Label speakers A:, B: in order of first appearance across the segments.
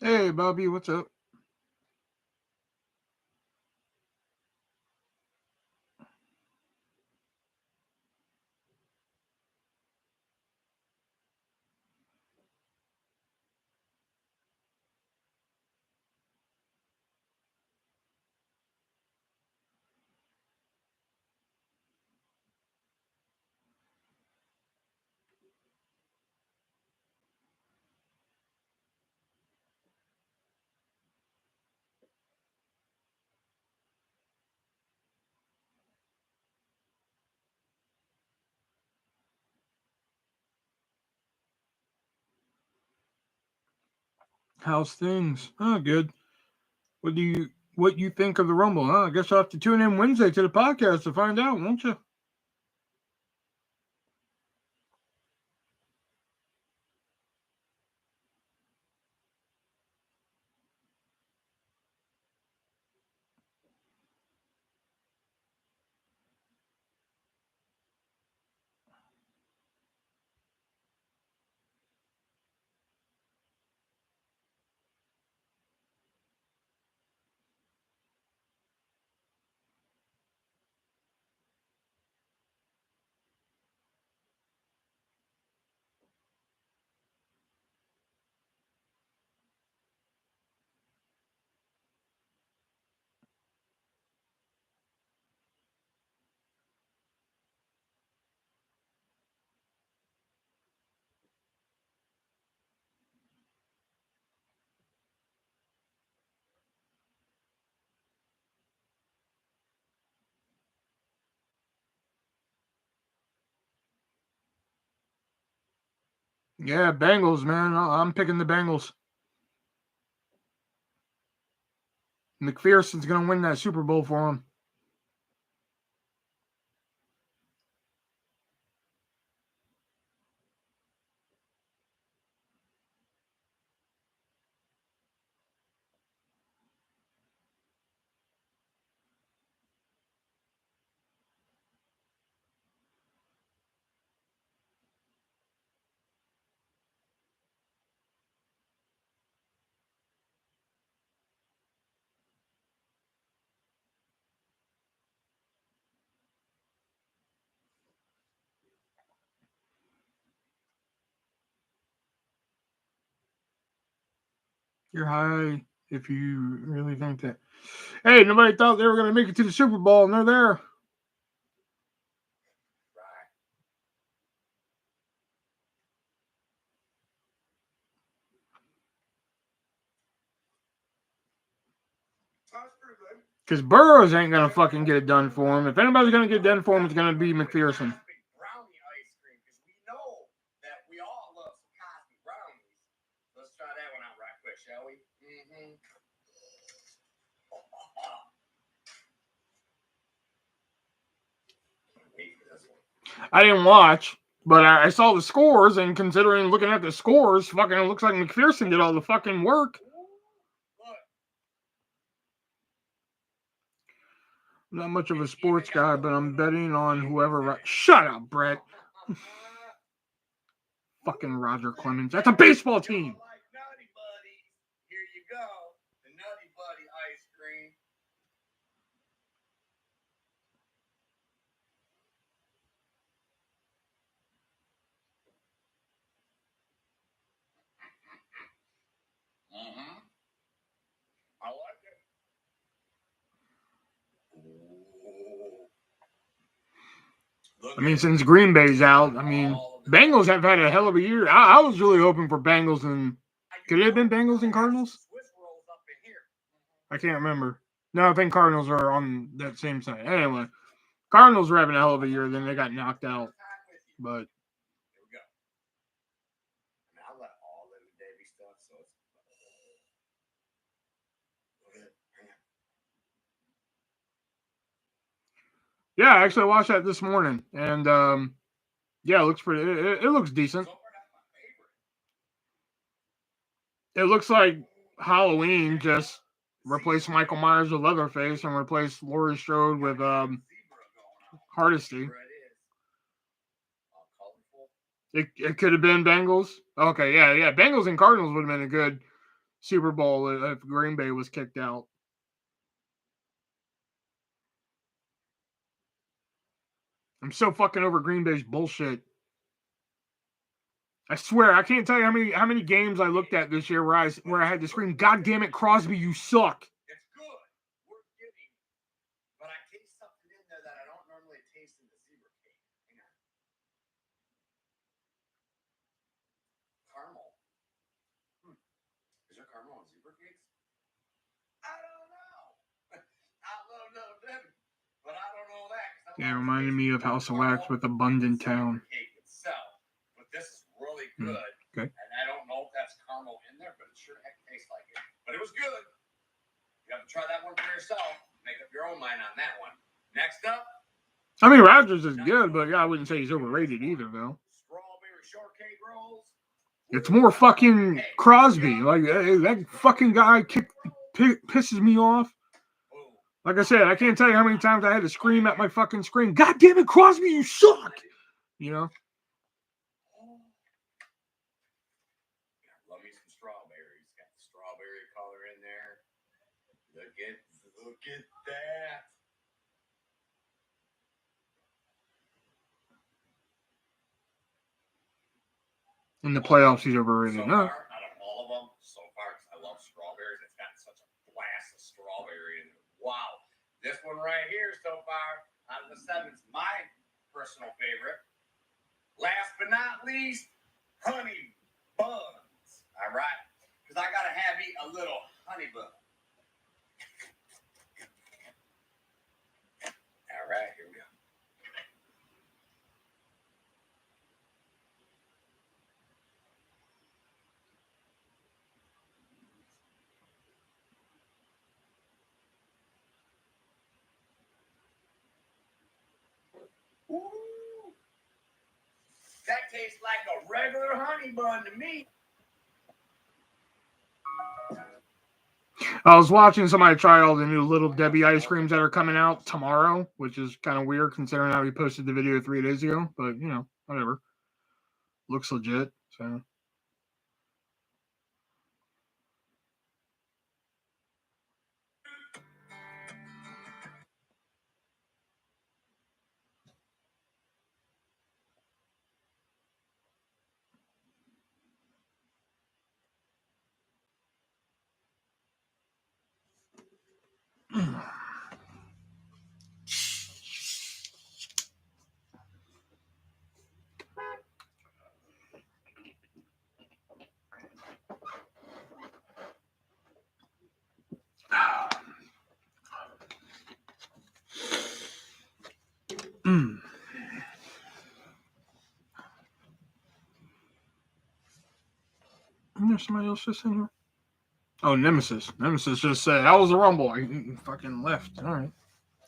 A: Hey, Bobby, what's up? How's things? Oh, good. What you think of the Rumble? Huh? I guess I'll have to tune in Wednesday to the podcast to find out, won't you? Yeah, Bengals, man. I'm picking the Bengals. McPherson's gonna win that Super Bowl for him. You're high if you really think that. Hey, nobody thought they were gonna make it to the Super Bowl, and they're there. Because Burrows ain't gonna fucking get it done for him. If anybody's gonna get it done for him, it's gonna be McPherson. I didn't watch, but I saw the scores, and considering looking at the scores, fucking it looks like McPherson did all the fucking work. I'm not much of a sports guy, but I'm betting on whoever. Shut up, Brett. Fucking Roger Clemens. That's a baseball team.
B: Here you go. The Nutty Buddy ice cream. I like it.
A: I mean, since Green Bay's out, I mean, Bengals have had a hell of a year. I was really hoping for Bengals and could it have been Bengals and Cardinals? I can't remember. No, I think Cardinals are on that same side. Anyway, Cardinals were having a hell of a year. Then they got knocked out, but. Yeah, I actually watched that this morning, and yeah, it looks pretty. It looks decent. It looks like Halloween just replaced Michael Myers with Leatherface and replaced Laurie Strode with Hardesty. It could have been Bengals. Okay, yeah. Bengals and Cardinals would have been a good Super Bowl if Green Bay was kicked out. I'm so fucking over Green Bay's bullshit. I swear, I can't tell you how many games I looked at this year where I had to scream, "God damn it, Crosby, you suck!"
B: It's good. We're getting, but I taste something in there that I don't normally taste in the zebra cake. Hang on. Caramel. Is there caramel on zebra cakes? I don't know. I love Little Debbie, but I don't know that.
A: Yeah, it reminded me of House of Wax with Abundant Town.
B: Cake itself, but this is really good.
A: Okay.
B: And I don't know if that's caramel in there, but it sure heck tastes like it. But it was good. You have to try that one for yourself. Make up your own mind on that one. Next up.
A: I mean, Rodgers is good, but yeah, I wouldn't say he's overrated either, though.
B: Strawberry shortcake rolls.
A: It's more fucking Crosby. Like, that fucking guy pisses me off. Like I said, I can't tell you how many times I had to scream at my fucking screen, "God damn it, Crosby, you suck!" You know?
B: Love me some strawberries. Got the strawberry color in there. Look at that.
A: In the playoffs, he's overrated.
B: So far, out of all of them, so far, I love strawberries. It's got such a blast of strawberry in it. Wow. This one right here, so far, out of the 7, is my personal favorite. Last but not least, honey buns. All right? Because I got to have me a little honey bun. All right, here we go. Ooh. That tastes like a regular honey bun to me.
A: I was watching somebody try all the new Little Debbie ice creams that are coming out tomorrow, which is kind of weird considering how we posted the video 3 days ago. But, you know, whatever. Looks legit, so... Isn't there somebody else just in here? Oh, Nemesis. Nemesis just said, "That was a rumble." I fucking left. All right.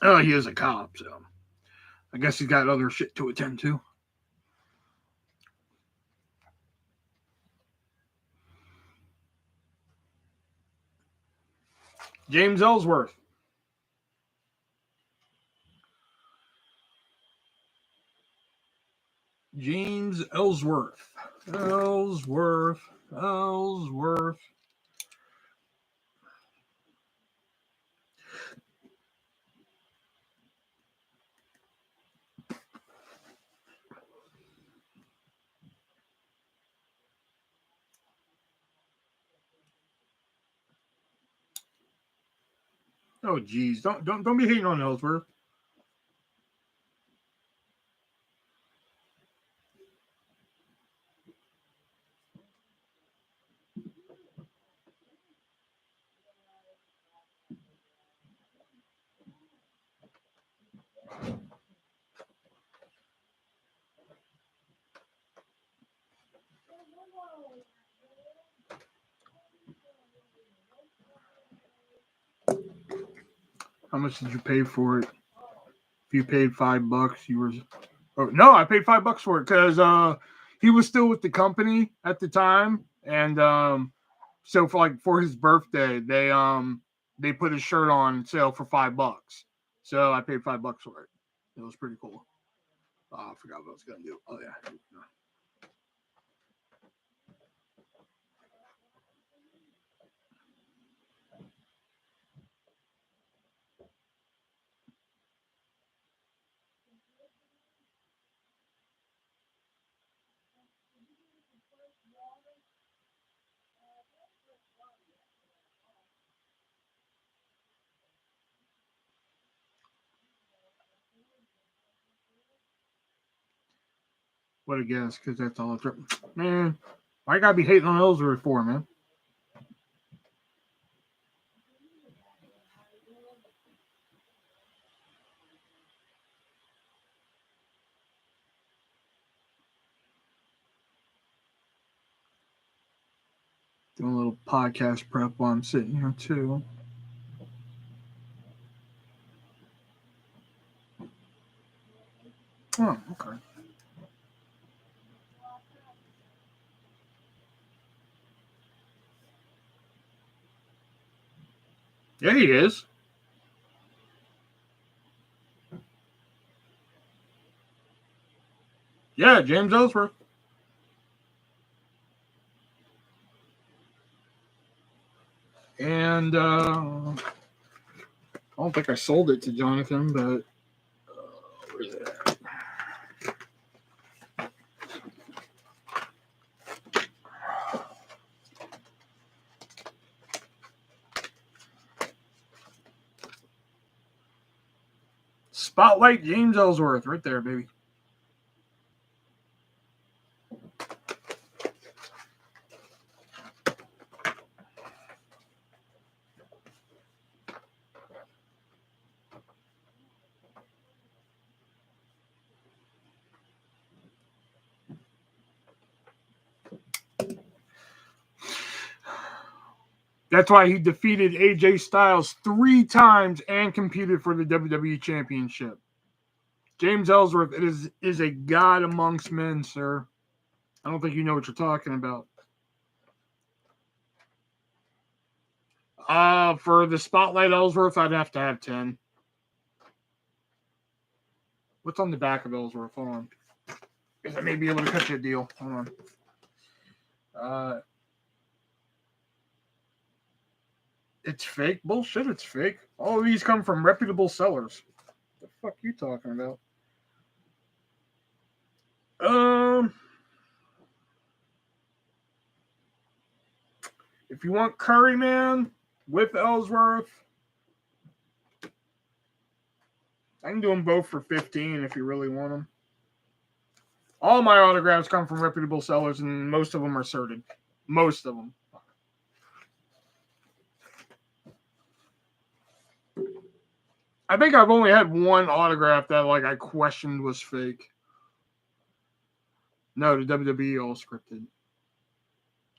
A: Oh, he is a cop, so I guess he's got other shit to attend to. James Ellsworth. James Ellsworth. Ellsworth. Oh, geez. Don't be hating on Ellsworth. How much did you pay for it? If you paid $5, you were... Oh, no, I paid $5 for it because he was still with the company at the time, and so for his birthday, they put his shirt on sale for $5. So I paid $5 for it. It was pretty cool. Oh, I forgot what I was gonna do. Oh yeah. What a guess, because that's all it's... Man, why gotta be hating on Ellsworth for, man? Doing a little podcast prep while I'm sitting here, too. Oh, okay. Yeah, he is. Yeah, James Ellsworth. And I don't think I sold it to Jonathan, but where's it at? Spotlight James Ellsworth, right there, baby. That's why he defeated AJ Styles 3 times and competed for the WWE Championship. James Ellsworth is a god amongst men, sir. I don't think you know what you're talking about. For the Spotlight Ellsworth, I'd have to have 10. What's on the back of Ellsworth? Hold on. Because I may be able to cut you a deal. Hold on. It's fake. Bullshit, it's fake. All of these come from reputable sellers. What the fuck are you talking about? If you want Curryman with Ellsworth, I can do them both for 15 if you really want them. All my autographs come from reputable sellers, and most of them are certed. Most of them. I think I've only had one autograph that I questioned was fake. No, the WWE all scripted.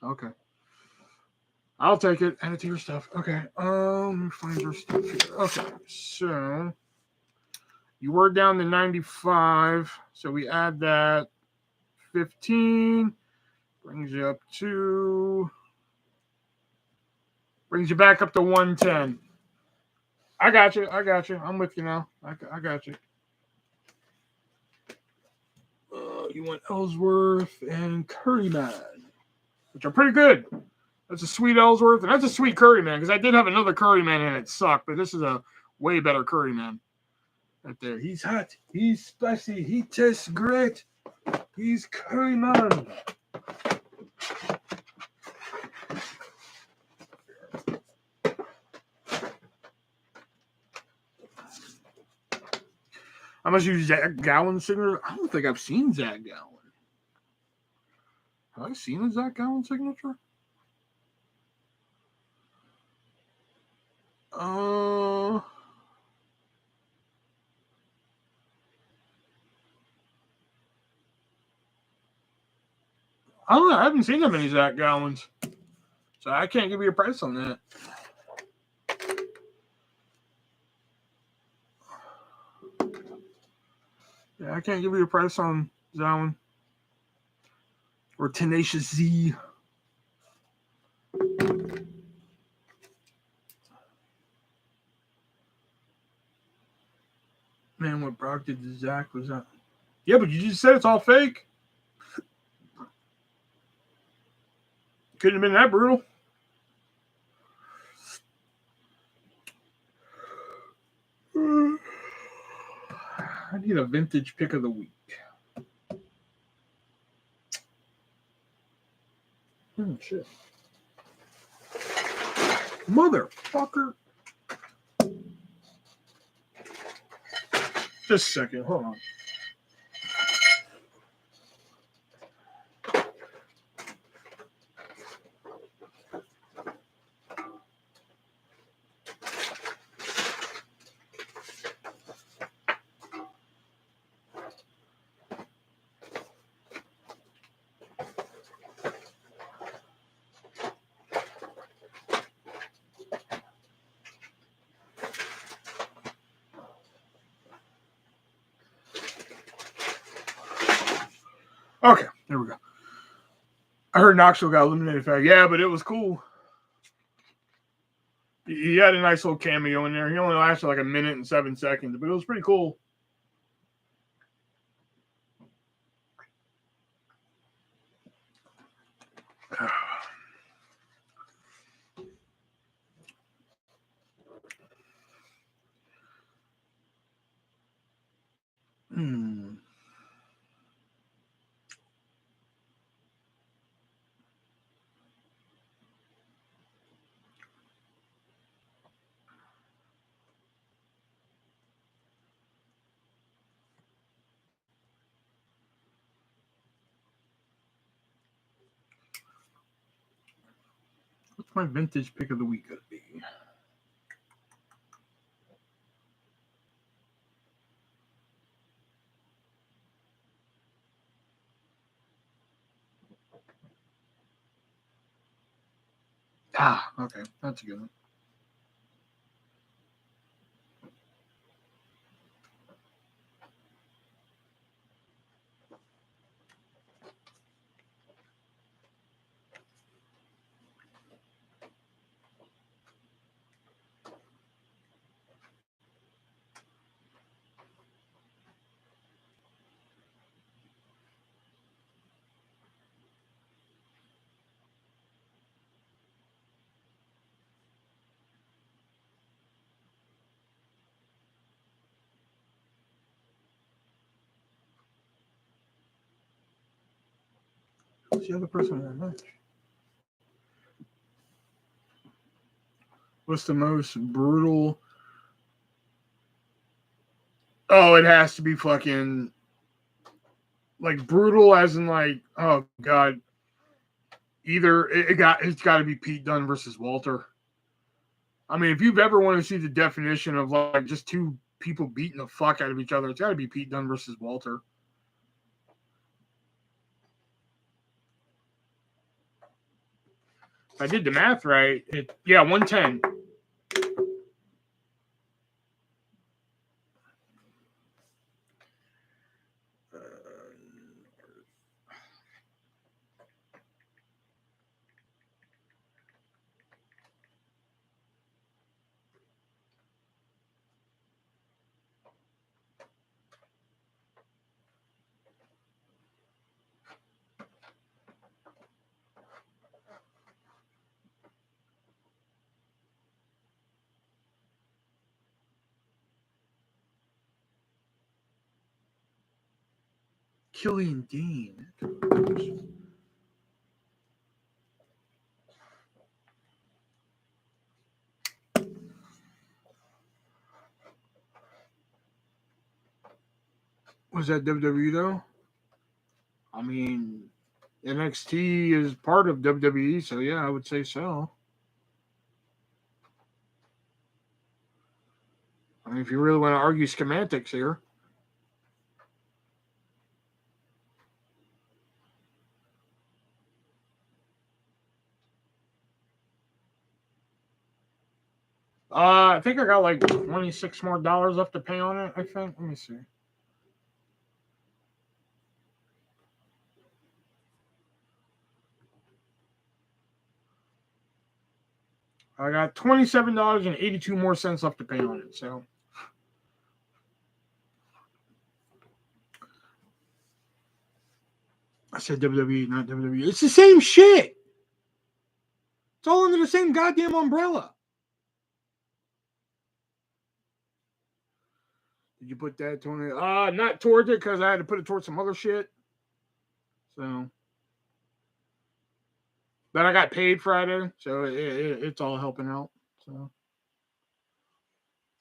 A: Okay. I'll take it. Add it to your stuff. Okay. Let me find your stuff here. Okay. So you were down to 95. So we add that 15. Brings you back up to 110. I got you. I'm with you now. I got you. You want Ellsworth and Curryman, which are pretty good. That's a sweet Ellsworth, and that's a sweet Curryman, because I did have another Curryman and it sucked, but this is a way better Curryman. Right there. He's hot. He's spicy. He tastes great. He's Curryman. I must use Zach Gowan's signature. I don't think I've seen Zach Gowan. Have I seen a Zach Gowan signature? I don't know. I haven't seen that many Zach Gowans, so I can't give you a price on that. Yeah, I can't give you a price on Zowan or Tenacious Z. Man, what Brock did to Zach was that? Yeah, but you just said it's all fake. Couldn't have been that brutal. I need a vintage pick of the week. Oh, shit. Motherfucker. Just a second. Hold on. Okay, there we go. I heard Knoxville got eliminated. Yeah, but it was cool. He had a nice little cameo in there. He only lasted like a minute and 7 seconds, but it was pretty cool. What's my vintage pick of the week going to be? Okay. That's a good one. Who's the other person in that match? What's the most brutal? Oh, it has to be fucking like brutal, as in like, oh god. Either it's got to be Pete Dunne versus Walter. I mean, if you've ever wanted to see the definition of like just two people beating the fuck out of each other, it's got to be Pete Dunne versus Walter. If I did the math right, 110. Killian Dane. Was that WWE though? I mean, NXT is part of WWE, so yeah, I would say so. I mean, if you really want to argue schematics here. I think I got like $26 more left to pay on it, I think. Let me see. I got $27.82 more left to pay on it, so. I said WWE, not WWE. It's the same shit. It's all under the same goddamn umbrella. Did you put that, Tony? Not towards it because I had to put it towards some other shit. So, but I got paid Friday, so it's all helping out. So,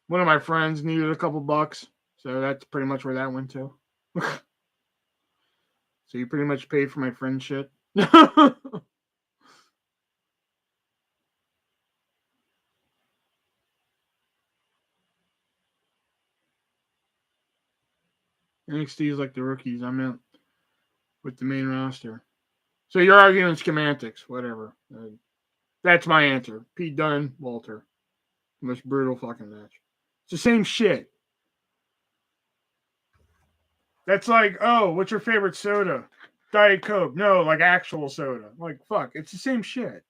A: one of my friends needed a couple bucks, so that's pretty much where that went to. So you pretty much paid for my friend shit. NXT is like the rookies. I meant with the main roster. So you're arguing schematics, whatever. That's my answer. Pete Dunne, Walter. Most brutal fucking match. It's the same shit. That's like, oh, what's your favorite soda? Diet Coke. No, like actual soda. Like, fuck, it's the same shit.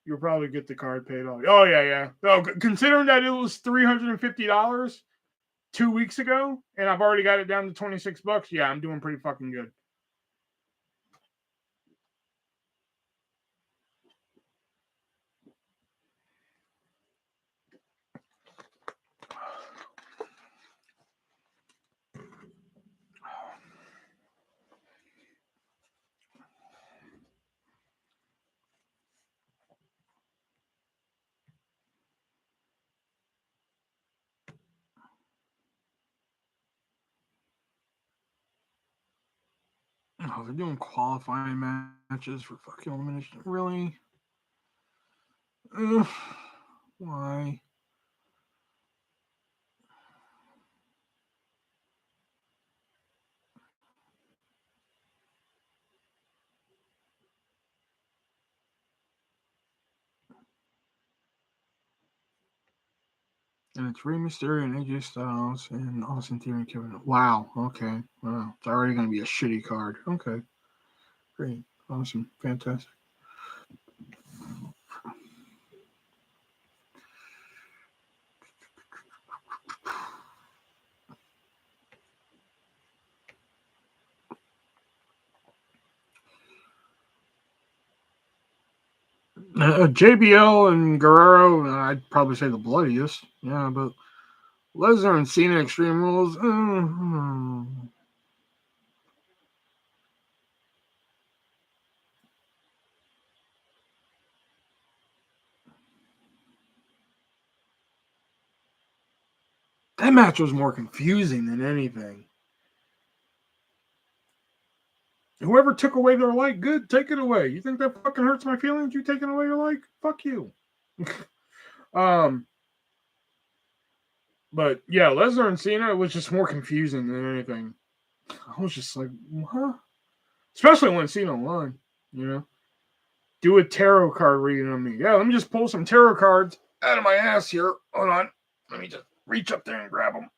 A: You'll probably get the card paid off. Oh, yeah. Oh, considering that it was $350 2 weeks ago, and I've already got it down to $26, yeah, I'm doing pretty fucking good. Oh, they're doing qualifying matches for fucking elimination. Really? Ugh, why? And it's Rey Mysterio and AJ Styles and Austin Theory and Kevin. Wow. Okay. Wow. It's already going to be a shitty card. Okay. Great. Awesome. Fantastic. JBL and Guerrero, I'd probably say the bloodiest. Yeah, but Lesnar and Cena Extreme Rules. That match was more confusing than anything. Whoever took away their like, good, take it away. You think that fucking hurts my feelings? You taking away your like? Fuck you. But yeah, Lesnar and Cena was just more confusing than anything. I was just like, huh? Especially when Cena won, you know? Do a tarot card reading on me. Yeah, let me just pull some tarot cards out of my ass here. Hold on. Let me just reach up there and grab them.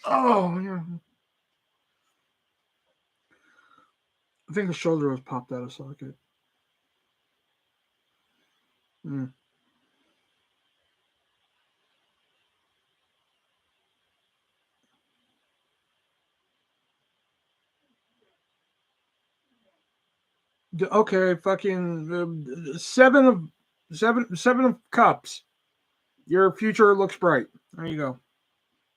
A: Oh, yeah. I think the shoulder was popped out of socket. Mm. Okay, fucking seven of cups. Your future looks bright. There you go.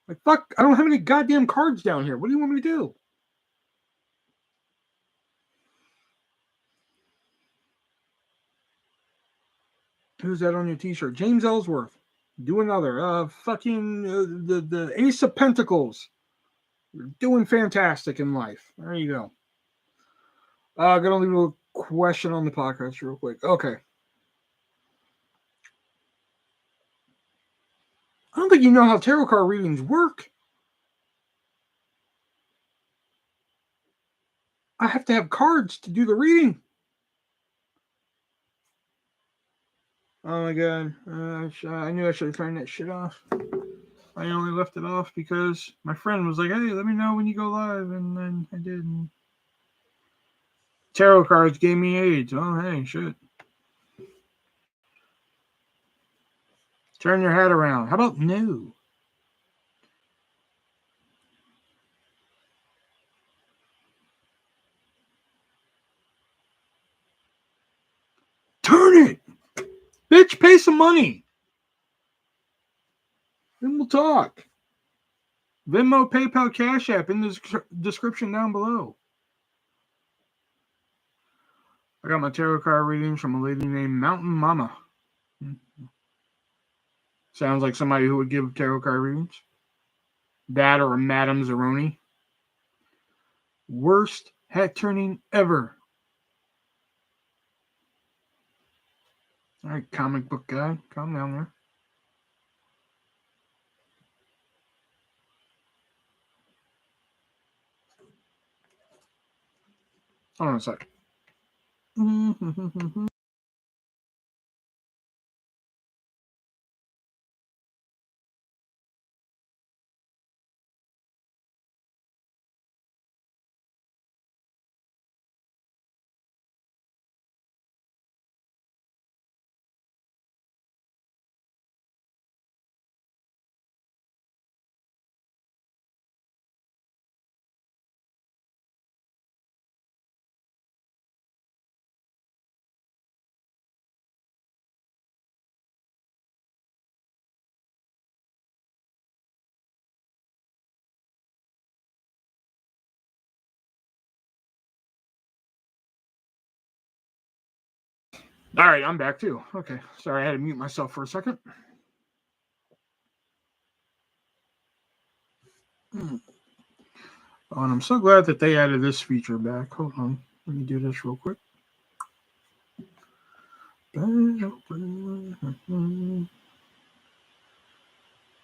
A: Like fuck, I don't have any goddamn cards down here. What do you want me to do? Who's that on your T-shirt? James Ellsworth. Do another. Fucking the Ace of Pentacles. You're doing fantastic in life. There you go. Gonna leave a question on the podcast real quick. Okay. I don't think you know how tarot card readings work. I have to have cards to do the reading. Oh my god. I knew I should have turned that shit off. I only left it off because my friend was like, hey, let me know when you go live. And then I did. And tarot cards gave me AIDS. Oh, hey, shit. Turn your head around. How about no? Turn it! Bitch, pay some money. Then we'll talk. Venmo, PayPal, Cash App in the description down below. I got my tarot card readings from a lady named Mountain Mama. Sounds like somebody who would give tarot card readings. That or a Madame Zeroni. Worst hat turning ever. All right, comic book guy. Calm down there. Hold on a sec. All right, I'm back too. Okay, sorry, I had to mute myself for a second. Oh, and I'm so glad that they added this feature back. Hold on, let me do this real quick. Oh,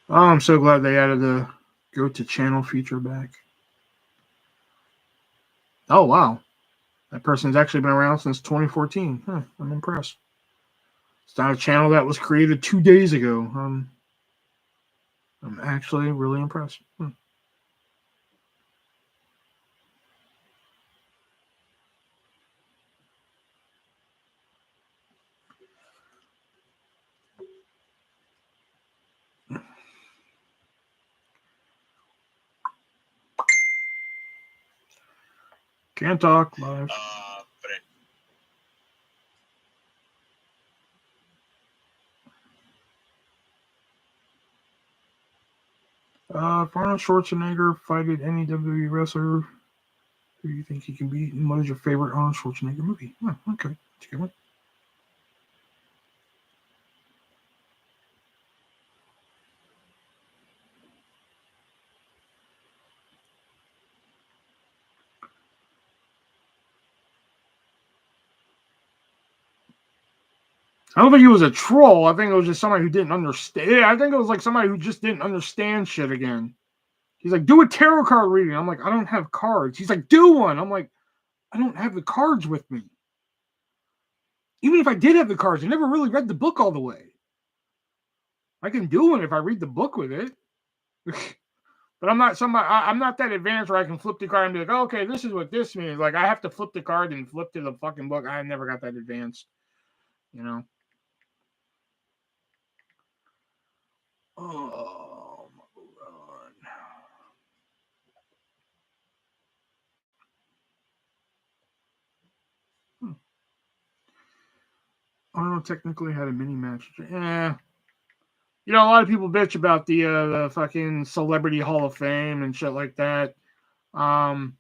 A: I'm so glad they added the go to channel feature back. Oh, wow. That person's actually been around since 2014. I'm impressed. It's not a channel that was created 2 days ago. I'm actually really impressed. Can't talk live. If Arnold Schwarzenegger fighted any WWE wrestler, who do you think he can beat? And what is your favorite Arnold Schwarzenegger movie? Oh, okay. That's a good one. I don't think he was a troll. I think it was just somebody who didn't understand. Yeah, I think it was like somebody who just didn't understand shit again. He's like, do a tarot card reading. I'm like, I don't have cards. He's like, do one. I'm like, I don't have the cards with me. Even if I did have the cards, I never really read the book all the way. I can do one if I read the book with it. But I'm not somebody. I'm not that advanced where I can flip the card and be like, oh, okay, this is what this means. Like I have to flip the card and flip to the fucking book. I never got that advanced. You know. Oh my god. Arnold technically had a mini match. Yeah. You know, a lot of people bitch about the fucking Celebrity Hall of Fame and shit like that. What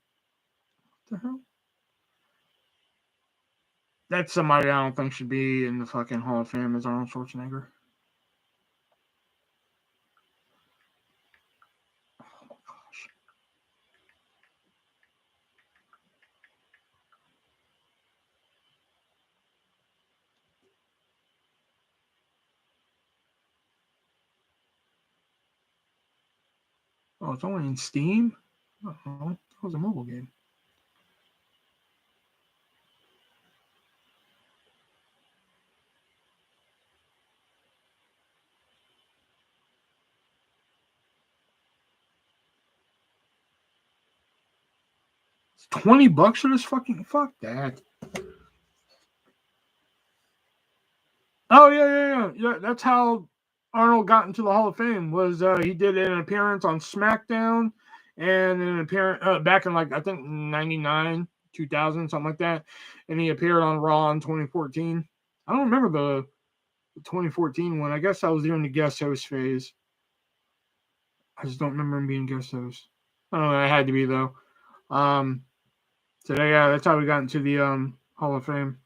A: the hell? That's somebody I don't think should be in the fucking Hall of Fame is Arnold Schwarzenegger. Oh my gosh. Oh, it's only in Steam? Oh, that was a mobile game. It's $20 for this fucking fuck that. Oh yeah. That's how Arnold got into the Hall of Fame. Was he did an appearance on SmackDown and an appearance back in like I think 99, 2000, something like that, and he appeared on Raw in 2014. I don't remember the 2014 one. I guess I was during the guest host phase. I just don't remember him being guest host. I don't know. It had to be though. So yeah, that's how we got into the Hall of Fame.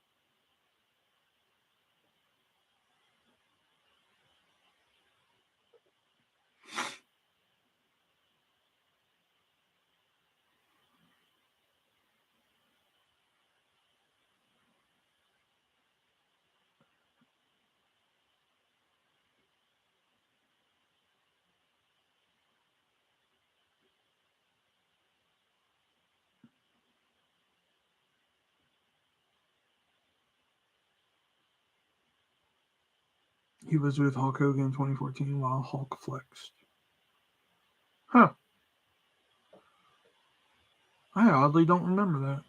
A: He was with Hulk Hogan in 2014 while Hulk flexed. Huh. I oddly don't remember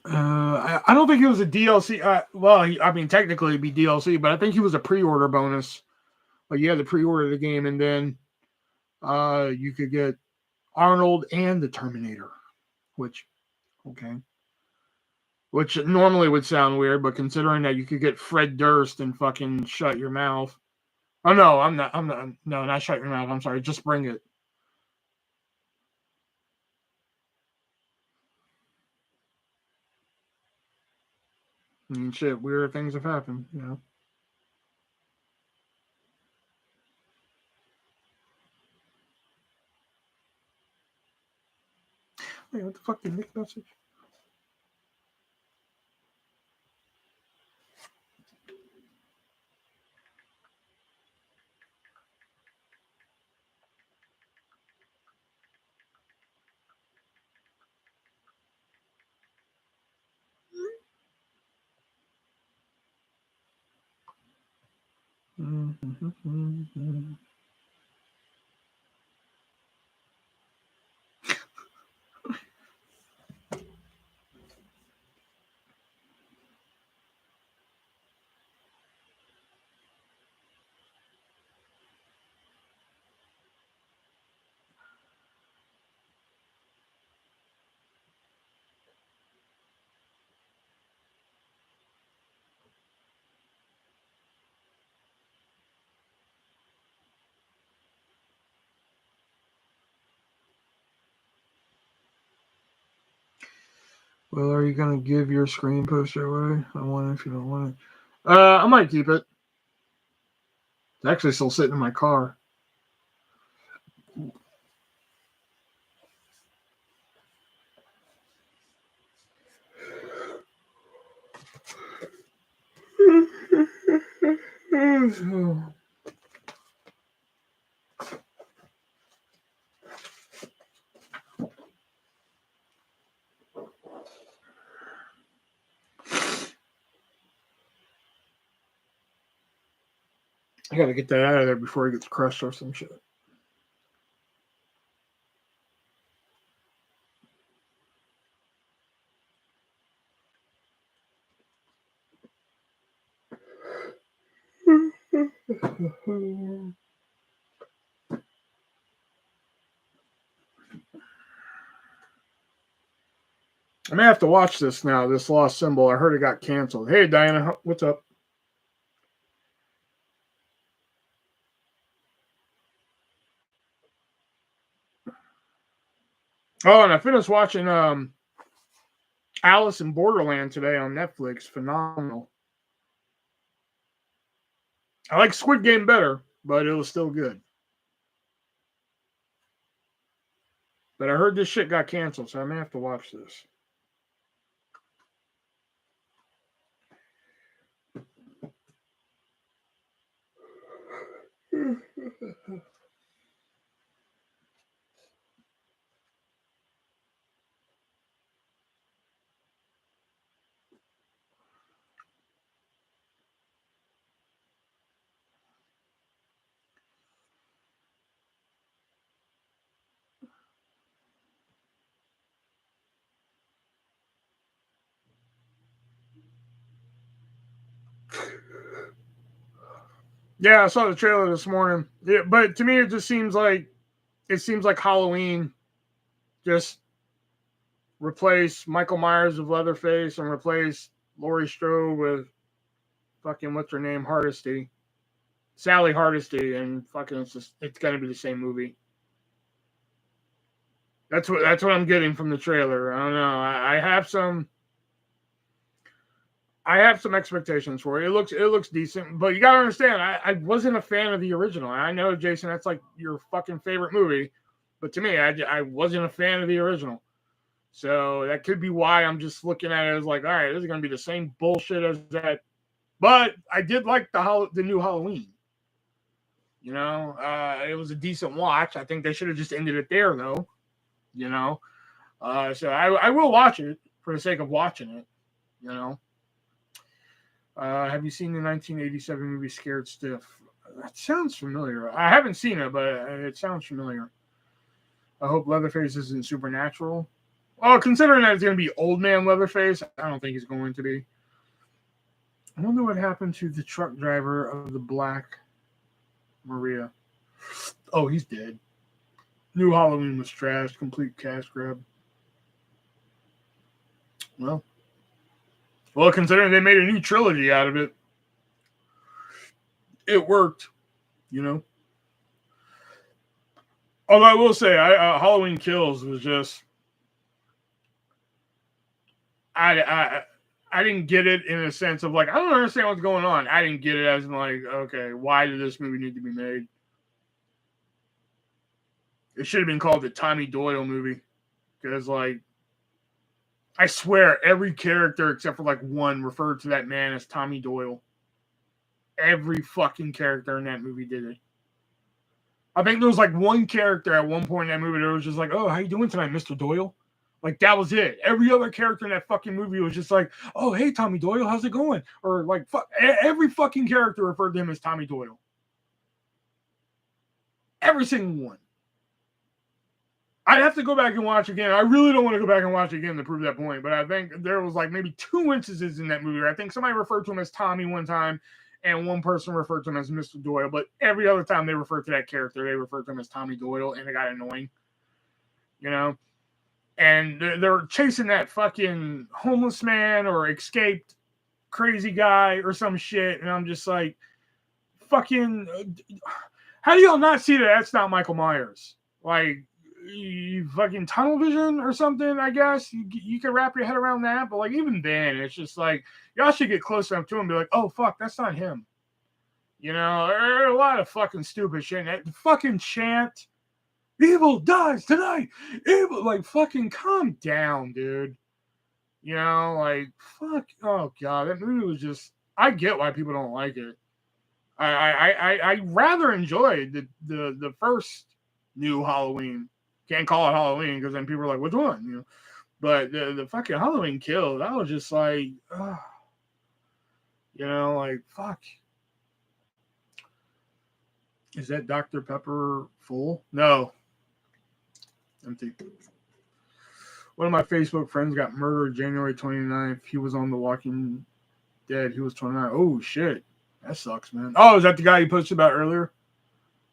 A: that. I don't think he was a DLC. I mean, technically it'd be DLC, but I think he was a pre-order bonus. Like you had to pre-order the game, and then you could get Arnold and the Terminator, which normally would sound weird, but considering that you could get Fred Durst and fucking Shut Your Mouth. Oh no, I'm not. No, not Shut Your Mouth. I'm sorry. Just Bring It. I mean, shit, weird things have happened, you know. Wait, what the fuck did Nick message? Well, are you gonna give your screen poster away? I want it if you don't want it. I might keep it. It's actually still sitting in my car. I gotta get that out of there before it gets crushed or some shit. I may have to watch this now, this Lost Symbol. I heard it got canceled. Hey, Diana, what's up? Oh, and I finished watching Alice in Borderland today on Netflix. Phenomenal. I like Squid Game better, but it was still good. But I heard this shit got canceled, so I may have to watch this. Yeah, I saw the trailer this morning. Yeah, but to me, it seems like Halloween. Just replace Michael Myers with Leatherface and replace Laurie Strode with fucking what's her name, Hardesty, Sally Hardesty, and fucking it's gonna be the same movie. That's what I'm getting from the trailer. I don't know. I have some expectations for it. It looks decent, but you gotta understand, I wasn't a fan of the original. I know, Jason, that's like your fucking favorite movie, but to me, I wasn't a fan of the original. So that could be why I'm just looking at it as like, all right, this is gonna be the same bullshit as that. But I did like the new Halloween. You know, it was a decent watch. I think they should have just ended it there, though. You know, so I will watch it for the sake of watching it. You know. Have you seen the 1987 movie Scared Stiff? That sounds familiar. I haven't seen it, but it sounds familiar. I hope Leatherface isn't supernatural. Well, considering that it's going to be old man Leatherface, I don't think he's going to be. I wonder what happened to the truck driver of the Black Maria. Oh, he's dead. New Halloween was trash. Complete cash grab. Well, considering they made a new trilogy out of it, it worked. You know. Although I will say, Halloween Kills was just, I I didn't get it in a sense of like, I don't understand what's going on. I didn't get it as in like, okay, why did this movie need to be made? It should have been called the Tommy Doyle movie. Because, like, I swear every character except for like one referred to that man as Tommy Doyle. Every fucking character in that movie did it. I think there was like one character at one point in that movie that was just like, oh, how you doing tonight, Mr. Doyle? Like, that was it. Every other character in that fucking movie was just like, oh, hey, Tommy Doyle, how's it going? Or like, every fucking character referred to him as Tommy Doyle. Every single one. I'd have to go back and watch again. I really don't want to go back and watch again to prove that point, but I think there was like maybe 2 instances in that movie where I think somebody referred to him as Tommy one time and one person referred to him as Mr. Doyle, but every other time they referred to that character, they referred to him as Tommy Doyle, and it got annoying, you know? And they're chasing that fucking homeless man or escaped crazy guy or some shit, and I'm just like, fucking, how do y'all not see that that's not Michael Myers? Like, you fucking tunnel vision or something, I guess. You can wrap your head around that, but like even then, it's just like y'all should get close enough to him and be like, oh fuck, that's not him. You know, there are a lot of fucking stupid shit. That fucking chant, evil dies tonight. Evil, like fucking calm down, dude. You know, like fuck. Oh god, that movie was just. I get why people don't like it. I rather enjoyed the first new Halloween. Can't call it Halloween because then people are like, which one? You know, but the fucking Halloween Kills, I was just like, you know, like fuck. Is that Dr. Pepper full? No, empty. One of my Facebook friends got murdered January 29th. He was on The Walking Dead. He was 29. Oh shit, that sucks, man. Oh, is that the guy you posted about earlier?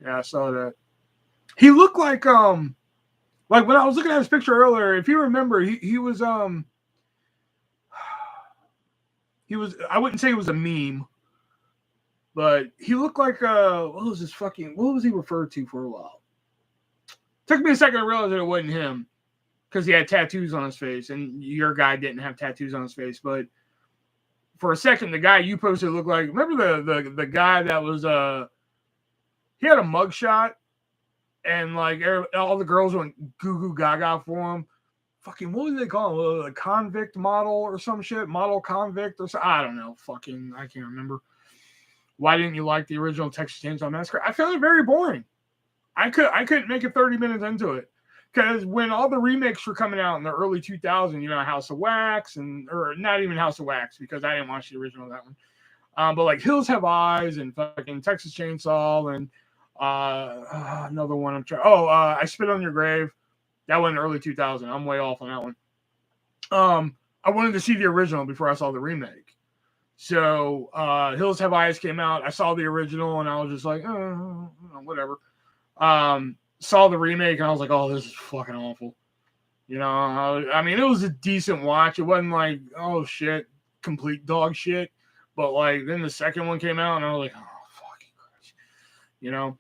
A: Yeah, I saw that. He looked like when I was looking at his picture earlier, if you remember, he was I wouldn't say he was a meme, but he looked like what was he referred to for a while? Took me a second to realize that it wasn't him because he had tattoos on his face, and your guy didn't have tattoos on his face. But for a second, the guy you posted looked like, remember the guy that was he had a mugshot. And like all the girls went goo goo gaga for him. Fucking what do they call him? A convict model or some shit? Model convict or something? I don't know. Fucking I can't remember. Why didn't you like the original Texas Chainsaw Massacre? I found it very boring. I couldn't make it 30 minutes into it. Because when all the remakes were coming out in the early 2000s, you know, House of Wax or not even House of Wax because I didn't watch the original of that one. But like Hills Have Eyes and fucking Texas Chainsaw and another one I'm trying. I Spit on Your Grave. That one in early 2000. I'm way off on that one. I wanted to see the original before I saw the remake. So Hills Have Eyes came out. I saw the original and I was just like, whatever. Saw the remake and I was like, oh, this is fucking awful. You know, I mean, it was a decent watch. It wasn't like, oh shit, complete dog shit. But like then the second one came out and I was like, oh fucking Christ. You know.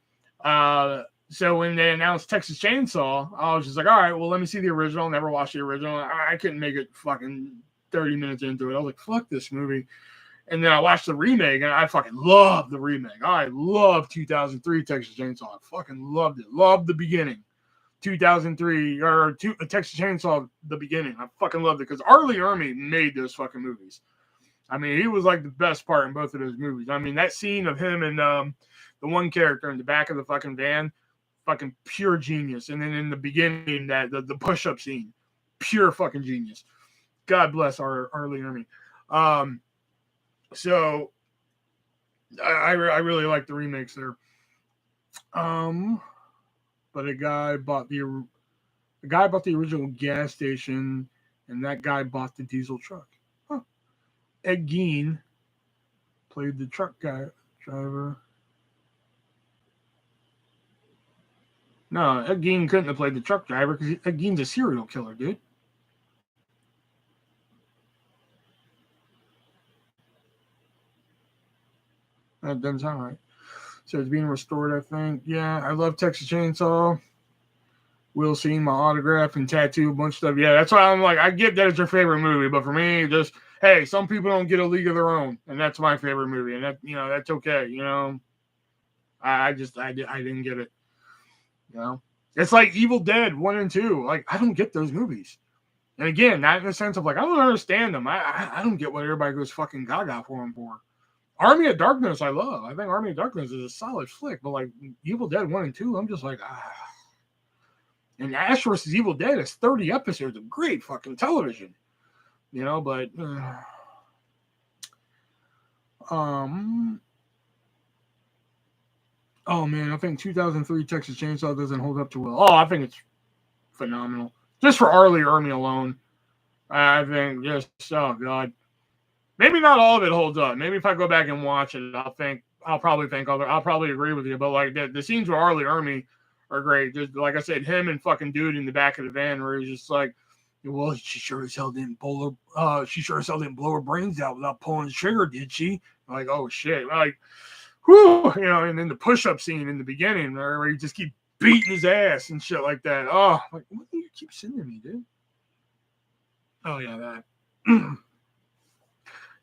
A: So when they announced Texas Chainsaw, I was just like, all right, well, let me see the original. Never watched the original. I couldn't make it fucking 30 minutes into it. I was like, fuck this movie. And then I watched the remake, and I fucking loved the remake. I love 2003 Texas Chainsaw. I fucking loved it. Loved the beginning. 2003, Texas Chainsaw, the beginning. I fucking loved it because Arlie Ermey made those fucking movies. I mean, he was like the best part in both of those movies. I mean, that scene of him and the one character in the back of the fucking van, fucking pure genius. And then in the beginning, that the push-up scene, pure fucking genius. God bless Arlie Ermey. So I really like the remakes there. But a guy bought the original gas station, and that guy bought the diesel truck. Huh. Ed Gein played the truck driver. No, Ed Gein couldn't have played the truck driver because Ed Gein's a serial killer, dude. That doesn't sound right. So it's being restored, I think. Yeah, I love Texas Chainsaw. Will seeing my autograph and tattoo, a bunch of stuff. Yeah, that's why I'm like, I get that it's your favorite movie, but for me, just hey, some people don't get a league of their own, and that's my favorite movie, and that, you know, that's okay. You know, I didn't get it. You know, it's like Evil Dead 1 and 2. Like, I don't get those movies. And again, not in the sense of like, I don't understand them. I don't get what everybody goes fucking gaga for them for. Army of Darkness, I love. I think Army of Darkness is a solid flick, but like Evil Dead 1 and 2, I'm just like, ah. And Ash vs. Evil Dead is 30 episodes of great fucking television. You know, but oh man, I think 2003 Texas Chainsaw doesn't hold up too well. Oh, I think it's phenomenal. Just for Arlie Ermey alone. I think just, oh god. Maybe not all of it holds up. Maybe if I go back and watch it, I'll probably agree with you. But like the scenes with Arlie Ermey are great. Just like I said, him and fucking dude in the back of the van where he's just like, well, she sure as hell didn't blow her brains out without pulling the trigger, did she? Like, oh shit. Like, whew, you know, and then the push-up scene in the beginning where you just keep beating his ass and shit like that. Oh, like, what do you keep sending me, dude? Oh yeah, that.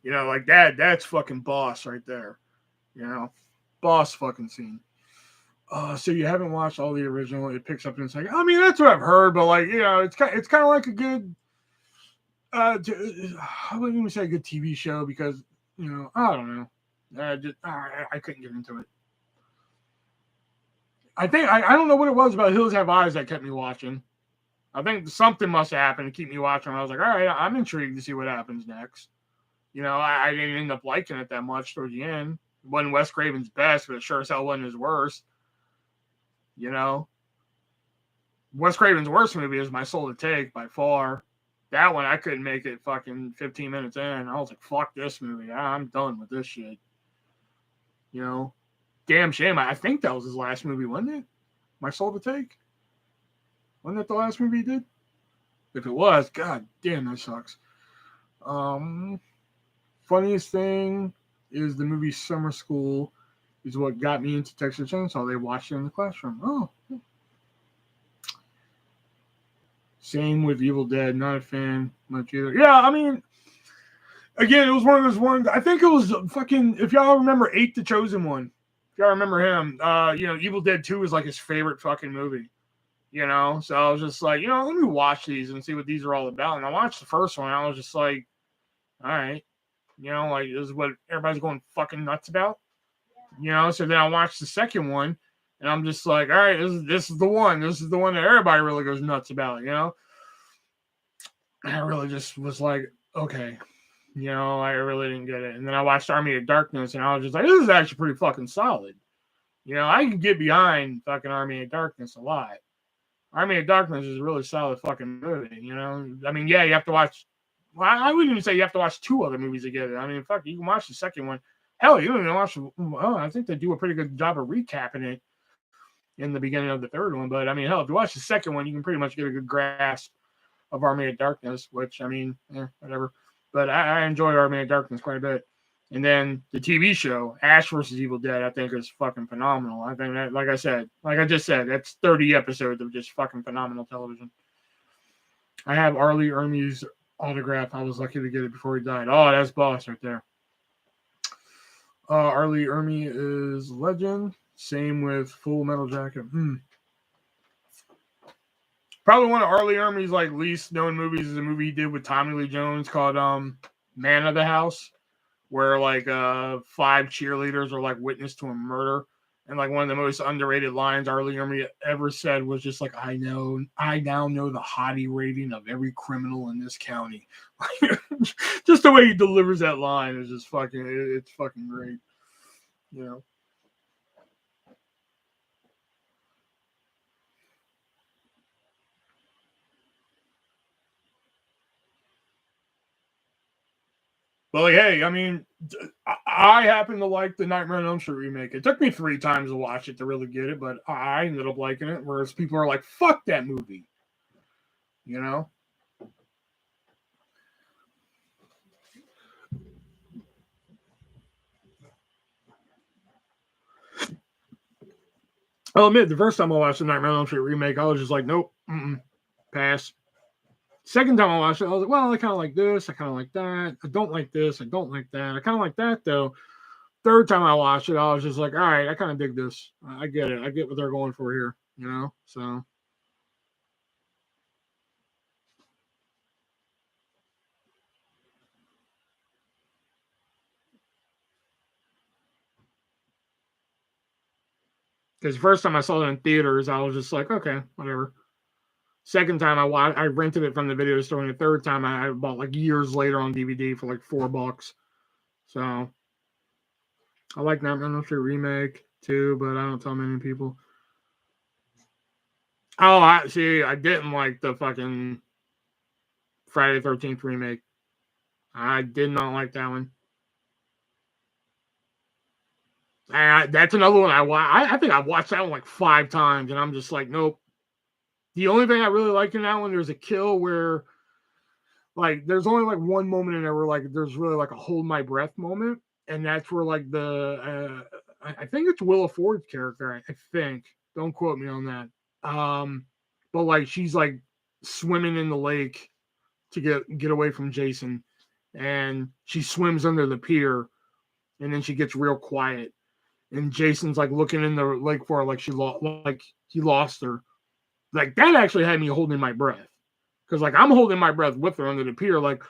A: You know, like that's fucking boss right there. You know, boss fucking scene. So you haven't watched all the original? It picks up and it's like, I mean, that's what I've heard, but like, you know, it's kind of like a good, I wouldn't even say a good TV show because, you know, I don't know, I couldn't get into it. I think I don't know what it was about Hills Have Eyes that kept me watching. I think something must have happened to keep me watching. I was like, all right, I'm intrigued to see what happens next. You know, I didn't end up liking it that much towards the end. It wasn't Wes Craven's best, but it sure as hell wasn't his worst. You know, Wes Craven's worst movie is My Soul to Take by far. That one, I couldn't make it fucking 15 minutes in. I was like, fuck this movie. I'm done with this shit. You know, damn shame. I think that was his last movie, wasn't it? My Soul to Take? Wasn't that the last movie he did? If it was, god damn, that sucks. Funniest thing is the movie Summer School is what got me into Texas Chainsaw. They watched it in the classroom. Oh. Same with Evil Dead. Not a fan much either. Yeah, I mean, again, it was one of those ones. I think it was fucking, if y'all remember 8 the Chosen One. If y'all remember him, you know, Evil Dead 2 was like his favorite fucking movie. You know? So I was just like, you know, let me watch these and see what these are all about. And I watched the first one. I was just like, all right. You know, like, this is what everybody's going fucking nuts about. You know, so then I watched the second one, and I'm just like, all right, this is the one. This is the one that everybody really goes nuts about, you know? And I really just was like, okay. You know, I really didn't get it. And then I watched Army of Darkness, and I was just like, this is actually pretty fucking solid. You know, I can get behind fucking Army of Darkness a lot. Army of Darkness is a really solid fucking movie, you know? I mean, yeah, you have to watch. Well, I wouldn't even say you have to watch 2 other movies to get it. I mean, fuck, you can watch the second one. Hell, you don't even watch. Oh, I think they do a pretty good job of recapping it in the beginning of the third one. But I mean, hell, if you watch the second one, you can pretty much get a good grasp of Army of Darkness, which I mean, whatever. But I enjoy Army of Darkness quite a bit. And then the TV show, Ash vs. Evil Dead, I think is fucking phenomenal. I think that, like I just said, that's 30 episodes of just fucking phenomenal television. I have Arlie Ermey's autograph. I was lucky to get it before he died. Oh, that's boss right there. Arlie Ermey is legend. Same with Full Metal Jacket. Probably one of Arlie Ermey's like least known movies is a movie he did with Tommy Lee Jones called Man of the House, where like 5 cheerleaders are like witness to a murder. And like one of the most underrated lines Arlie Ermey ever said was just like, I now know the hottie rating of every criminal in this county. Just the way he delivers that line is just fucking, it's fucking great. You know. But like, hey, I mean, I happen to like the Nightmare on Elm Street remake. It took me 3 times to watch it to really get it, but I ended up liking it. Whereas people are like, "Fuck that movie," you know. I'll admit, the first time I watched the Nightmare on Elm Street remake, I was just like, "Nope, pass." Second time I watched it, I was like, well, I kind of like this. I kind of like that. I don't like this. I don't like that. I kind of like that, though. Third time I watched it, I was just like, all right, I kind of dig this. I get it. I get what they're going for here, you know? So. Because the first time I saw it in theaters, I was just like, okay, whatever. Second time I rented it from the video store, and the third time I bought like years later on DVD for like $4. So I like Nightmare on Elm Street remake too, but I don't tell many people. Oh, I see. I didn't like the fucking Friday the 13th remake. I did not like that one. That's another one I think I've watched that one like 5 times, and I'm just like, nope. The only thing I really liked in that one, there's a kill where, like, there's only like one moment in there where like there's really like a hold my breath moment, and that's where like I think it's Willa Ford's character. I think. Don't quote me on that. But like she's like swimming in the lake to get away from Jason, and she swims under the pier, and then she gets real quiet, and Jason's like looking in the lake for her, like he lost her. Like that actually had me holding my breath, because like I'm holding my breath with her under the pier, like,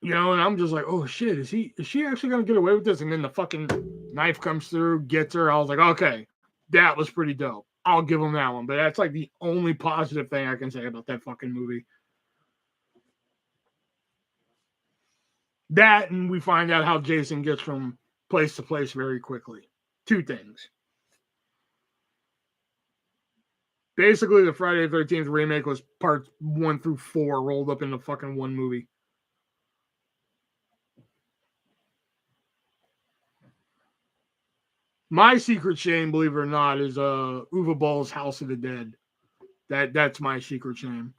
A: you know, and I'm just like, oh shit, is she actually gonna get away with this? And then the fucking knife comes through, gets her. I was like, okay, that was pretty dope. I'll give him that one. But that's like the only positive thing I can say about that fucking movie. That, and we find out how Jason gets from place to place very quickly. Two things. Basically, the Friday the 13th remake was parts 1 through 4 rolled up into fucking one movie. My secret shame, believe it or not, is Uwe Boll's House of the Dead. That's my secret shame.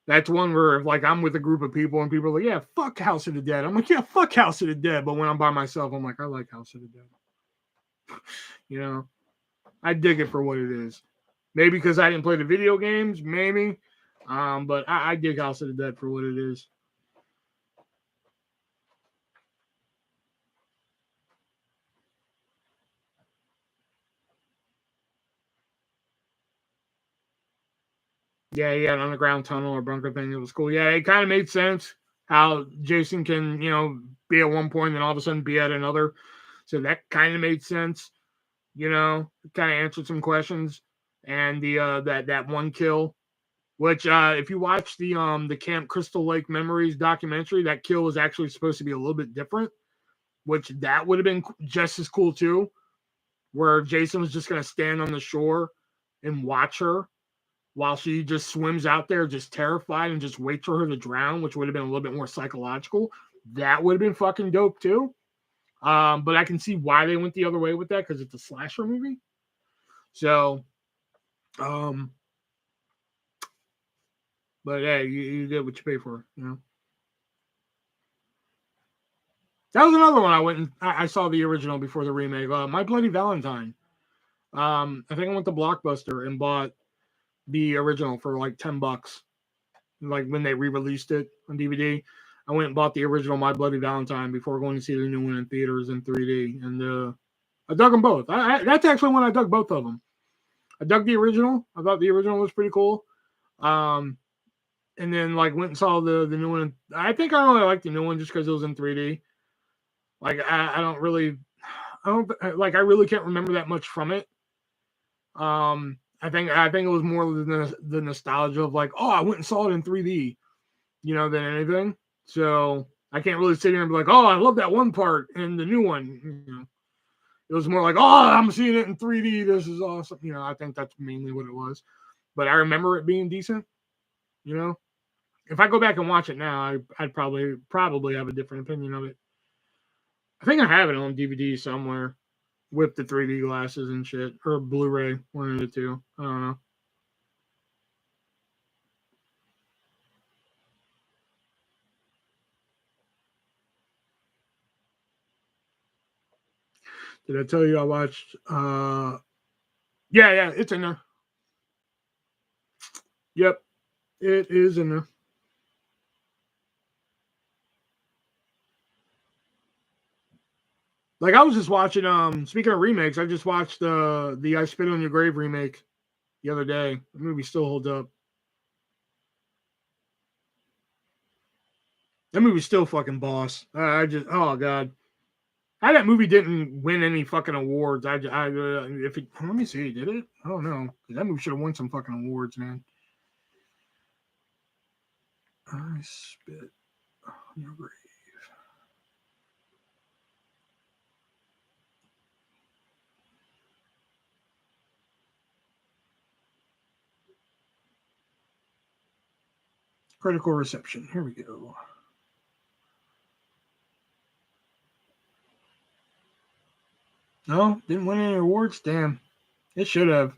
A: That's one where if like I'm with a group of people and people are like, yeah, fuck House of the Dead. I'm like, yeah, fuck House of the Dead. But when I'm by myself, I'm like, I like House of the Dead. You know, I dig it for what it is. Maybe because I didn't play the video games, maybe. But I dig House of the Dead for what it is. Yeah, an underground tunnel or bunker thing. It was cool. Yeah, it kind of made sense how Jason can, you know, be at one point and all of a sudden be at another. So that kind of made sense. You know, kind of answered some questions. And the that one kill, which if you watch the Camp Crystal Lake Memories documentary, that kill was actually supposed to be a little bit different, which that would have been just as cool too, where Jason was just gonna stand on the shore and watch her while she just swims out there, just terrified, and just wait for her to drown, which would have been a little bit more psychological. That would have been fucking dope too. But I can see why they went the other way with that, because it's a slasher movie. So, but yeah, you get what you pay for, you know. That was another one I went and I saw the original before the remake. My Bloody Valentine. I think I went to Blockbuster and bought the original for like $10. Like when they re-released it on DVD, I went and bought the original My Bloody Valentine before going to see the new one in theaters in 3D, and I dug them both. That's actually when I dug both of them. I dug the original. I thought the original was pretty cool. And then like went and saw the new one. I think I really liked the new one just because it was in 3D. Like I don't really, I don't like I really can't remember that much from it. I think it was more the nostalgia of like, oh, I went and saw it in 3D, you know, than anything. So I can't really sit here and be like, oh, I love that one part in the new one. You know, it was more like, oh, I'm seeing it in 3D. This is awesome. You know, I think that's mainly what it was. But I remember it being decent. You know, if I go back and watch it now, I'd probably have a different opinion of it. I think I have it on DVD somewhere with the 3D glasses and shit, or Blu-ray, one of the two. I don't know. Did I tell you I watched? Yeah, it's in there. Yep, it is in there. Like I was just watching. Speaking of remakes, I just watched the I Spit on Your Grave remake the other day. The movie still holds up. That movie's still fucking boss. I just, oh god, how that movie didn't win any fucking awards. If it, let me see, did it? I don't know. That movie should have won some fucking awards, man. I Spit on Your Grave. Critical reception. Here we go. No, didn't win any awards. Damn, it should have.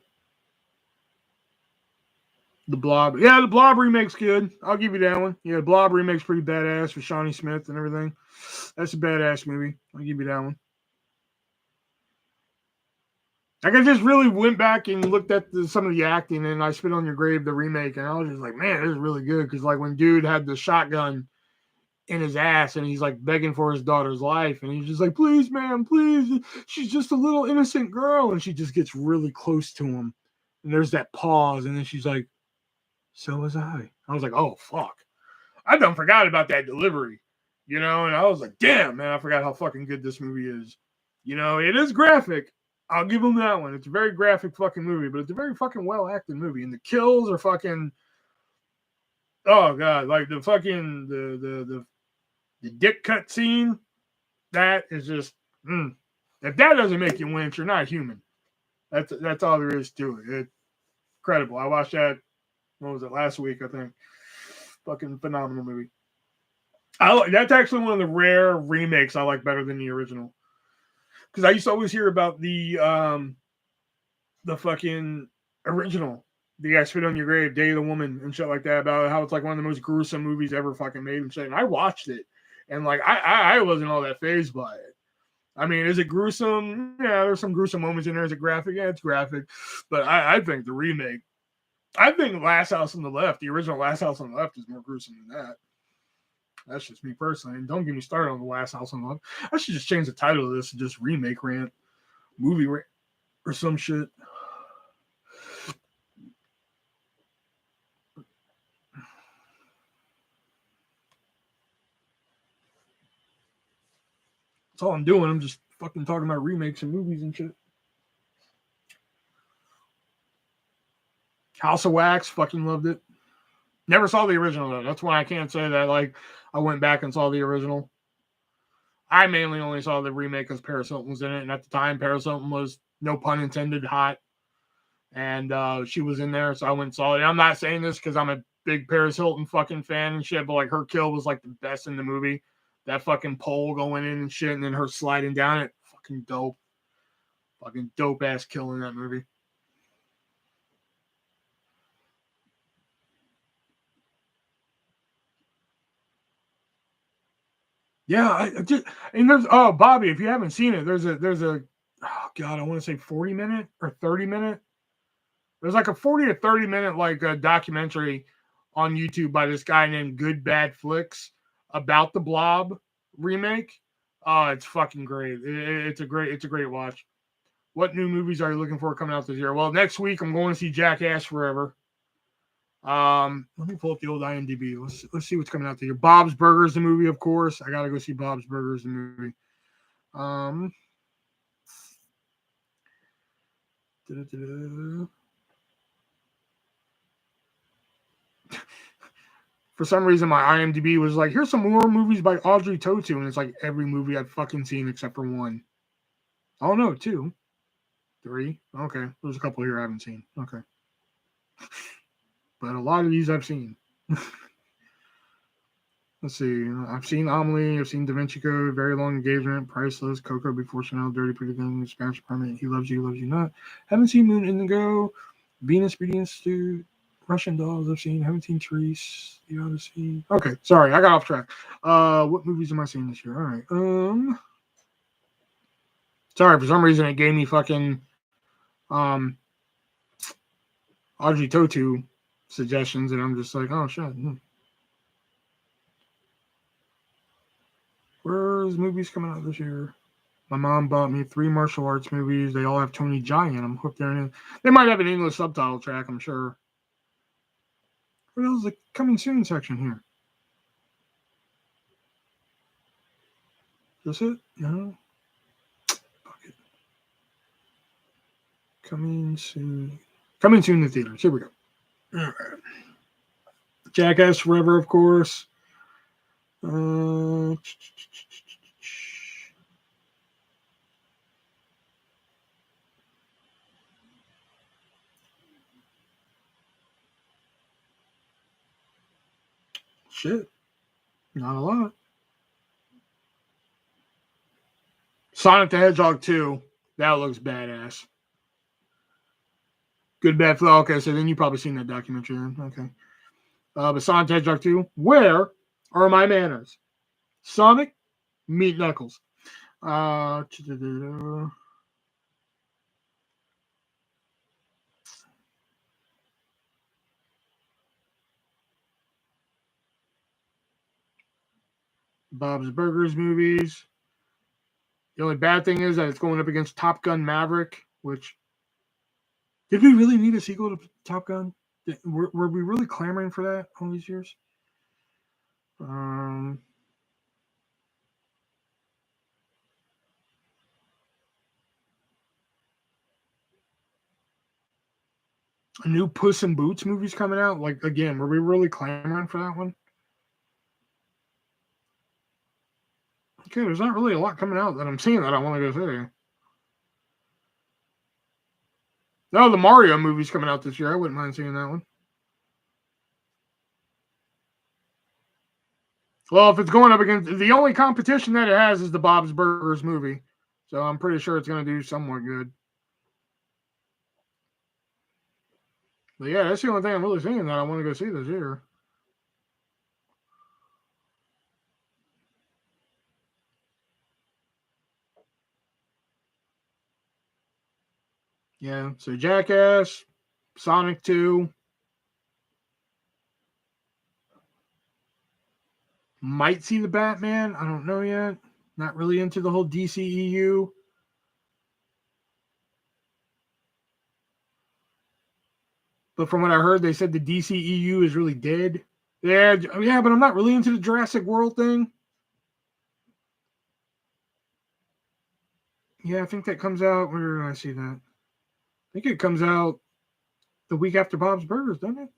A: The Blob. Yeah, the Blob remake's good. I'll give you that one. Yeah, the Blob remake's pretty badass with Shawnee Smith and everything. That's a badass movie. I'll give you that one. Like I just really went back and looked at some of the acting, and I Spit on Your Grave, the remake, and I was just like, man, this is really good. Because like when dude had the shotgun in his ass, and he's like begging for his daughter's life, and he's just like, please, ma'am, please, she's just a little innocent girl, and she just gets really close to him, and there's that pause, and then she's like, so was I. I was like, oh fuck, I done forgot about that delivery, you know, and I was like, damn, man, I forgot how fucking good this movie is. You know, it is graphic. I'll give them that one. It's a very graphic fucking movie, but it's a very fucking well acted movie. And the kills are fucking, oh god, like the fucking the dick cut scene. That is just, if that doesn't make you wince, you're not human. That's all there is to it. It's incredible. I watched that. What was it, last week? I think. Fucking phenomenal movie. That's actually one of the rare remakes I like better than the original. Because I used to always hear about the fucking original, the I Spit on Your Grave, Day of the Woman, and shit like that, about how it's like one of the most gruesome movies ever fucking made and shit. And I watched it, and like I wasn't all that fazed by it. I mean, is it gruesome? Yeah, there's some gruesome moments in there. Is it graphic? Yeah, it's graphic. But I think the remake, I think Last House on the Left, the original Last House on the Left, is more gruesome than that. That's just me personally. And don't get me started on the Last House on the Left. I should just change the title of this to just Remake Rant, Movie Rant, or some shit. That's all I'm doing. I'm just fucking talking about remakes and movies and shit. House of Wax, fucking loved it. Never saw the original though. That's why I can't say that. Like, I went back and saw the original. I mainly only saw the remake because Paris Hilton was in it, and at the time, Paris Hilton was, no pun intended, hot, and she was in there, so I went and saw it. And I'm not saying this because I'm a big Paris Hilton fucking fan and shit, but like her kill was like the best in the movie. That fucking pole going in and shit, and then her sliding down it, fucking dope. Fucking dope ass kill in that movie. Yeah, I just, and there's, oh Bobby, if you haven't seen it, there's a oh god, I want to say 40-minute or 30-minute. There's like a 40 or 30-minute like a documentary on YouTube by this guy named Good Bad Flicks about the Blob remake. Oh, it's fucking great. It's a great watch. What new movies are you looking for coming out this year? Well, next week I'm going to see Jackass Forever. Let me pull up the old IMDb. Let's see what's coming out this year. Bob's Burgers, the movie, of course. I gotta go see Bob's Burgers, the movie. For some reason, my IMDb was like, here's some more movies by Audrey Tautou, and it's like every movie I've fucking seen except for one. Oh no, 2, 3. Okay, there's a couple here I haven't seen. Okay, but a lot of these I've seen. Let's see. I've seen Amelie. I've seen Da Vinci Code, Very Long Engagement, Priceless, Coco Before Chanel, Dirty Pretty Thing, Spanish Apartment, He Loves You Not. Haven't seen Moon Indigo, Venus Beauty Institute, Russian Dolls. I've seen. Haven't seen Therese, The Odyssey. Okay, sorry, I got off track. What movies am I seeing this year? All right. Sorry, for some reason it gave me fucking Audrey Tautou suggestions, and I'm just like, oh shit. Where's movies coming out this year? My mom bought me 3 martial arts movies. They all have Tony Jaa in them. Hope they're in it. They might have an English subtitle track, I'm sure. What else is the coming soon section here? Is this it? No. Fuck it. Coming soon. Coming soon to theaters. Here we go. All right. Jackass Forever, of course. Shit. Not a lot. Sonic the Hedgehog 2. That looks badass. Good Bad Flow. Okay, so then you've probably seen that documentary then. Okay. But Sonic the Hedgehog 2. Where are my manners? Sonic, meet Knuckles. Bob's Burgers movies. The only bad thing is that it's going up against Top Gun Maverick, which... Did we really need a sequel to Top Gun? Were we really clamoring for that all these years? A new Puss in Boots movie's coming out. Like, again, were we really clamoring for that one? Okay, there's not really a lot coming out that I'm seeing that I want to go see. No, the Mario movie's coming out this year. I wouldn't mind seeing that one. Well, if it's going up against... The only competition that it has is the Bob's Burgers movie. So I'm pretty sure it's going to do somewhat good. But yeah, that's the only thing I'm really seeing that I want to go see this year. Yeah, so Jackass, Sonic 2. Might see the Batman. I don't know yet. Not really into the whole DCEU. But from what I heard, they said the DCEU is really dead. Yeah, but I'm not really into the Jurassic World thing. Yeah, I think that comes out. Where did I see that? I think it comes out the week after Bob's Burgers, doesn't it?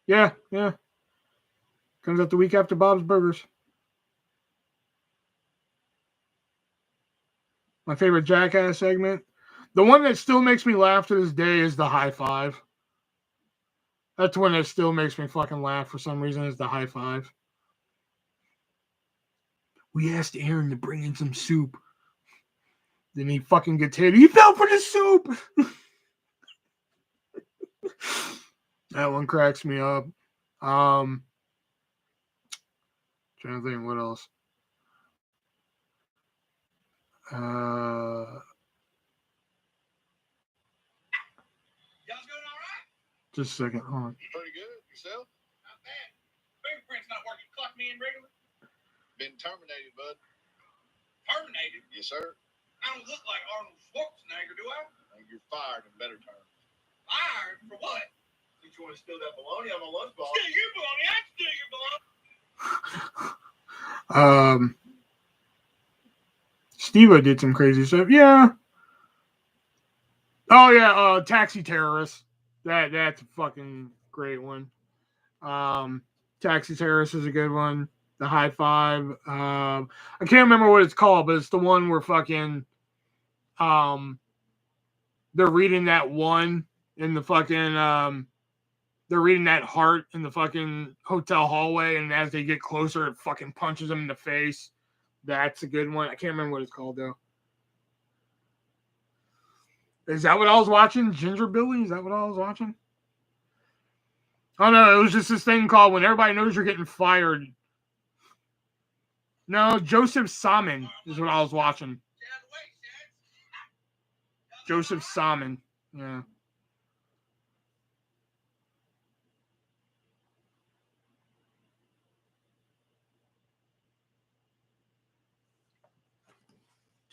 A: Yeah. Comes out the week after Bob's Burgers. My favorite Jackass segment. The one that still makes me laugh to this day is the high five. That's one that still makes me fucking laugh for some reason, is the high five. We asked Aaron to bring in some soup. Then he fucking gets hit. He fell for the soup! That one cracks me up. Trying to think what else.
B: Y'all's doing all right?
A: Just a second. Hold on.
C: Pretty good. Yourself?
B: Not bad. Fingerprint's not working. Clock me in regular.
C: Been terminated, bud.
B: Terminated?
C: Yes, sir.
B: I don't look like Arnold Schwarzenegger, do I?
C: You're fired in better terms.
B: Fired? For what?
C: Did you want to steal that bologna on my lunchbox?
B: Steal your bologna. I steal your bologna.
A: Steve-O did some crazy stuff. Yeah. Oh yeah, Taxi Terrorist. That's a fucking great one. Taxi Terrorist is a good one. The high five. I can't remember what it's called, but it's the one where fucking they're reading that one in the fucking they're reading that heart in the fucking hotel hallway, and as they get closer, it fucking punches them in the face. That's a good one. I can't remember what it's called though. Is that what I was watching? Ginger Billy? Is that what I was watching? Oh no, it was just this thing called When Everybody Knows You're Getting Fired. No, Joseph Salmon is what I was watching. Joseph Salmon. Yeah.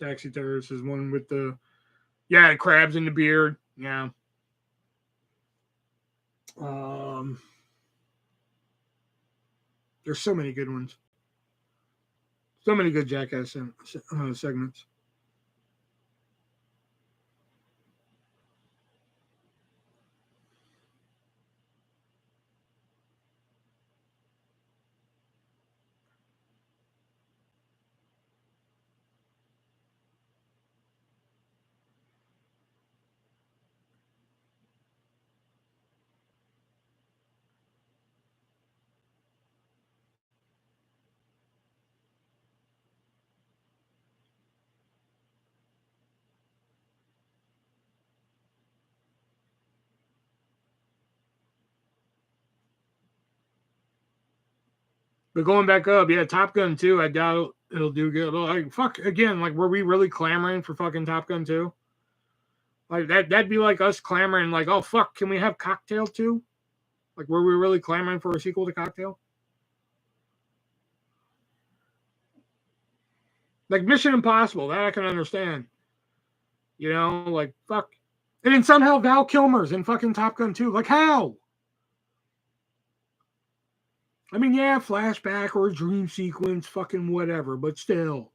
A: Taxi Terrorist is one with the crabs in the beard. Yeah. There's so many good ones. So many good Jackass segments. But going back up, yeah, Top Gun 2, I doubt it'll do good. Like, fuck, again, like, were we really clamoring for fucking Top Gun 2? Like, that'd be like us clamoring, like, oh, fuck, can we have Cocktail 2? Like, were we really clamoring for a sequel to Cocktail? Like, Mission Impossible, that I can understand. You know, like, fuck. And then somehow Val Kilmer's in fucking Top Gun 2. Like, how? I mean, yeah, flashback or a dream sequence, fucking whatever, but still.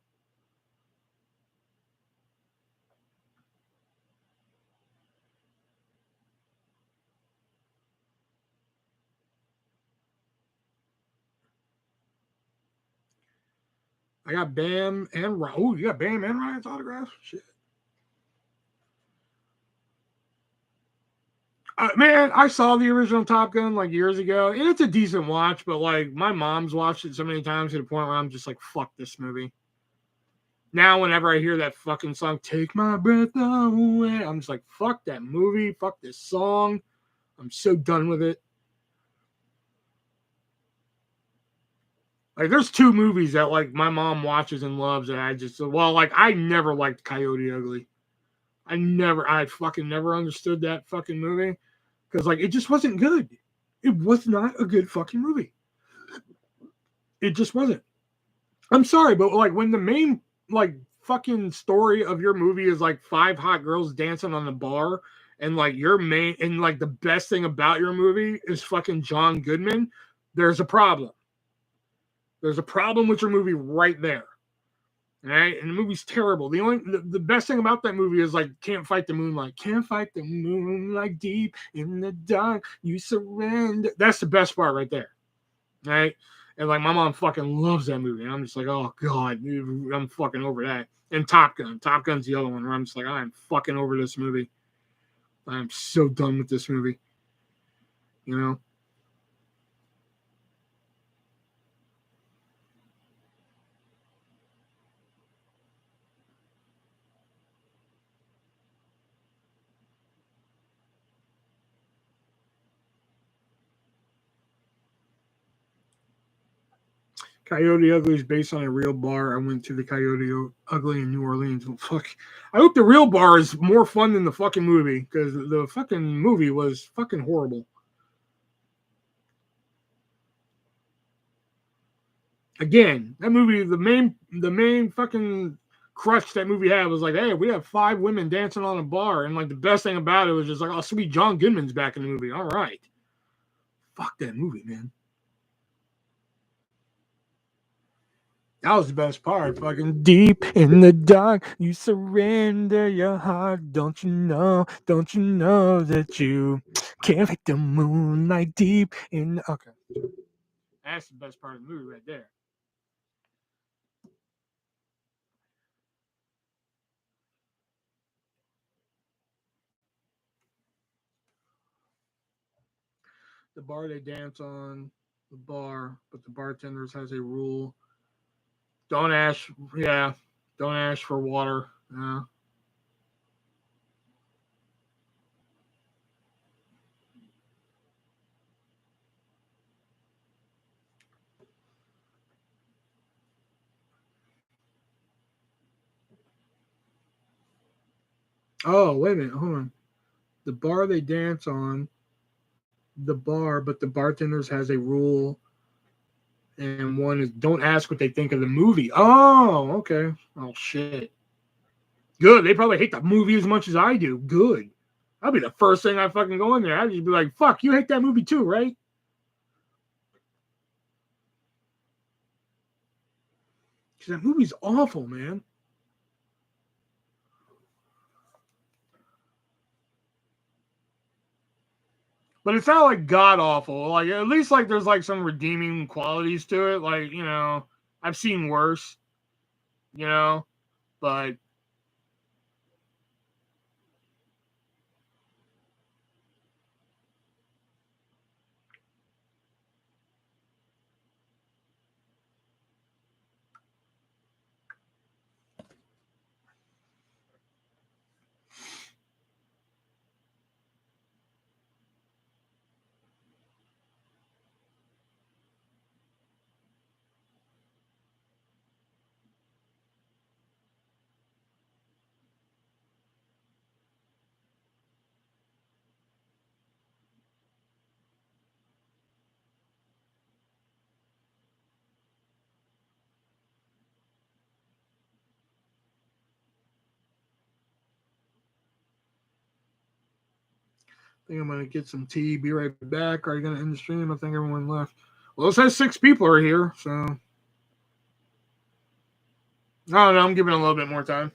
A: I got Bam and Ryan. Oh, you got Bam and Ryan's autographs? Shit. Man, I saw the original Top Gun like years ago, and it's a decent watch, but like my mom's watched it so many times to the point where I'm just like, fuck this movie. Now, whenever I hear that fucking song, Take My Breath Away, I'm just like, fuck that movie, fuck this song. I'm so done with it. Like, there's two movies that like my mom watches and loves, and I never liked Coyote Ugly. I fucking never understood that fucking movie because like it just wasn't good. It was not a good fucking movie. It just wasn't. I'm sorry, but like when the main like fucking story of your movie is like five hot girls dancing on the bar, and like your main and like the best thing about your movie is fucking John Goodman, there's a problem. There's a problem with your movie right there. All right, and the movie's terrible. The best thing about that movie is like can't fight the moonlight, can't fight the moonlight deep in the dark. You surrender. That's the best part right there. All right, and like my mom fucking loves that movie, and I'm just like, oh god, dude, I'm fucking over that. And Top Gun's the other one where I'm just like, I'm fucking over this movie. I'm so done with this movie. You know. Coyote Ugly is based on a real bar. I went to the Coyote Ugly in New Orleans. Well, fuck. I hope the real bar is more fun than the fucking movie because the fucking movie was fucking horrible. Again, that movie, the main fucking crutch that movie had was like, hey, we have five women dancing on a bar, and like the best thing about it was just like, oh, sweet, John Goodman's back in the movie. All right, fuck that movie, man. That was the best part. Fucking deep in the dark, you surrender your heart. Don't you know? Don't you know that you can't fight the moonlight deep in? Okay, that's the best part of the movie right there. The bar they dance on, the bar, but the bartenders has a rule: don't ask. Yeah, don't ask for water. Yeah. Oh, wait a minute. Hold on. The bar they dance on, the bar, but the bartenders has a rule, and one is don't ask what they think of the movie. Oh, okay. Oh, shit. Good. They probably hate the movie as much as I do. Good. That'll be the first thing I fucking go in there. I'd just be like, fuck, you hate that movie too, right? Because that movie's awful, man. But it's not like god awful. Like at least like there's like some redeeming qualities to it. Like, you know, I've seen worse, you know, but I think I'm gonna get some tea, be right back. Are you gonna end the stream? I think everyone left. Well, it says 6 people are here, so I don't know, I'm giving it a little bit more time.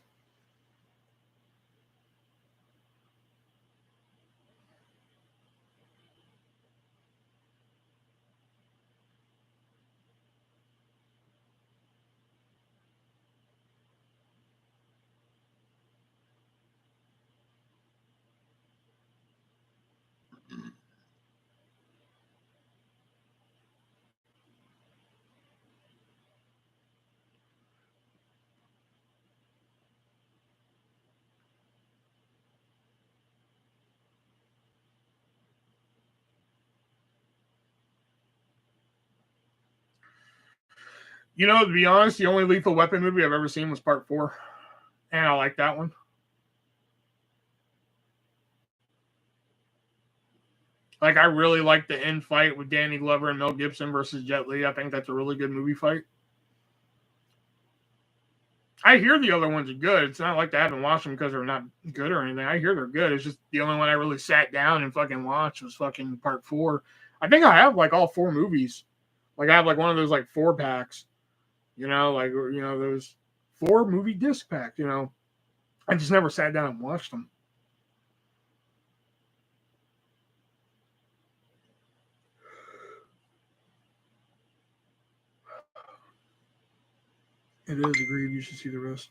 A: You know, to be honest, the only Lethal Weapon movie I've ever seen was Part 4, and I like that one. Like, I really like the end fight with Danny Glover and Mel Gibson versus Jet Li. I think that's a really good movie fight. I hear the other ones are good. It's not like I haven't watched them because they're not good or anything. I hear they're good. It's just the only one I really sat down and fucking watched was fucking Part 4. I think I have like all 4 movies. Like I have like one of those like 4 packs, you know, like you know those 4 movie disc packs. You know, I just never sat down and watched them. It is agreed. You should see the rest.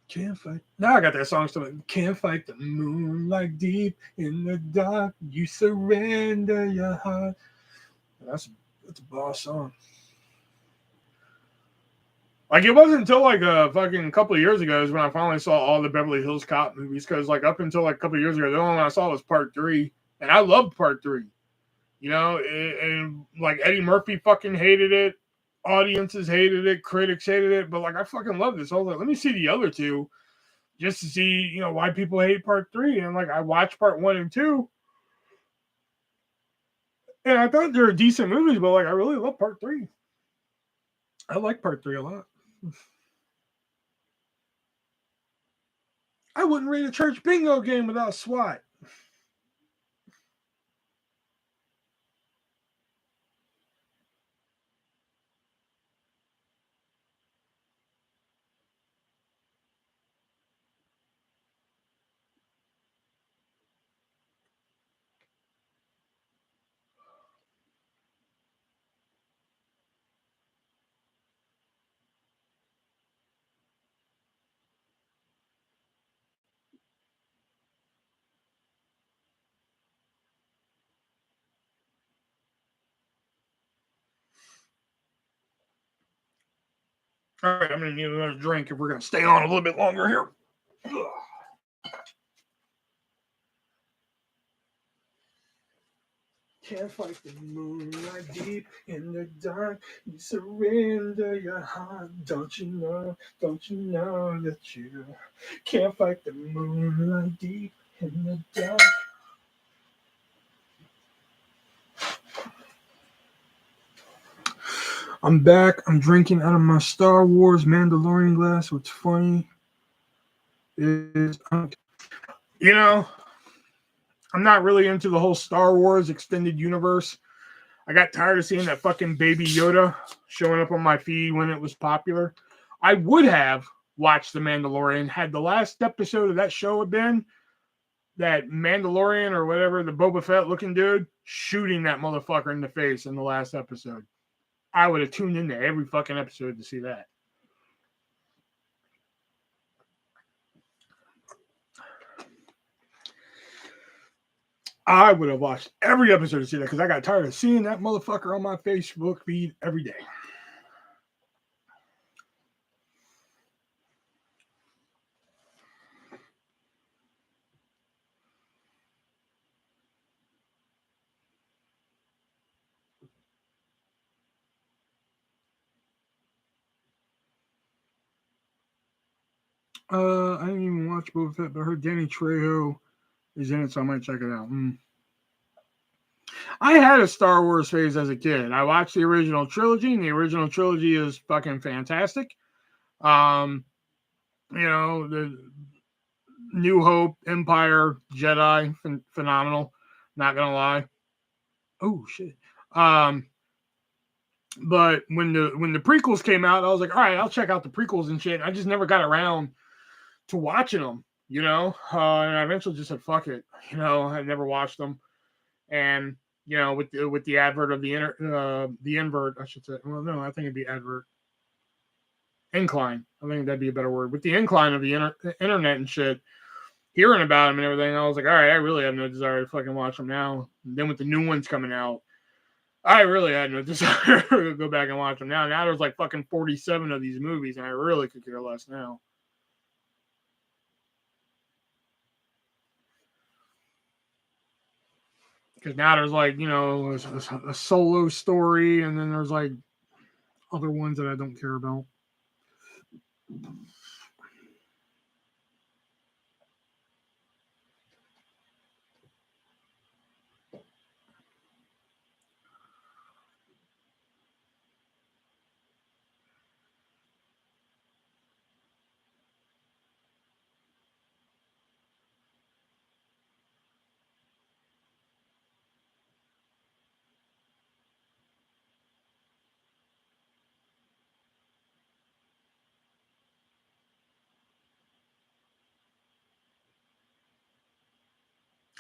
A: Can't fight. Now I got that song still. Can't fight the moonlight deep in the dark. You surrender your heart. That's a boss song. Like it wasn't until like a fucking couple of years ago is when I finally saw all the Beverly Hills Cop movies. Because like up until like a couple of years ago, the only one I saw was Part 3, and I loved Part 3. You know, and like Eddie Murphy fucking hated it. Audiences hated it. Critics hated it. But like I fucking loved this. I was like, let me see the other 2. Just to see, you know, why people hate Part 3. And like I watched Part 1 and 2, and I thought they were decent movies, but like I really love Part 3. I like Part 3 a lot. I wouldn't rate a church bingo game without SWAT. All right, I'm going to need another drink if we're going to stay on a little bit longer here. Can't fight the moonlight deep in the dark. You surrender your heart. Don't you know that you can't fight the moonlight deep in the dark? I'm back. I'm drinking out of my Star Wars Mandalorian glass. What's funny is, you know, I'm not really into the whole Star Wars extended universe. I got tired of seeing that fucking Baby Yoda showing up on my feed when it was popular. I would have watched The Mandalorian had the last episode of that show had been that Mandalorian or whatever, the Boba Fett looking dude, shooting that motherfucker in the face in the last episode. I would have tuned into every fucking episode to see that. I would have watched every episode to see that because I got tired of seeing that motherfucker on my Facebook feed every day. I didn't even watch Boba Fett, but I heard Danny Trejo is in it, so I might check it out. I had a Star Wars phase as a kid. I watched the original trilogy, and the original trilogy is fucking fantastic. You know, the New Hope, Empire, Jedi, phenomenal. Not gonna lie. Oh shit. But when the prequels came out, I was like, all right, I'll check out the prequels and shit. I just never got around to watching them, you know. And I eventually just said, fuck it, you know. I never watched them, and you know, with the advert of the invert, I should say. Well, no, I think it'd be advert. Incline. I think that'd be a better word. With the incline of the internet and shit, hearing about them and everything, I was like, all right, I really have no desire to fucking watch them now. And then with the new ones coming out, I really had no desire to go back and watch them now. Now there's like fucking 47 of these movies, and I really could care less now. Because now there's like, you know, a solo story, and then there's like other ones that I don't care about.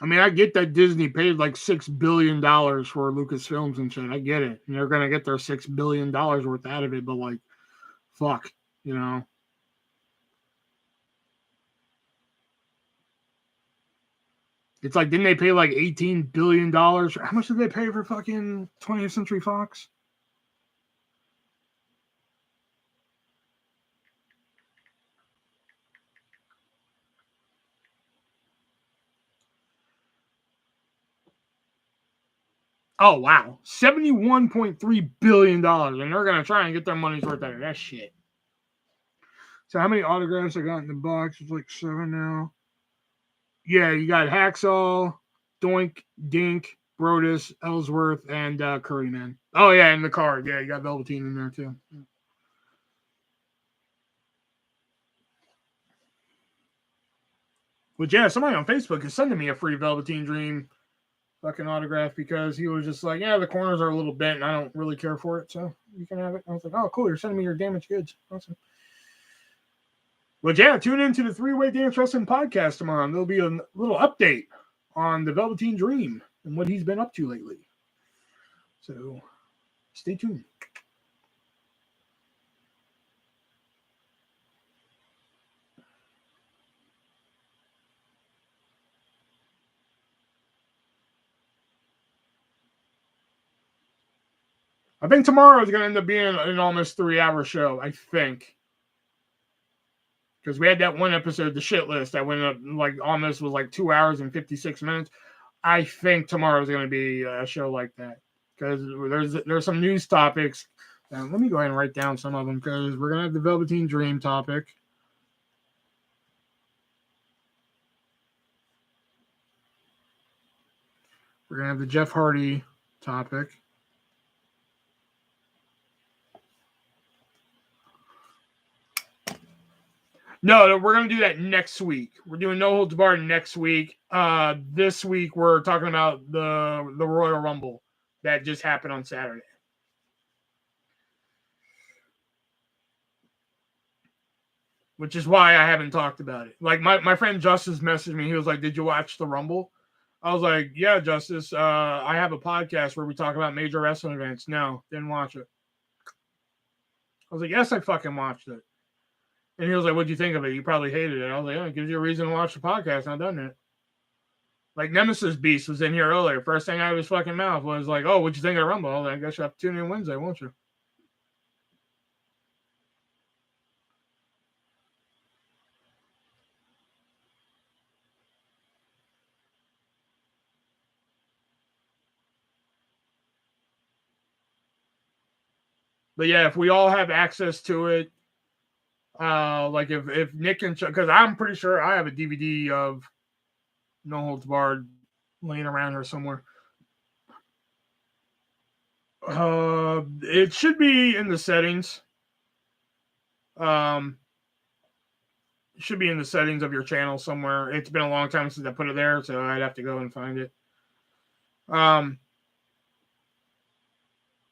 A: I mean, I get that Disney paid like $6 billion for Lucasfilms and shit. I get it. And they're going to get their $6 billion worth out of it, but like, fuck, you know. It's like, didn't they pay like $18 billion? How much did they pay for fucking 20th Century Fox? Oh, wow. $71.3 billion. And they're going to try and get their money's worth out of that shit. So how many autographs I got in the box? It's like 7 now. Yeah, you got Hacksaw, Doink, Dink, Brodus, Ellsworth, and Curryman. Oh, yeah, and the card. Yeah, you got Velveteen in there, too. But yeah, somebody on Facebook is sending me a free Velveteen Dream fucking autograph because he was just like, yeah, the corners are a little bent and I don't really care for it, so you can have it. I was like, oh, cool, you're sending me your damaged goods. Awesome. But yeah, tune into the Three-Way Dance Wrestling podcast tomorrow, and there'll be a little update on the Velveteen Dream and what he's been up to lately. So stay tuned. I think tomorrow is going to end up being an almost 3-hour show, I think. Because we had that one episode, the shit list, that went up like almost was like 2 hours and 56 minutes. I think tomorrow is going to be a show like that because there's some news topics. Let me go ahead and write down some of them because we're going to have the Velveteen Dream topic. We're going to have the Jeff Hardy topic. No, we're going to do that next week. We're doing No Holds Barred next week. This week, we're talking about the Royal Rumble that just happened on Saturday. Which is why I haven't talked about it. Like, my friend Justice messaged me. He was like, did you watch the Rumble? I was like, yeah, Justice. I have a podcast where we talk about major wrestling events. No, didn't watch it. I was like, yes, I fucking watched it. And he was like, what'd you think of it? You probably hated it. I was like, yeah, it gives you a reason to watch the podcast. I've done it. Like, Nemesis Beast was in here earlier. First thing out of his fucking mouth was like, oh, what'd you think of the Rumble? I was like, I guess you'll have to tune in Wednesday, won't you? But yeah, if we all have access to it, like if Nick and because I'm pretty sure I have a DVD of No Holds Barred laying around here somewhere. It should be in the settings. It should be in the settings of your channel somewhere. It's been a long time since I put it there, so I'd have to go and find it.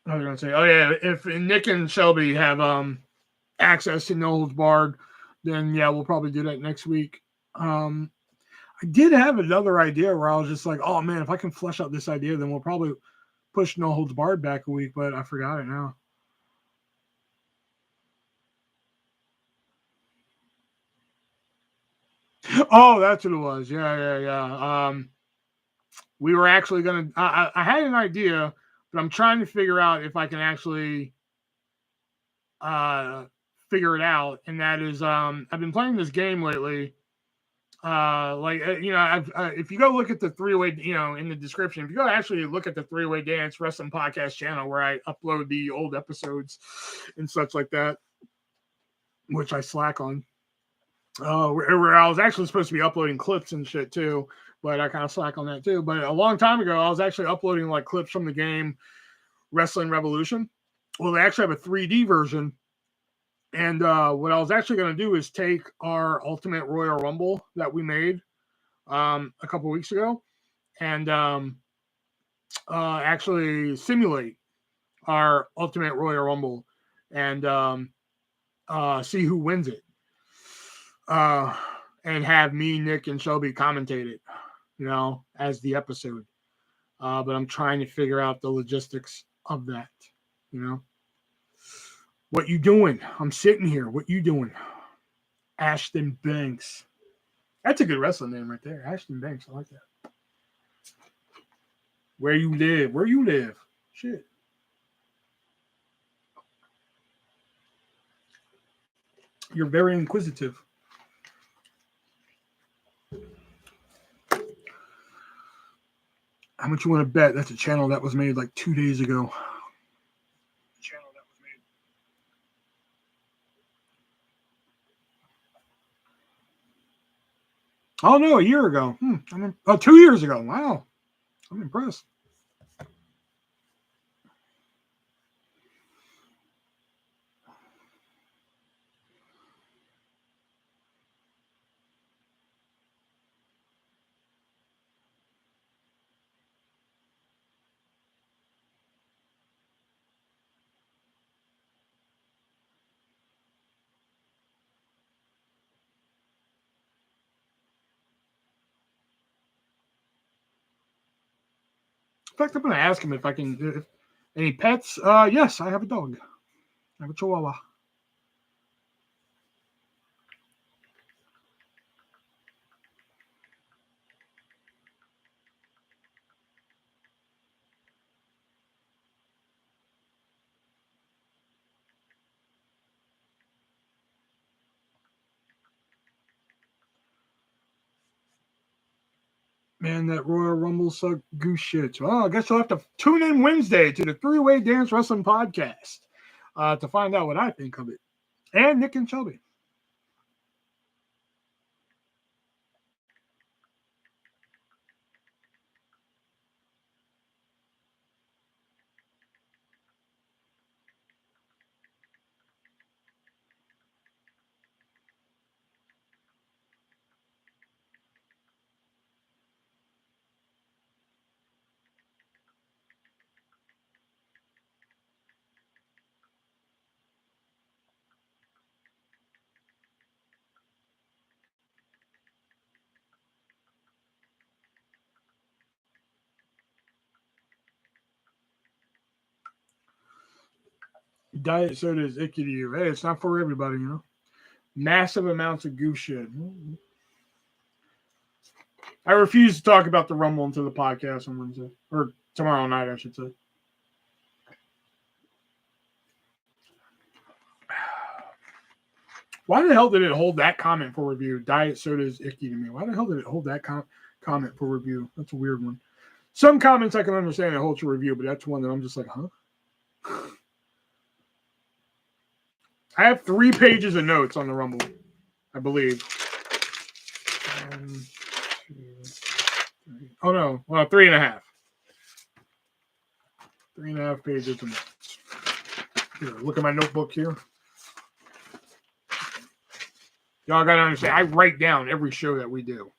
A: I was gonna say, oh yeah, if Nick and Shelby have access to No Holds Barred, then yeah, we'll probably do that next week. I did have another idea where I was just like, oh man, if I can flesh out this idea, then we'll probably push No Holds Barred back a week, but I forgot it now. Oh, that's what it was. Yeah. We were actually gonna. I had an idea, but I'm trying to figure out if I can actually figure it out. And that is, I've been playing this game lately. If you go look at the three-way, in the description, if you go actually look at the Three-Way Dance Wrestling Podcast channel where I upload the old episodes and such like that, which I slack on. Where I was actually supposed to be uploading clips and shit too, but I kind of slack on that too. But a long time ago, I was actually uploading like clips from the game Wrestling Revolution. Well, they actually have a 3D version. And what I was actually going to do is take our Ultimate Royal Rumble that we made a couple weeks ago and actually simulate our Ultimate Royal Rumble and see who wins it. And have me, Nick, and Shelby commentate it, as the episode. But I'm trying to figure out the logistics of that, What you doing? I'm sitting here. What you doing? Ashton Banks. That's a good wrestling name right there. Ashton Banks. I like that. Where you live? Where you live? Shit. You're very inquisitive. How much you want to bet? That's a channel that was made like 2 days ago. Oh no, a year ago. 2 years ago. Wow, I'm impressed. In fact, I'm going to ask him if I can. Any pets? Yes, I have a dog. I have a Chihuahua. Man, that Royal Rumble sucked goose shit. Well, I guess you'll have to tune in Wednesday to the Three-Way Dance Wrestling Podcast to find out what I think of it. And Nick and Shelby. Diet soda is icky to you. Hey, it's not for everybody, you know. Massive amounts of goose shit. I refuse to talk about the Rumble until the podcast on Wednesday. Or tomorrow night, I should say. Why the hell did it hold that comment for review? Diet soda is icky to me. Why the hell did it hold that comment for review? That's a weird one. Some comments I can understand it holds a review, but that's one that I'm just like, huh? I have 3 pages of notes on the Rumble, I believe. 1, 2, 3. Oh, no. Well, 3.5. 3.5 pages of notes. Here, look at my notebook here. Y'all got to understand, I write down every show that we do.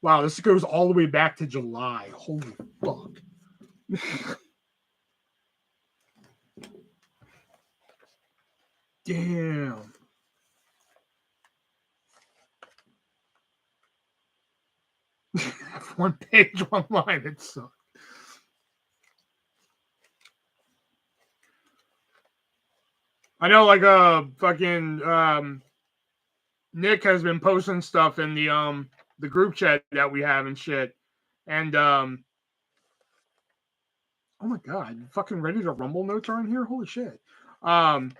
A: Wow, this goes all the way back to July. Holy fuck. Damn. One page, one line. It sucks. I know, like, fucking Nick has been posting stuff in the group chat that we have and shit. And oh my god, fucking Ready to Rumble notes are in here? Holy shit. And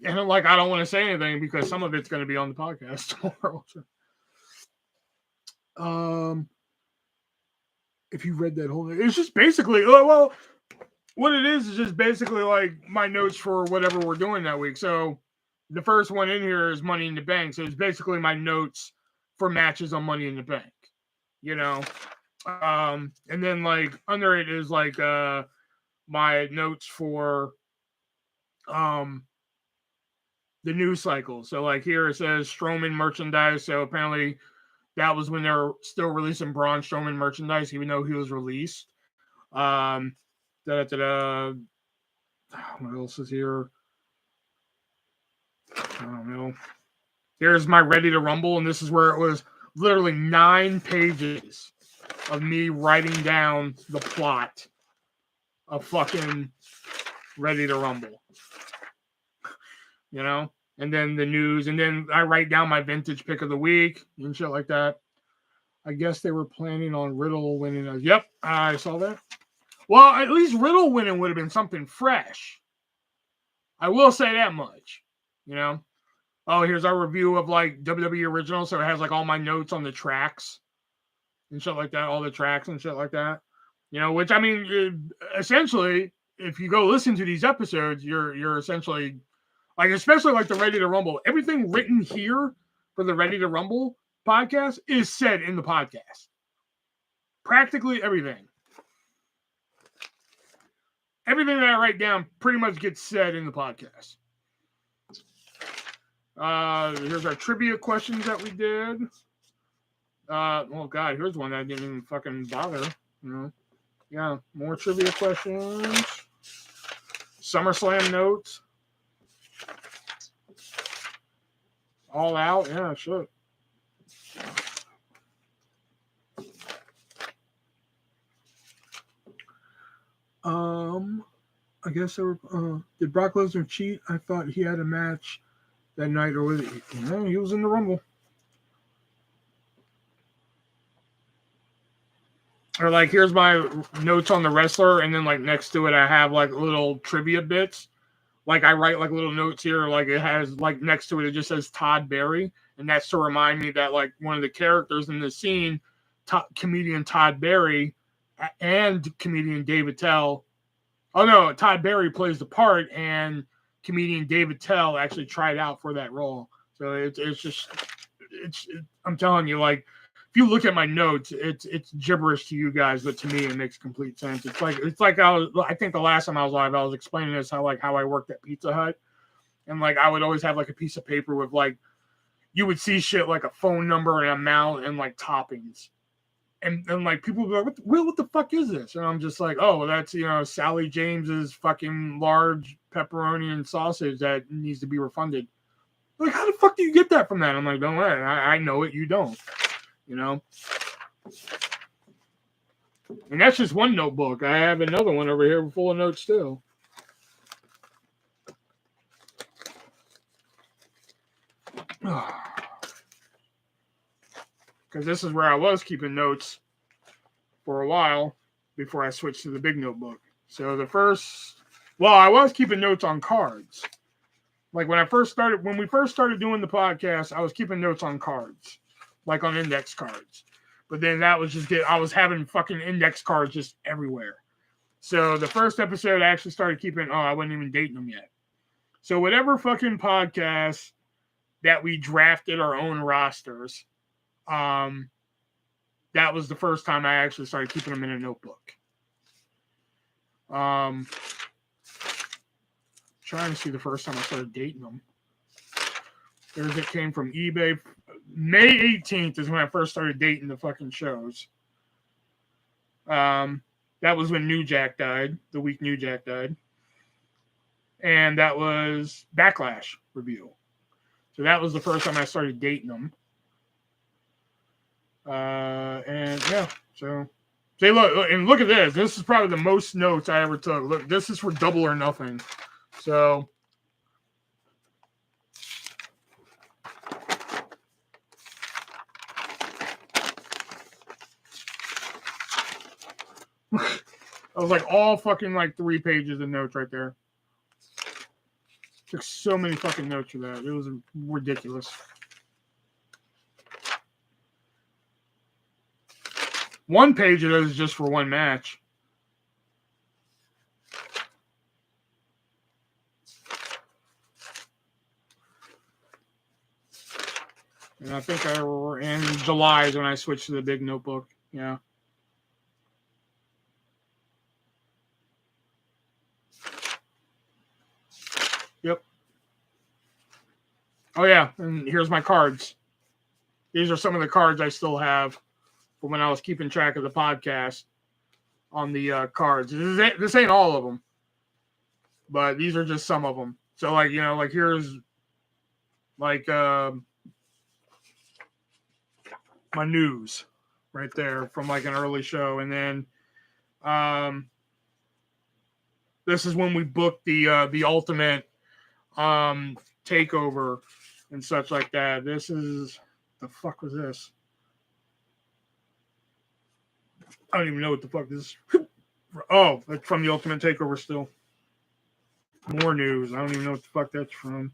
A: I'm like, I don't want to say anything because some of it's going to be on the podcast tomorrow. If you read that whole, it's just basically, well, what it is just basically like my notes for whatever we're doing that week. So the first one in here is Money in the Bank. So it's basically my notes for matches on Money in the Bank, you know? And then like under it is like my notes for the news cycle. So like here it says Strowman merchandise. So apparently that was when they're still releasing Braun Strowman merchandise, even though he was released. What else is here? I don't know. Here's my Ready to Rumble, and this is where it was literally 9 pages of me writing down the plot of fucking Ready to Rumble. You know? And then the news, and then I write down my vintage pick of the week and shit like that. I guess they were planning on Riddle winning. Yep, I saw that. Well, at least Riddle winning would have been something fresh. I will say that much. You know? Oh, here's our review of like WWE Original. So it has like all my notes on the tracks and shit like that, all the tracks and shit like that. You know, which I mean, essentially, if you go listen to these episodes, you're essentially like, especially like the Ready to Rumble, everything written here for the Ready to Rumble podcast is said in the podcast. Practically everything. Everything that I write down pretty much gets said in the podcast. Here's our trivia questions that we did. Oh god, here's one that I didn't even fucking bother. You know, yeah, more trivia questions. SummerSlam notes. All out, yeah, sure. I guess there were. Did Brock Lesnar cheat? I thought he had a match that night, or was he? No, he was in the Rumble. Or like, here's my notes on the wrestler, and then like next to it, I have like little trivia bits. Like I write like little notes here, like it has like next to it, it just says Todd Barry, and that's to remind me that like one of the characters in the scene, comedian Todd Barry and comedian David Tell. Oh no, Todd Barry plays the part, and comedian David Tell actually tried out for that role. So it's I'm telling you, like, if you look at my notes, it's gibberish to you guys, but to me it makes complete sense. It's like I think the last time I was live, I was explaining this how I worked at Pizza Hut, and like I would always have like a piece of paper with like you would see shit like a phone number and amount and like toppings. And like people would be like, what the fuck is this? And I'm just like, oh, that's Sally James's fucking large pepperoni and sausage that needs to be refunded. Like, how the fuck do you get that from that? I'm like, don't worry, I know it, you don't. And that's just one notebook. I have another one over here full of notes still. Because this is where I was keeping notes for a while before I switched to the big notebook. So I was keeping notes on cards. Like when we first started doing the podcast, I was keeping notes on cards, like on index cards. But then that was I was having fucking index cards just everywhere. So the first episode, I actually started keeping, I wasn't even dating them yet. So whatever fucking podcast that we drafted our own rosters, that was the first time I actually started keeping them in a notebook. Trying to see the first time I started dating them. It came from eBay. May 18th is when I first started dating the fucking shows. That was when New Jack died, the week New Jack died. And that was Backlash review. So that was the first time I started dating them. And yeah, so say look at this. This is probably the most notes I ever took. Look, this is for Double or Nothing. So I was like all fucking like 3 pages of notes right there. Took so many fucking notes for that. It was ridiculous. One page of those is just for one match. And I think in July is when I switched to the big notebook. Yeah. Yep. Oh, yeah. And here's my cards. These are some of the cards I still have from when I was keeping track of the podcast on the cards. This ain't all of them, but these are just some of them. So, like, like here's like my news right there from like an early show. And then this is when we booked the ultimate takeover and such like that. This is, the fuck was this? I don't even know what the fuck this is. Oh, it's from the ultimate takeover still. More news. I don't even know what the fuck that's from.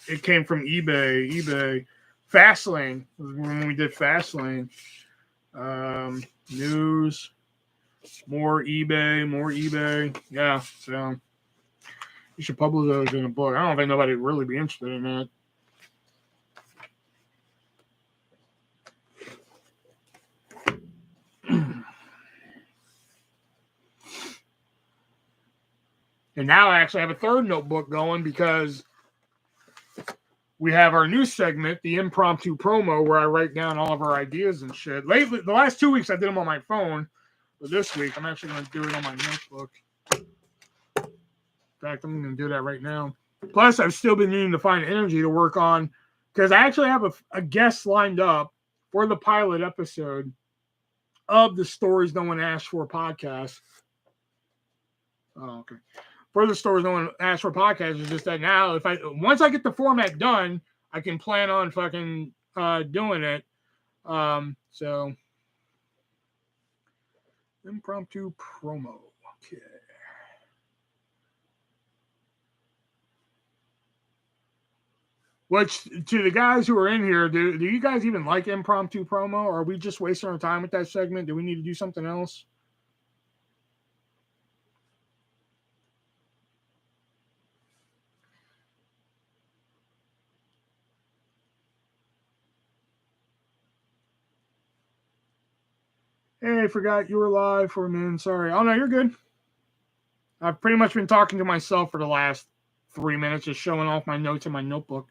A: It came from eBay. Fastlane was when we did Fastlane. News. More eBay. Yeah, so you should publish those in a book. I don't think nobody would really be interested in that. And now I actually have a third notebook going because we have our new segment, the impromptu promo, where I write down all of our ideas and shit. Lately, the last 2 weeks I did them on my phone, but this week I'm actually going to do it on my notebook. In fact, I'm going to do that right now. Plus, I've still been needing to find energy to work on, because I actually have a guest lined up for the pilot episode of the Stories No One Asked For podcast. Oh, okay. For the Stories No One Asked For podcast is just that now, once I get the format done, I can plan on fucking doing it. So impromptu promo. Okay. Which, to the guys who are in here, do you guys even like impromptu promo? Or are we just wasting our time with that segment? Do we need to do something else? Hey, I forgot you were live for a minute. Sorry. Oh, no, you're good. I've pretty much been talking to myself for the last 3 minutes, just showing off my notes in my notebook.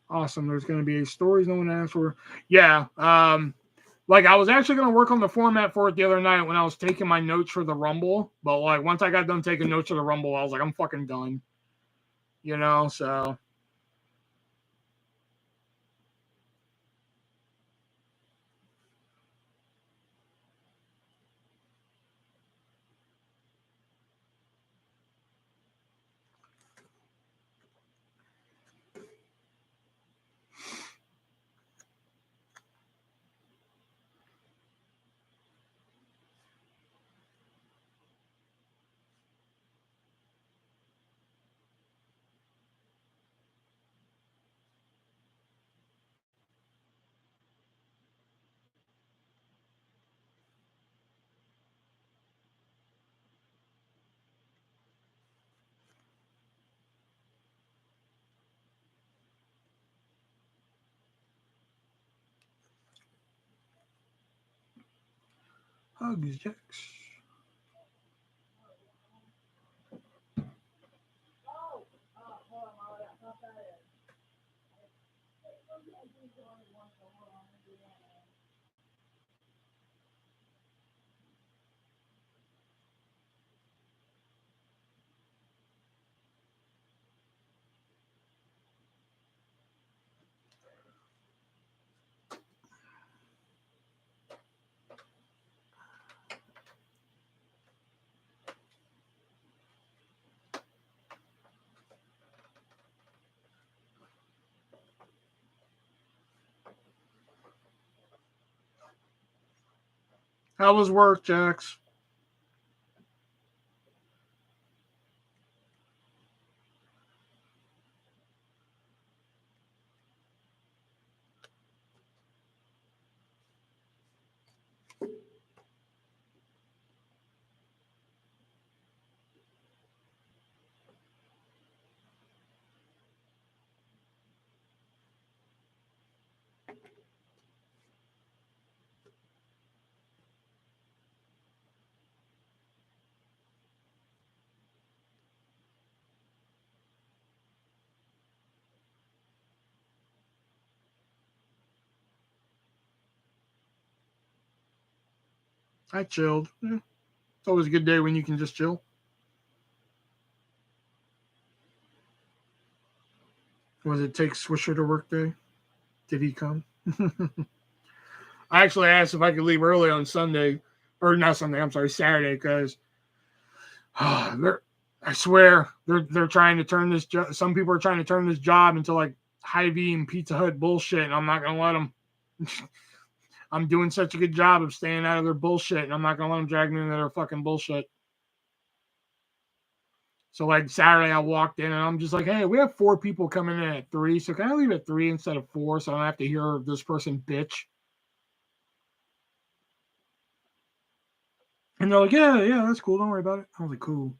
A: Awesome. There's going to be stories no one asked for. Yeah. Like, I was actually going to work on the format for it the other night when I was taking my notes for the Rumble. But, like, once I got done taking notes for the Rumble, I was like, I'm fucking done. You know, so. Hugs, Jax. How was work, Jax? I chilled. It's always a good day when you can just chill. Was it take Swisher to work day? Did he come? I actually asked if I could leave early on Sunday, or not Sunday. I'm sorry, Saturday, because I swear they're trying to turn this. Some people are trying to turn this job into like Hy-Vee and Pizza Hut bullshit, and I'm not gonna let them. I'm doing such a good job of staying out of their bullshit, and I'm not gonna let them drag me into their fucking bullshit. So like Saturday, I walked in and I'm just like, hey, we have 4 people coming in at 3, so can I leave at 3 instead of 4 so I don't have to hear this person bitch? And they're like, yeah, that's cool. Don't worry about it. I was like, cool.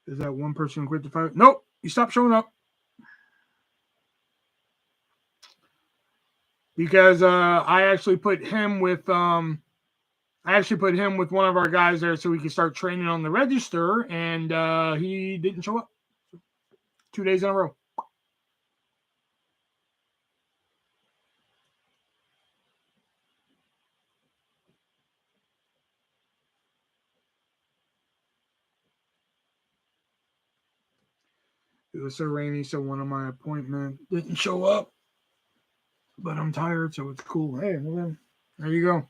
A: Is that one person quit the fight? Nope. He stopped showing up. Because I actually put him with one of our guys there so we could start training on the register, and he didn't show up 2 days in a row. It was so rainy, so one of my appointment didn't show up. But I'm tired, so it's cool. Hey, well then, there you go.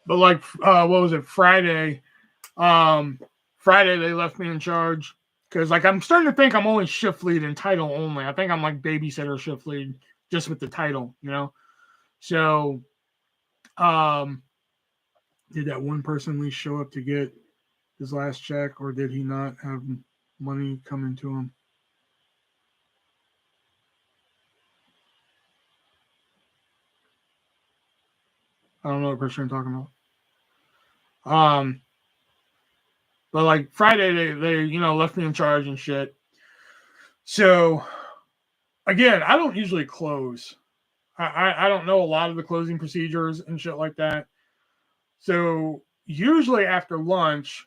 A: But like, what was it? Friday they left me in charge because like I'm starting to think I'm only shift lead and title only. I think I'm like babysitter shift lead just with the title, you know. So, did that one person at least show up to get his last check, or did he not have money coming to him? I don't know what person I'm talking about. But like Friday, they left me in charge and shit. So again, I don't usually close. I don't know a lot of the closing procedures and shit like that. So usually after lunch,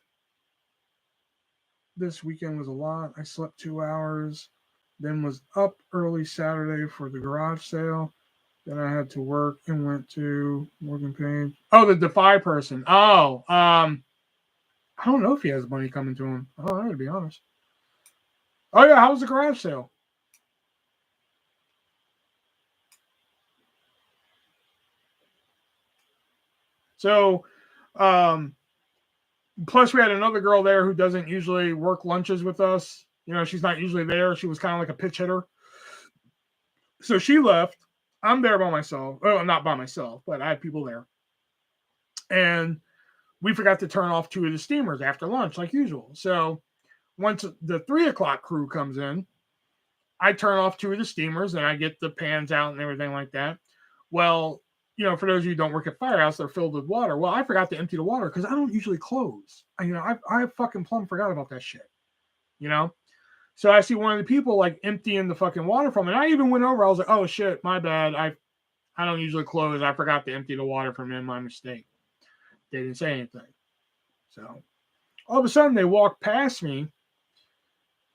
A: this weekend was a lot. I slept 2 hours, then was up early Saturday for the garage sale. Then I had to work and went to Morgan Page. Oh, the Defy person. Oh, I don't know if he has money coming to him. I don't know, to be honest. Oh yeah, how was the garage sale? So, plus we had another girl there who doesn't usually work lunches with us. You know, she's not usually there. She was kind of like a pitch hitter. So she left. I'm there by myself. Well, not by myself, but I had people there. And we forgot to turn off 2 of the steamers after lunch, like usual. So once the 3 o'clock crew comes in, I turn off 2 of the steamers and I get the pans out and everything like that. Well, for those of you who don't work at Firehouse, they're filled with water. Well, I forgot to empty the water because I don't usually close. I fucking plumb forgot about that shit. So I see one of the people like emptying the fucking water from it. And I even went over. I was like, oh shit, my bad. I don't usually close. I forgot to empty the water from him. My mistake. They didn't say anything. So all of a sudden they walked past me.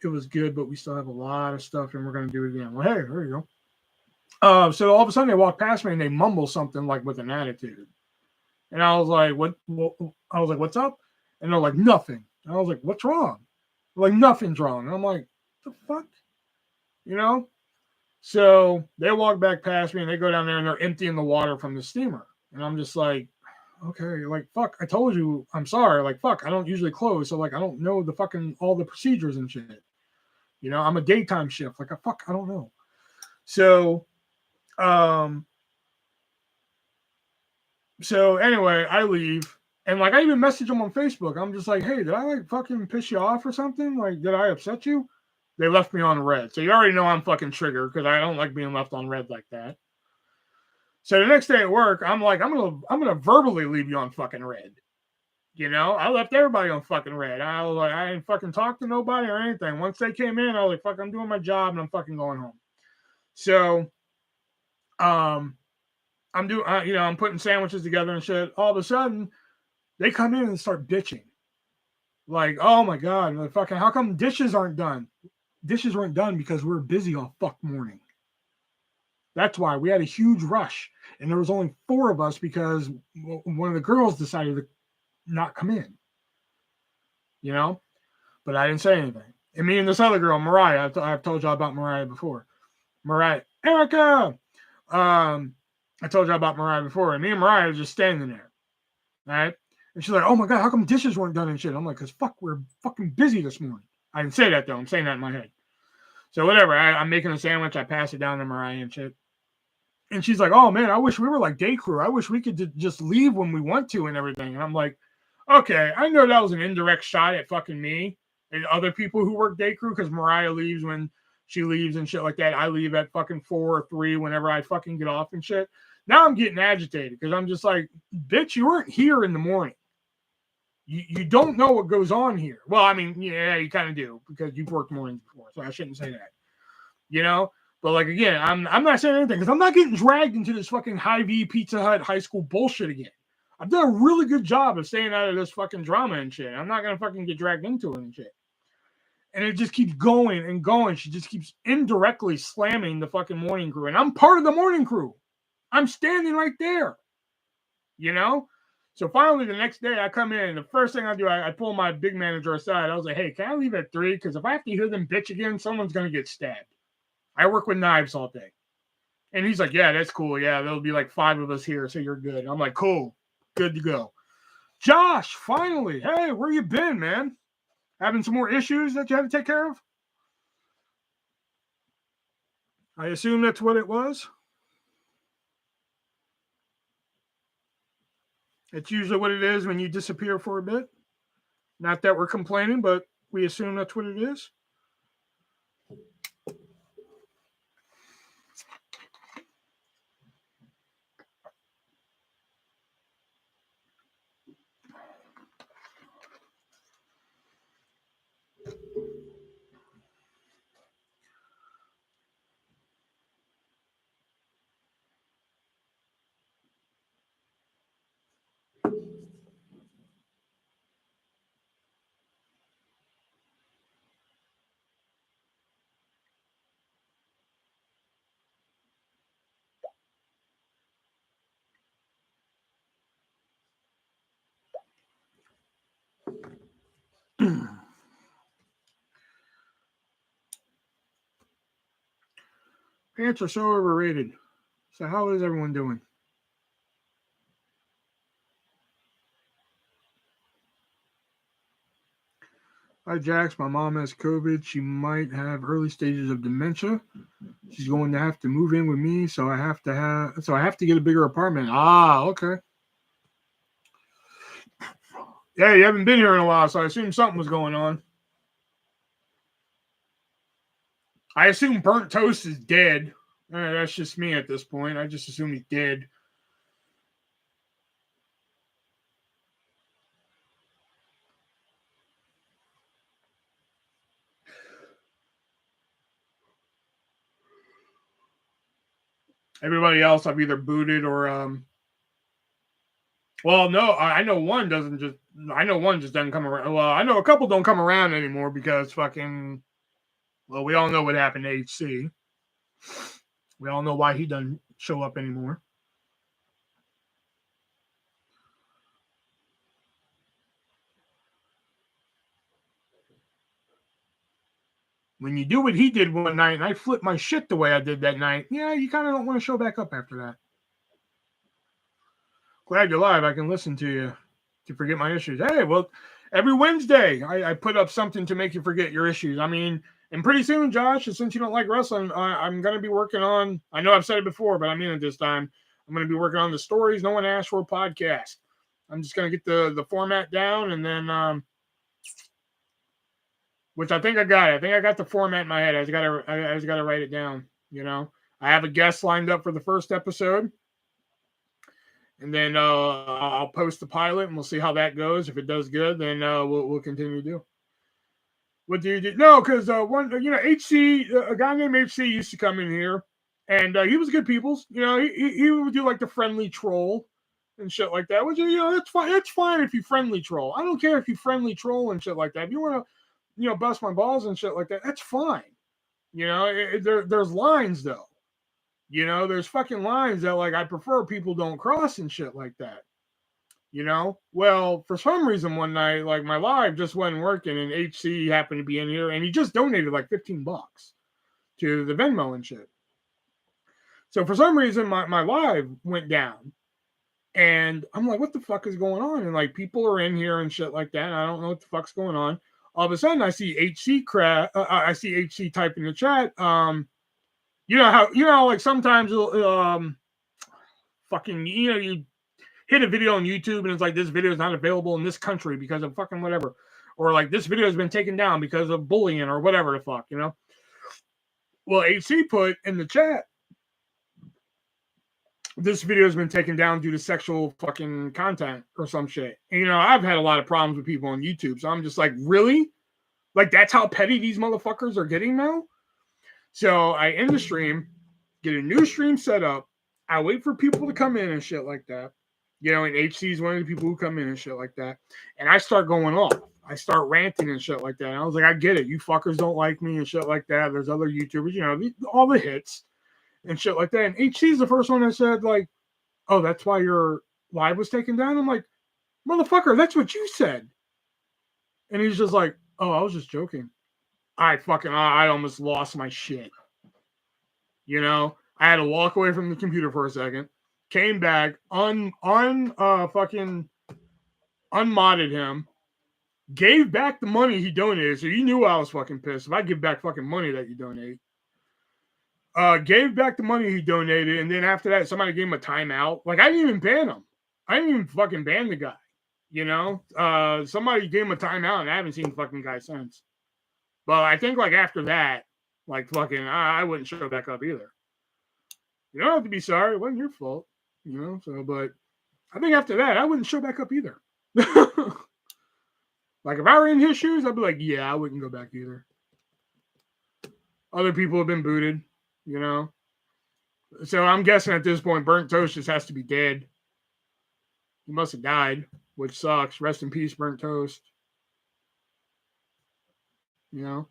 A: It was good, but we still have a lot of stuff and we're going to do it again. Well, hey, there you go. So all of a sudden they walk past me and they mumble something like with an attitude. And I was like, what? I was like, what's up? And they're like, nothing. And I was like, what's wrong? They're like, nothing's wrong. And I'm like, the fuck? So they walk back past me and they go down there and they're emptying the water from the steamer. And I'm just like, okay, like, fuck, I told you, I'm sorry. Like, fuck, I don't usually close. So like, I don't know the fucking, all the procedures and shit. I'm a daytime shift. Like, I don't know. So, so anyway, I leave. And like, I even message them on Facebook. I'm just like, hey, did I like fucking piss you off or something? Like, did I upset you? They left me on red. So you already know I'm fucking triggered because I don't like being left on red like that. So the next day at work, I'm like, I'm gonna verbally leave you on fucking red. I left everybody on fucking red. I was like, I didn't fucking talk to nobody or anything. Once they came in, I was like, fuck, I'm doing my job and I'm fucking going home. So, I'm doing, I'm putting sandwiches together and shit. All of a sudden, they come in and start bitching. Like, oh my God, like, fucking, how come dishes aren't done? Dishes weren't done because we were busy all fuck morning. That's why we had a huge rush. And there was only 4 of us because one of the girls decided to not come in. But I didn't say anything. And me and this other girl, Mariah, I've told y'all about Mariah before. Mariah, Erica! I told y'all about Mariah before. And me and Mariah are just standing there. All right? And she's like, oh my God, how come dishes weren't done and shit? I'm like, because fuck, we're fucking busy this morning. I didn't say that though. I'm saying that in my head. So whatever. I'm making a sandwich. I pass it down to Mariah and shit. And she's like, oh man, I wish we were like day crew. I wish we could just leave when we want to and everything. And I'm like, Okay, I know that was an indirect shot at fucking me and other people who work day crew, because Mariah leaves when she leaves and shit like that. I leave at fucking 4 or 3 whenever I fucking get off and shit. Now I'm getting agitated because I'm just like, bitch, you weren't here in the morning. You don't know what goes on here. Well, I mean, yeah, you kind of do because you've worked mornings before, so I shouldn't say that. You know? But like again, I'm not saying anything because I'm not getting dragged into this fucking Hy-Vee Pizza Hut high school bullshit again. I've done a really good job of staying out of this fucking drama and shit. I'm not gonna fucking get dragged into it and shit. And it just keeps going and going. She just keeps indirectly slamming the fucking morning crew. And I'm part of the morning crew. I'm standing right there. You know? So finally the next day I come in and the first thing I do, I pull my big manager aside. I was like, hey, can I leave at 3? Because if I have to hear them bitch again, someone's gonna get stabbed. I work with knives all day. And he's like, yeah, that's cool. Yeah, there'll be like 5 of us here, so you're good. I'm like, cool. Good to go. Josh, finally. Hey, where you been, man? Having some more issues that you had to take care of? I assume that's what it was. It's usually what it is when you disappear for a bit. Not that we're complaining, but we assume that's what it is. Pants are so overrated. So how is everyone doing? Hi, Jax. My mom has COVID. She might have early stages of dementia. She's going to have to move in with me, so I have to get a bigger apartment. Ah, okay. Yeah, you haven't been here in a while, so I assume something was going on. I assume Burnt Toast is dead. That's just me at this point. I just assume he's dead. Everybody else I've either booted or well, no, I know one just doesn't come around. Well, I know a couple don't come around anymore because fucking, well, we all know what happened to HC. We all know why he doesn't show up anymore. When you do what he did one night and I flipped my shit the way I did that night, yeah, you kind of don't want to show back up after that. Glad you're live. I can listen to you to forget my issues. Hey, well, every Wednesday I put up something to make you forget your issues. I mean, and pretty soon, Josh, since you don't like wrestling, I'm going to be working on, I know I've said it before, but I mean it this time. I'm going to be working on the Stories No One Asked For podcast. I'm just going to get the format down and then, which I think I got. I think I got the format in my head. I just got to write it down. You know, I have a guest lined up for the first episode. And then I'll post the pilot, and we'll see how that goes. If it does good, then we'll continue to do. What do you do? No, because HC, a guy named HC used to come in here, and he was good people's. You know, he would do like the friendly troll and shit like that. Which that's fine. It's fine if you friendly troll. I don't care if you friendly troll and shit like that. If you want to, bust my balls and shit like that, that's fine. There's lines though. There's fucking lines that like I prefer people don't cross and shit like that. Well, for some reason one night, like my live just wasn't working and HC happened to be in here and he just donated like $15 to the Venmo and shit. So for some reason my live went down and I'm like, what the fuck is going on? And like people are in here and shit like that. And I don't know what the fuck's going on. All of a sudden I see HC I see HC type in the chat. You know how like sometimes fucking you hit a video on YouTube and it's like, this video is not available in this country because of fucking whatever. Or like, this video has been taken down because of bullying or whatever the fuck, you know? Well, HC put in the chat, this video has been taken down due to sexual fucking content or some shit. And, you know, I've had a lot of problems with people on YouTube. So I'm just like, really? Like, that's how petty these motherfuckers are getting now? So I end the stream, get a new stream set up. I wait for people to come in and shit like that. You know, and HC is one of the people who come in and shit like that. And I start going off. I start ranting and shit like that. And I was like, I get it. You fuckers don't like me and shit like that. There's other YouTubers, you know, all the hits and shit like that. And HC is the first one that said, like, oh, that's why your live was taken down? I'm like, motherfucker, that's what you said. And he's just like, oh, I was just joking. I almost lost my shit. You know, I had to walk away from the computer for a second, came back, fucking unmodded him, gave back the money he donated. So you knew I was fucking pissed. If I give back fucking money that you donate, gave back the money he donated, and then after that, somebody gave him a timeout. Like, I didn't even ban him. I didn't even fucking ban the guy. You know, somebody gave him a timeout, and I haven't seen the fucking guy since. But I think, like, after that, like, fucking, I wouldn't show back up either. You don't have to be sorry. It wasn't your fault. You know, so, but I think after that, I wouldn't show back up either. Like, if I were in his shoes, I'd be like, yeah, I wouldn't go back either. Other people have been booted, you know. So I'm guessing at this point, Burnt Toast just has to be dead. He must have died, which sucks. Rest in peace, Burnt Toast. You know.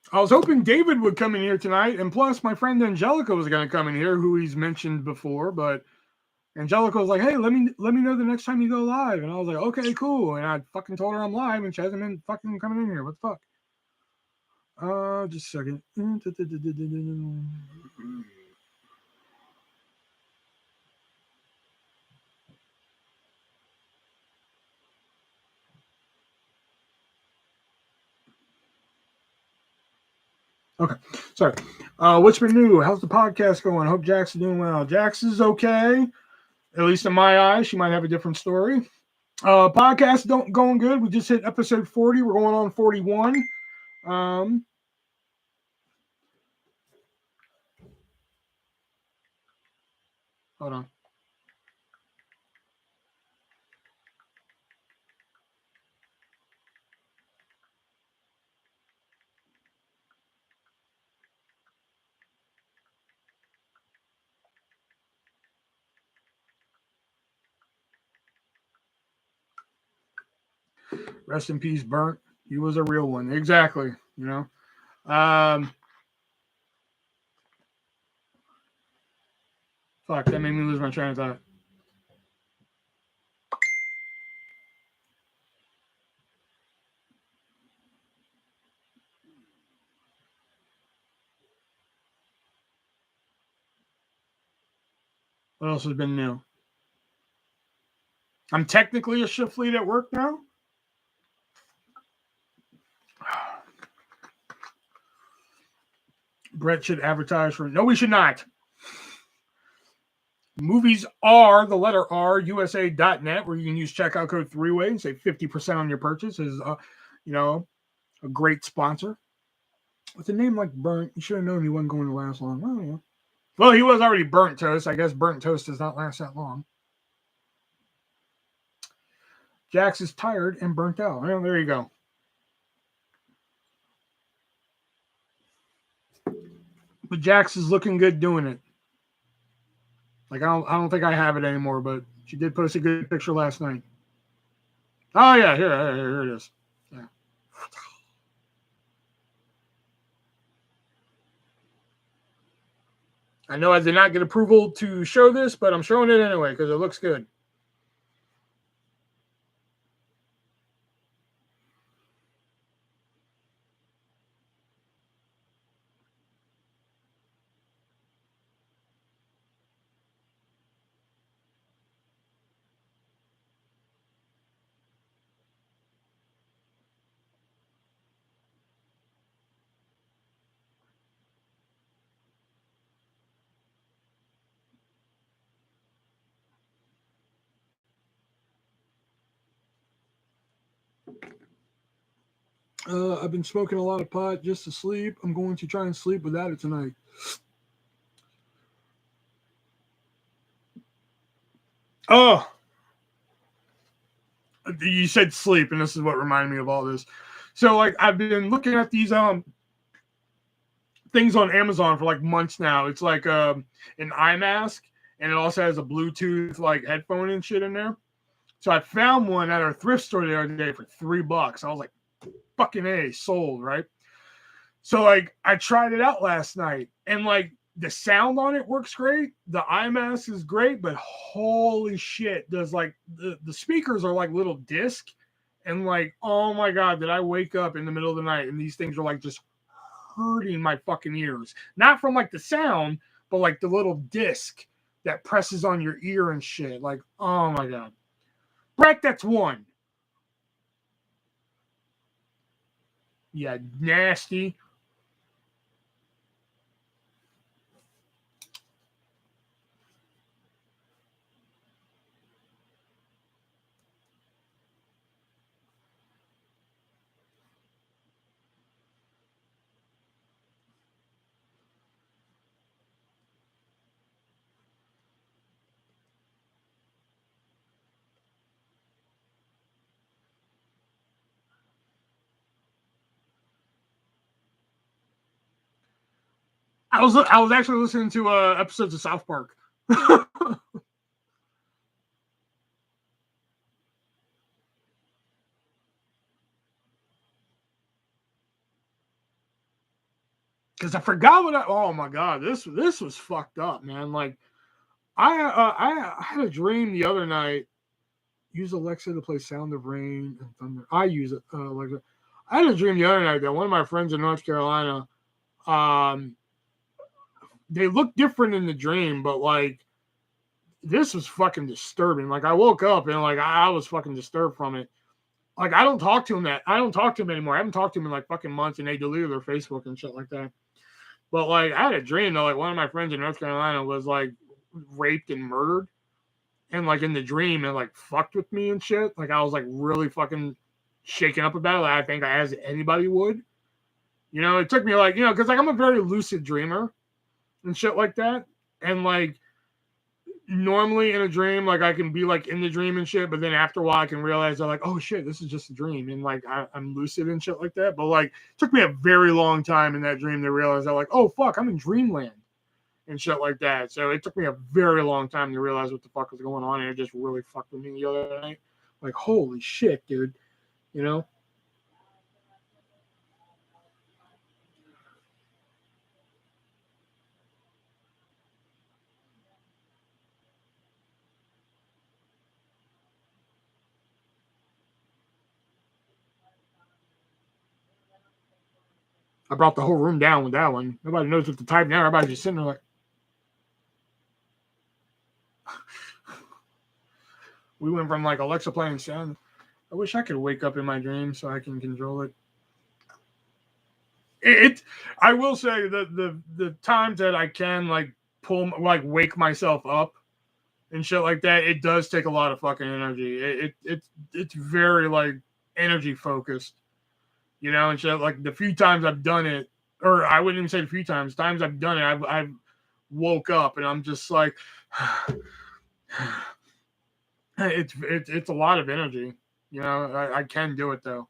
A: I was hoping David would come in here tonight, and plus my friend Angelica was going to come in here, who he's mentioned before, but Angelica was like, hey, let me know the next time you go live. And I was like, okay, cool. And I fucking told her I'm live, and she hasn't been fucking coming in here. What the fuck? Just a second. Okay, sorry. What's been new? How's the podcast going? Hope Jax is doing well. Jax is okay, at least in my eyes. She might have a different story. Podcast going good. We just hit episode 40. We're going on 41. Hold on. Rest in peace, Burnt. He was a real one. Exactly. You know. Fuck, that made me lose my train of thought. What else has been new? I'm technically a shift lead at work now. Brett should advertise for... No, we should not. Movies are the letter R, USA.net, where you can use checkout code 3-way and save 50% on your purchase. Is you know, a great sponsor. With a name like Burnt, you should have known he wasn't going to last long. Oh, yeah. Well, he was already Burnt Toast. I guess Burnt Toast does not last that long. Jax is tired and burnt out. Well, there you go. But Jax is looking good doing it. Like, I don't think I have it anymore, but she did post a good picture last night. Oh, yeah, here it is. Yeah. I know I did not get approval to show this, but I'm showing it anyway because it looks good. I've been smoking a lot of pot just to sleep. I'm going to try and sleep without it tonight. Oh, you said sleep, and this is what reminded me of all this. So, like, I've been looking at these things on Amazon for like months now. It's like an eye mask, and it also has a Bluetooth like headphone and shit in there. So I found one at our thrift store the other day for $3. I was like, fucking A, sold, right? So like I tried it out last night, and like the sound on it works great. The eye mask is great, but holy shit, does like the speakers are like little disc, and like, oh my god, did I wake up in the middle of the night and these things are like just hurting my fucking ears. Not from like the sound, but like the little disc that presses on your ear and shit. Like, oh my god. Brett, that's one. Yeah, nasty. I was actually listening to episodes of South Park. Because I forgot what oh my god, this was fucked up, man. Like I had a dream the other night. Use Alexa to play Sound of Rain and Thunder. I use it, Alexa. I had a dream the other night that one of my friends in North Carolina, they looked different in the dream, but like this was fucking disturbing. Like I woke up and like I was fucking disturbed from it. Like I don't talk to him anymore. I haven't talked to him in like fucking months, and they deleted their Facebook and shit like that. But like I had a dream that like one of my friends in North Carolina was like raped and murdered. And like in the dream it like fucked with me and shit. Like I was like really fucking shaken up about it. Like, I think as anybody would. You know, it took me like, because like I'm a very lucid dreamer and shit like that. And like normally in a dream, like I can be like in the dream and shit, but then after a while I can realize that like, oh shit, this is just a dream, and like I'm lucid and shit like that. But like it took me a very long time in that dream to realize that like, oh fuck, I'm in dreamland and shit like that. So it took me a very long time to realize what the fuck was going on, and it just really fucked with me the other night. Like, holy shit, dude. You know? I brought the whole room down with that one. Nobody knows what to type now. Everybody's just sitting there like. We went from like Alexa playing sound. I wish I could wake up in my dream so I can control it. I will say that the times that I can like wake myself up and shit like that, it does take a lot of fucking energy. It's very like energy focused, and shit. Like the few times I've done it, or I wouldn't even say the few times I've done it, I've woke up and I'm just like, it's a lot of energy. I can do it though.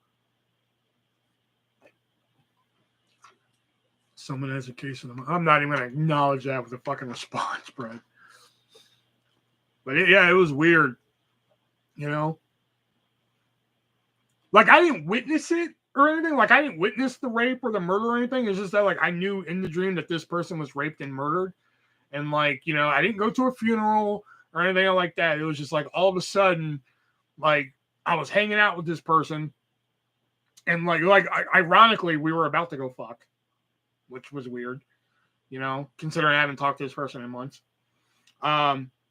A: Someone has a case of them. I'm not even going to acknowledge that with a fucking response, bro. But it was weird, Like I didn't witness it or anything. Like I didn't witness the rape or the murder or anything. It's just that like I knew in the dream that this person was raped and murdered, and like I didn't go to a funeral or anything like that. It was just like all of a sudden, like I was hanging out with this person, and like ironically, we were about to go fuck, which was weird, considering I haven't talked to this person in months.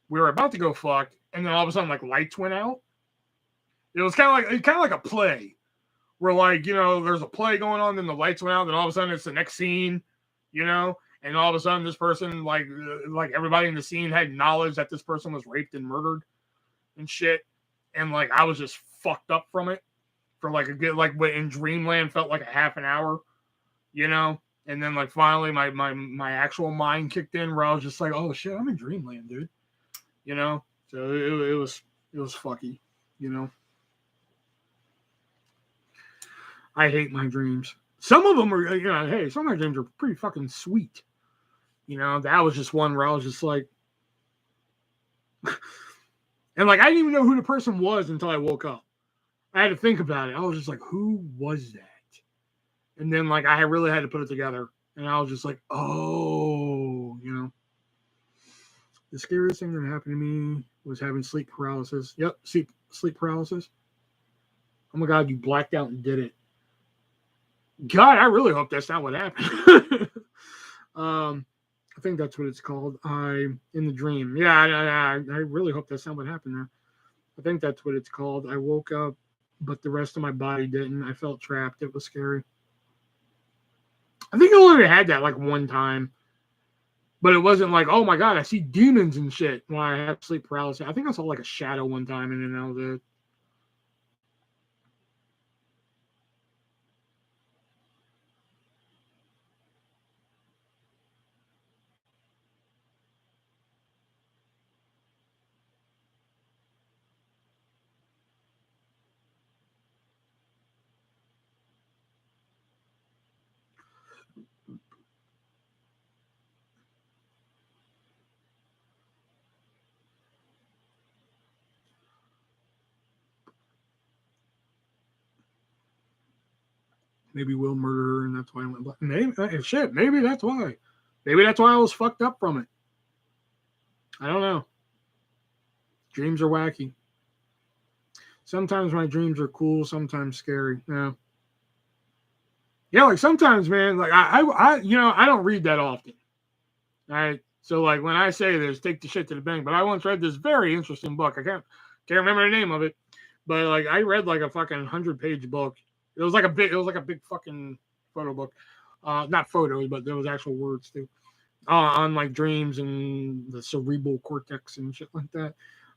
A: We were about to go fuck, and then all of a sudden, like lights went out. It was kind of like a play, where like there's a play going on, then the lights went out, then all of a sudden it's the next scene, and all of a sudden this person like everybody in the scene had knowledge that this person was raped and murdered and shit, and like I was just fucked up from it, for like a good, like what in Dreamland felt like a half an hour, you know? And then like finally my actual mind kicked in where I was just like, oh shit, I'm in Dreamland, dude. You know? So it was fucky, you know? I hate my dreams. Some of them are, you know, hey, some of my dreams are pretty fucking sweet. You know, that was just one where I was just like, and like I didn't even know who the person was until I woke up. I had to think about it. I was just like, who was that? And then like I really had to put it together. And I was just like, oh, you know. The scariest thing that happened to me was having sleep paralysis. Yep, sleep paralysis. Oh my God, you blacked out and did it. God, I really hope that's not what happened. I think that's what it's called. I'm in the dream. Yeah, I really hope that's not what happened there. I think that's what it's called. I woke up, but the rest of my body didn't. I felt trapped. It was scary. I think I only had that like one time. But it wasn't like, oh my God, I see demons and shit when I have sleep paralysis. I think I saw like a shadow one time and then that was it. Maybe Will murder her and that's why I went black. Maybe, shit, maybe that's why. Maybe that's why I was fucked up from it. I don't know. Dreams are wacky. Sometimes my dreams are cool, sometimes scary. Yeah. Yeah, like sometimes, man, like I you know, I don't read that often. All right. So like when I say this, take the shit to the bank. But I once read this very interesting book. I can't remember the name of it. But like I read like a fucking 100-page book. It was like a big fucking photo book. Not photos, but there was actual words too. On like dreams and the cerebral cortex and shit like that.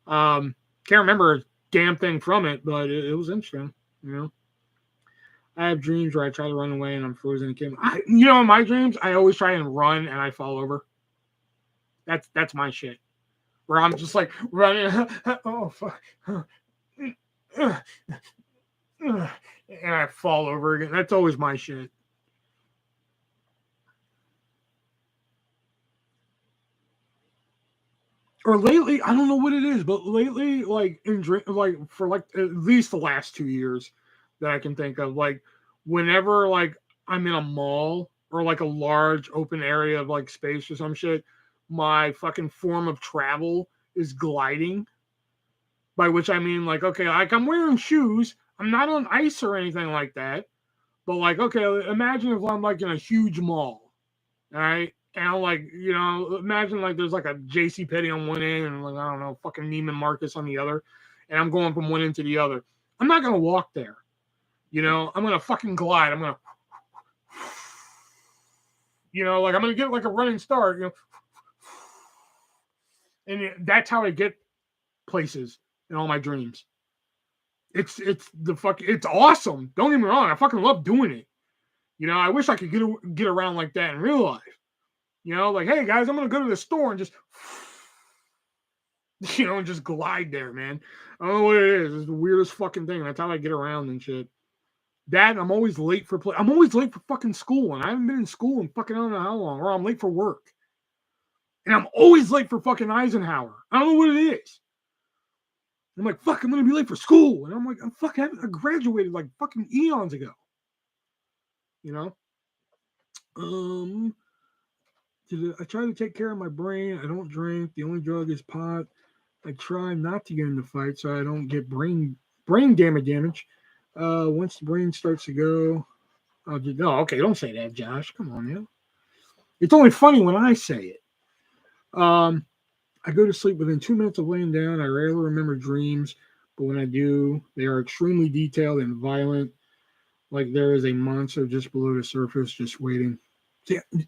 A: Can't remember a damn thing from it, but it was interesting, you know. I have dreams where I try to run away and I'm frozen again. You know, in my dreams, I always try and run and I fall over. That's my shit. Where I'm just like running, oh fuck, and I fall over again. That's always my shit. Or lately, I don't know what it is, but lately, like like for like at least the last 2 years that I can think of, like whenever like I'm in a mall or like a large open area of like space or some shit, my fucking form of travel is gliding. By which I mean like, okay, like I'm wearing shoes, I'm not on ice or anything like that, but like, okay, imagine if I'm like in a huge mall, all right. And I'm like, you know, imagine like there's like a JC Penney on one end and like, I don't know, fucking Neiman Marcus on the other. And I'm going from one end to the other. I'm not going to walk there. You know, I'm going to fucking glide. I'm going to, you know, like I'm going to get like a running start, you know. And that's how I get places in all my dreams. It's awesome. Don't get me wrong. I fucking love doing it. You know, I wish I could get around like that in real life. You know, like, hey guys, I'm gonna go to the store and just, you know, and just glide there, man. I don't know what it is. It's the weirdest fucking thing. That's how I get around and shit. Dad, I'm always late for I'm always late for fucking school, and I haven't been in school in fucking I don't know how long, or I'm late for work. And I'm always late for fucking Eisenhower. I don't know what it is. I'm like, fuck, I'm gonna be late for school. And I'm like, I graduated like fucking eons ago. You know? I try to take care of my brain. I don't drink. The only drug is pot. I try not to get into fights so I don't get brain damage. Once the brain starts to go, I'll just, no, okay, don't say that, Josh. Come on, man. It's only funny when I say it. I go to sleep within 2 minutes of laying down. I rarely remember dreams, but when I do, they are extremely detailed and violent. Like there is a monster just below the surface, just waiting.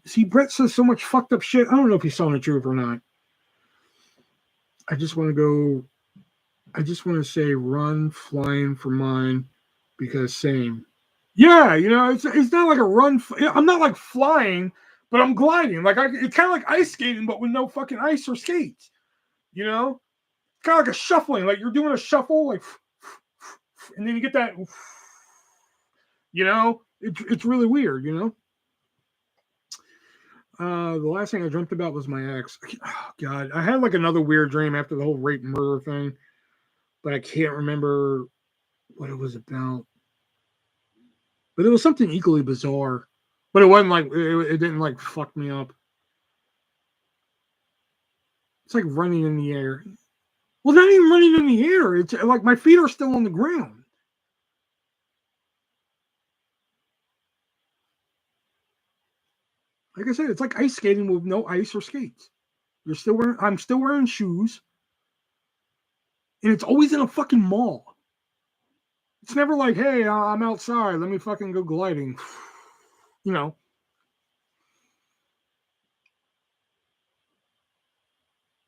A: See, Brett says so much fucked up shit. I don't know if he's telling the truth or not. I just want to say run, flying for mine, because same. Yeah, you know, it's not like a run. I'm not like flying, but I'm gliding. Like it's kind of like ice skating, but with no fucking ice or skates. You know, kind of like a shuffling. Like you're doing a shuffle, like, and then you get that. You know, it's really weird. You know. The last thing I dreamt about was my ex. Oh, God, I had like another weird dream after the whole rape and murder thing, but I can't remember what it was about. But it was something equally bizarre. But it wasn't like it didn't like fuck me up. It's like running in the air. Well, not even running in the air. It's like my feet are still on the ground. Like I said, it's like ice skating with no ice or skates. I'm still wearing shoes. And it's always in a fucking mall. It's never like, hey, I'm outside. Let me fucking go gliding. You know.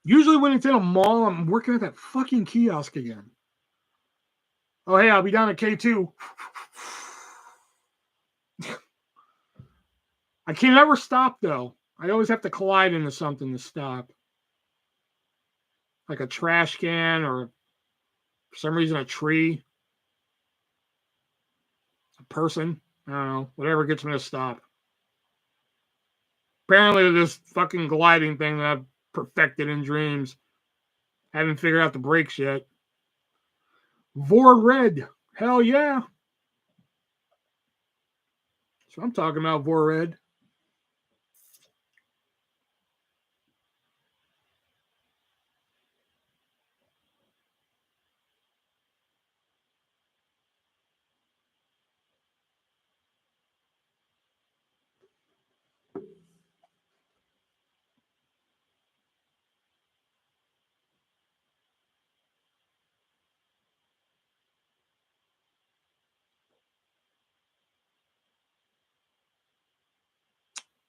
A: Usually when it's in a mall, I'm working at that fucking kiosk again. Oh, hey, I'll be down at K2. I can never stop, though. I always have to collide into something to stop. Like a trash can or for some reason a tree. A person. I don't know. Whatever gets me to stop. Apparently this fucking gliding thing that I've perfected in dreams. Haven't figured out the brakes yet. Vor Red. Hell yeah. So I'm talking about Vor Red.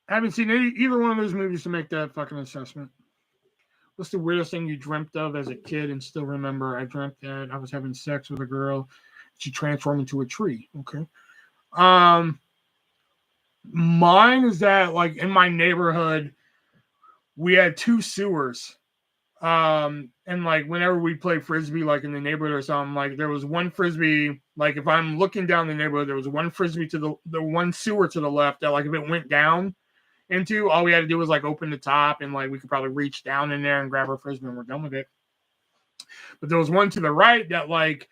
A: I haven't seen either one of those movies to make that fucking assessment. What's the weirdest thing you dreamt of as a kid and still remember? I dreamt that I was having sex with a girl. She transformed into a tree. Okay. Mine is that like in my neighborhood, we had 2 sewers. And like whenever we play frisbee, like in the neighborhood or something, like there was one frisbee. Like if I'm looking down the neighborhood, there was one frisbee to the one sewer to the left that like if it went down into, all we had to do was like open the top and like we could probably reach down in there and grab our frisbee and we're done with it. But there was one to the right that like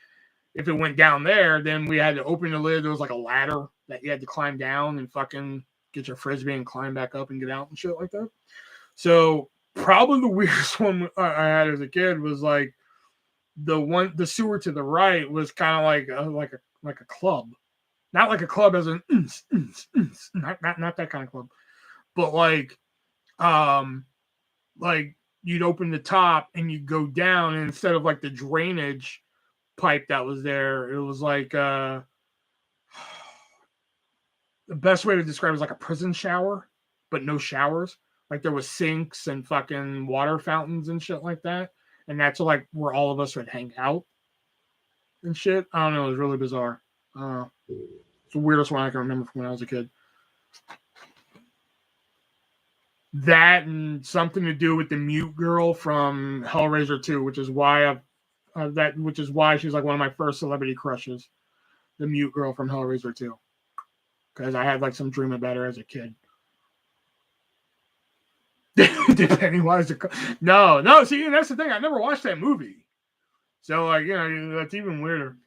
A: if it went down there, then we had to open the lid. There was like a ladder that you had to climb down and fucking get your frisbee and climb back up and get out and shit like that. So probably the weirdest one I had as a kid was like the sewer to the right was kind of like a club, not like a club as an not that kind of club, but like you'd open the top and you'd go down, and instead of like the drainage pipe that was there, it was like the best way to describe it is like a prison shower, but no showers. Like there was sinks and fucking water fountains and shit like that. And that's like where all of us would hang out and shit. I don't know. It was really bizarre. It's the weirdest one I can remember from when I was a kid. That and something to do with the mute girl from Hellraiser 2, which is why which is why she's like one of my first celebrity crushes. The mute girl from Hellraiser 2. Because I had like some dream about her as a kid. Did Pennywise? No. See, that's the thing. I never watched that movie, so like you know that's even weirder.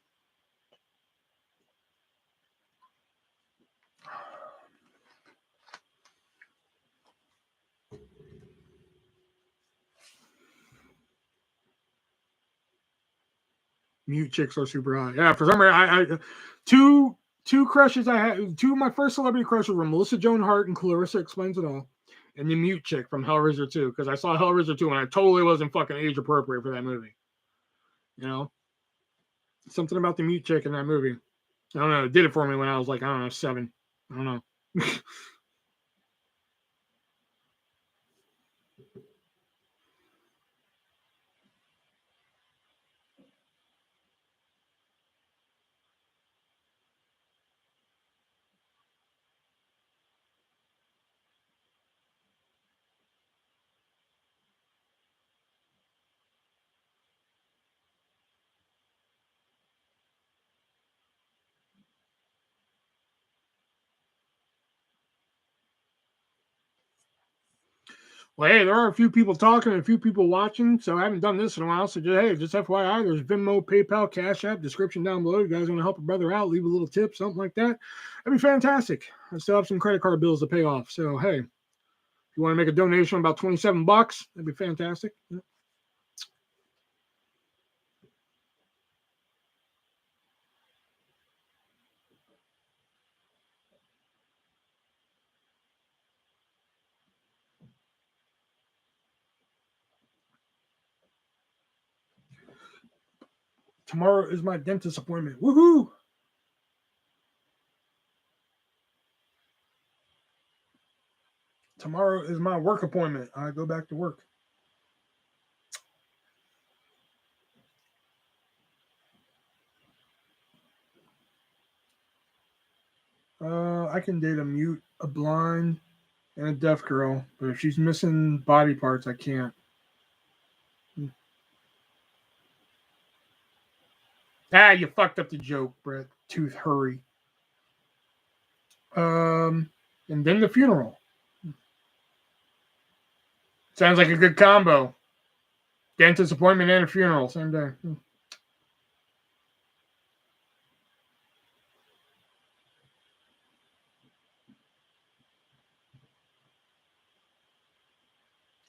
A: Mute chicks are super hot. Yeah, for some reason, I two crushes I had. Two of my first celebrity crushes were Melissa Joan Hart and Clarissa Explains It All, and the mute chick from Hellraiser 2. Because I saw Hellraiser 2 and I totally wasn't fucking age appropriate for that movie. You know, something about the mute chick in that movie. I don't know. It did it for me when I was like, I don't know, 7. I don't know. Well, hey, there are a few people talking and a few people watching, so I haven't done this in a while. So, just FYI, there's Venmo, PayPal, Cash App, description down below. You guys want to help a brother out, leave a little tip, something like that. That'd be fantastic. I still have some credit card bills to pay off. So, hey, if you want to make a donation about $27, that'd be fantastic. Yeah. Tomorrow is my dentist appointment. Woohoo! Tomorrow is my work appointment. I go back to work. I can date a mute, a blind, and a deaf girl, but if she's missing body parts, I can't. Ah, you fucked up the joke, Brett. Tooth, hurry. And then the funeral. Sounds like a good combo. Dentist appointment and a funeral, same day.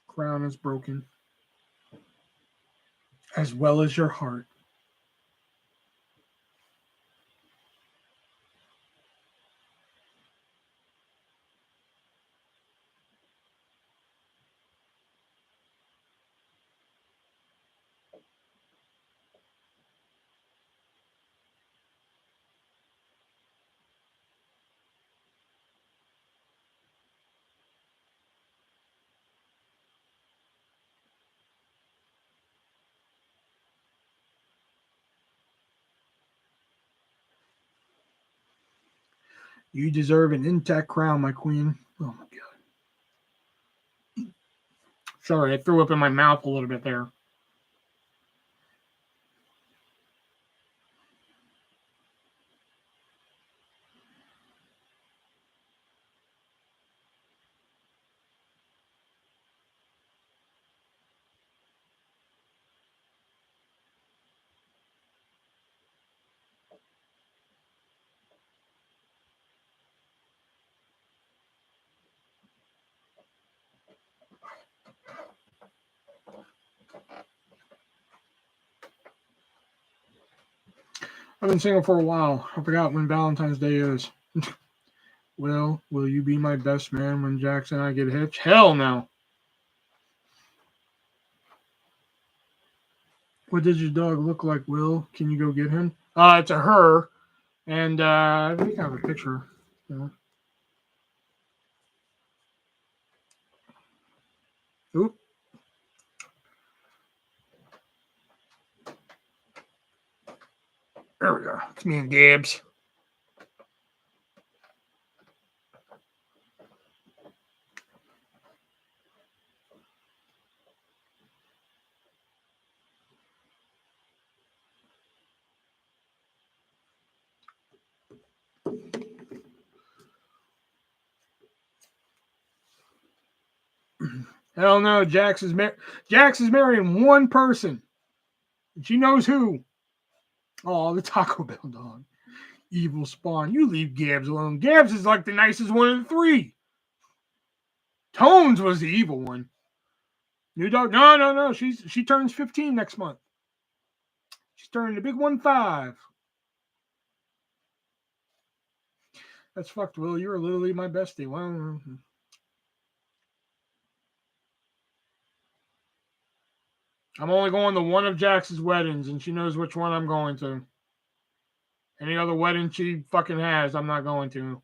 A: Crown is broken. As well as your heart. You deserve an intact crown, my queen. Oh my god. Sorry, I threw up in my mouth a little bit there. I've been single for a while. I forgot when Valentine's Day is. Well, will you be my best man when Jackson and I get hitched? Hell no. What does your dog look like, Will? Can you go get him? It's a her. And I think I have a picture. Yeah. Oop. There we go. It's me and Gibbs. Hell no, Jax is marrying one person. And she knows who. Oh, the Taco Bell dog. Evil spawn. You leave Gabs alone. Gabs is like the nicest one of the three. Tones was the evil one. New dog. No. She turns 15 next month. She's turning the big 1-5. That's fucked, Will. You're literally my bestie. Well, I'm only going to one of Jax's weddings, and she knows which one I'm going to. Any other wedding she fucking has, I'm not going to.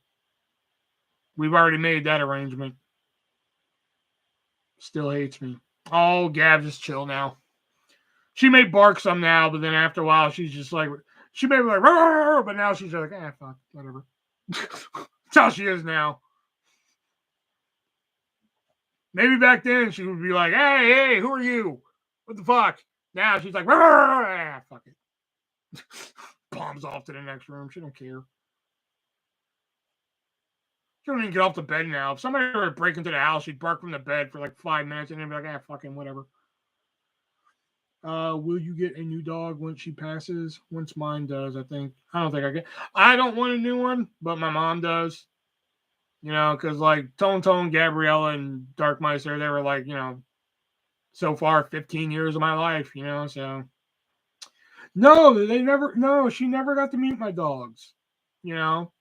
A: We've already made that arrangement. Still hates me. Oh, Gab, just chill now. She may bark some now, but then after a while, she's just like, she may be like, rrr, but now she's just like, fuck, whatever. That's how she is now. Maybe back then she would be like, hey, who are you? What the fuck? Now she's like, fuck it. Bombs off to the next room. She don't care. She don't even get off the bed now. If somebody were to break into the house, she'd bark from the bed for like 5 minutes and then be like, ah, fucking whatever. Will you get a new dog once she passes? Once mine does, I think. I don't think I get. I don't want a new one, but my mom does. You know, because like Tone, Gabriella, and Darkmeister, they were like, you know, so far 15 years of my life, you know, so. No, they never, no, she never got to meet my dogs, you know.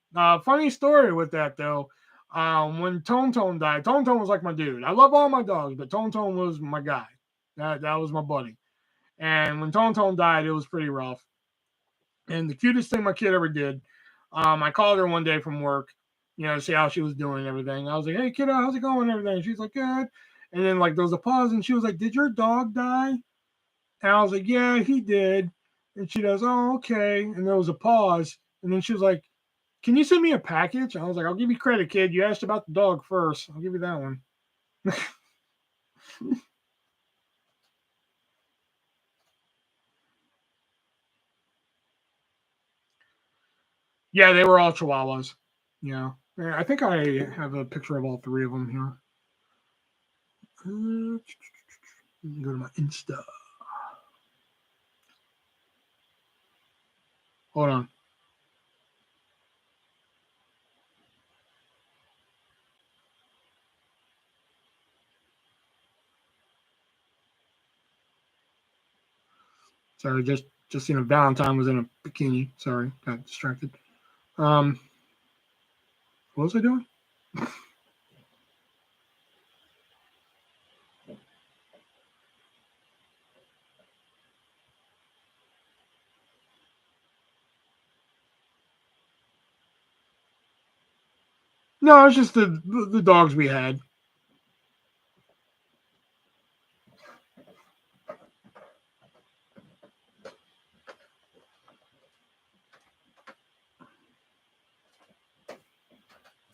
A: Funny story with that, though. When Tone died, Tone was like my dude. I love all my dogs, but Tone was my guy. That was my buddy. And when Tone died, it was pretty rough. And the cutest thing my kid ever did, I called her one day from work, you know, to see how she was doing and everything. I was like, hey, kiddo, how's it going and everything? She's like, good. And then, like, there was a pause, and she was like, did your dog die? And I was like, yeah, he did. And she goes, oh, okay. And there was a pause. And then she was like, can you send me a package? I was like, I'll give you credit, kid. You asked about the dog first. I'll give you that one. Yeah, they were all Chihuahuas. Yeah. I think I have a picture of all three of them here. Go to my Insta. Hold on. Sorry, just seen a Valentine was in a bikini. Sorry, got distracted. What was I doing? No, it's just the dogs we had.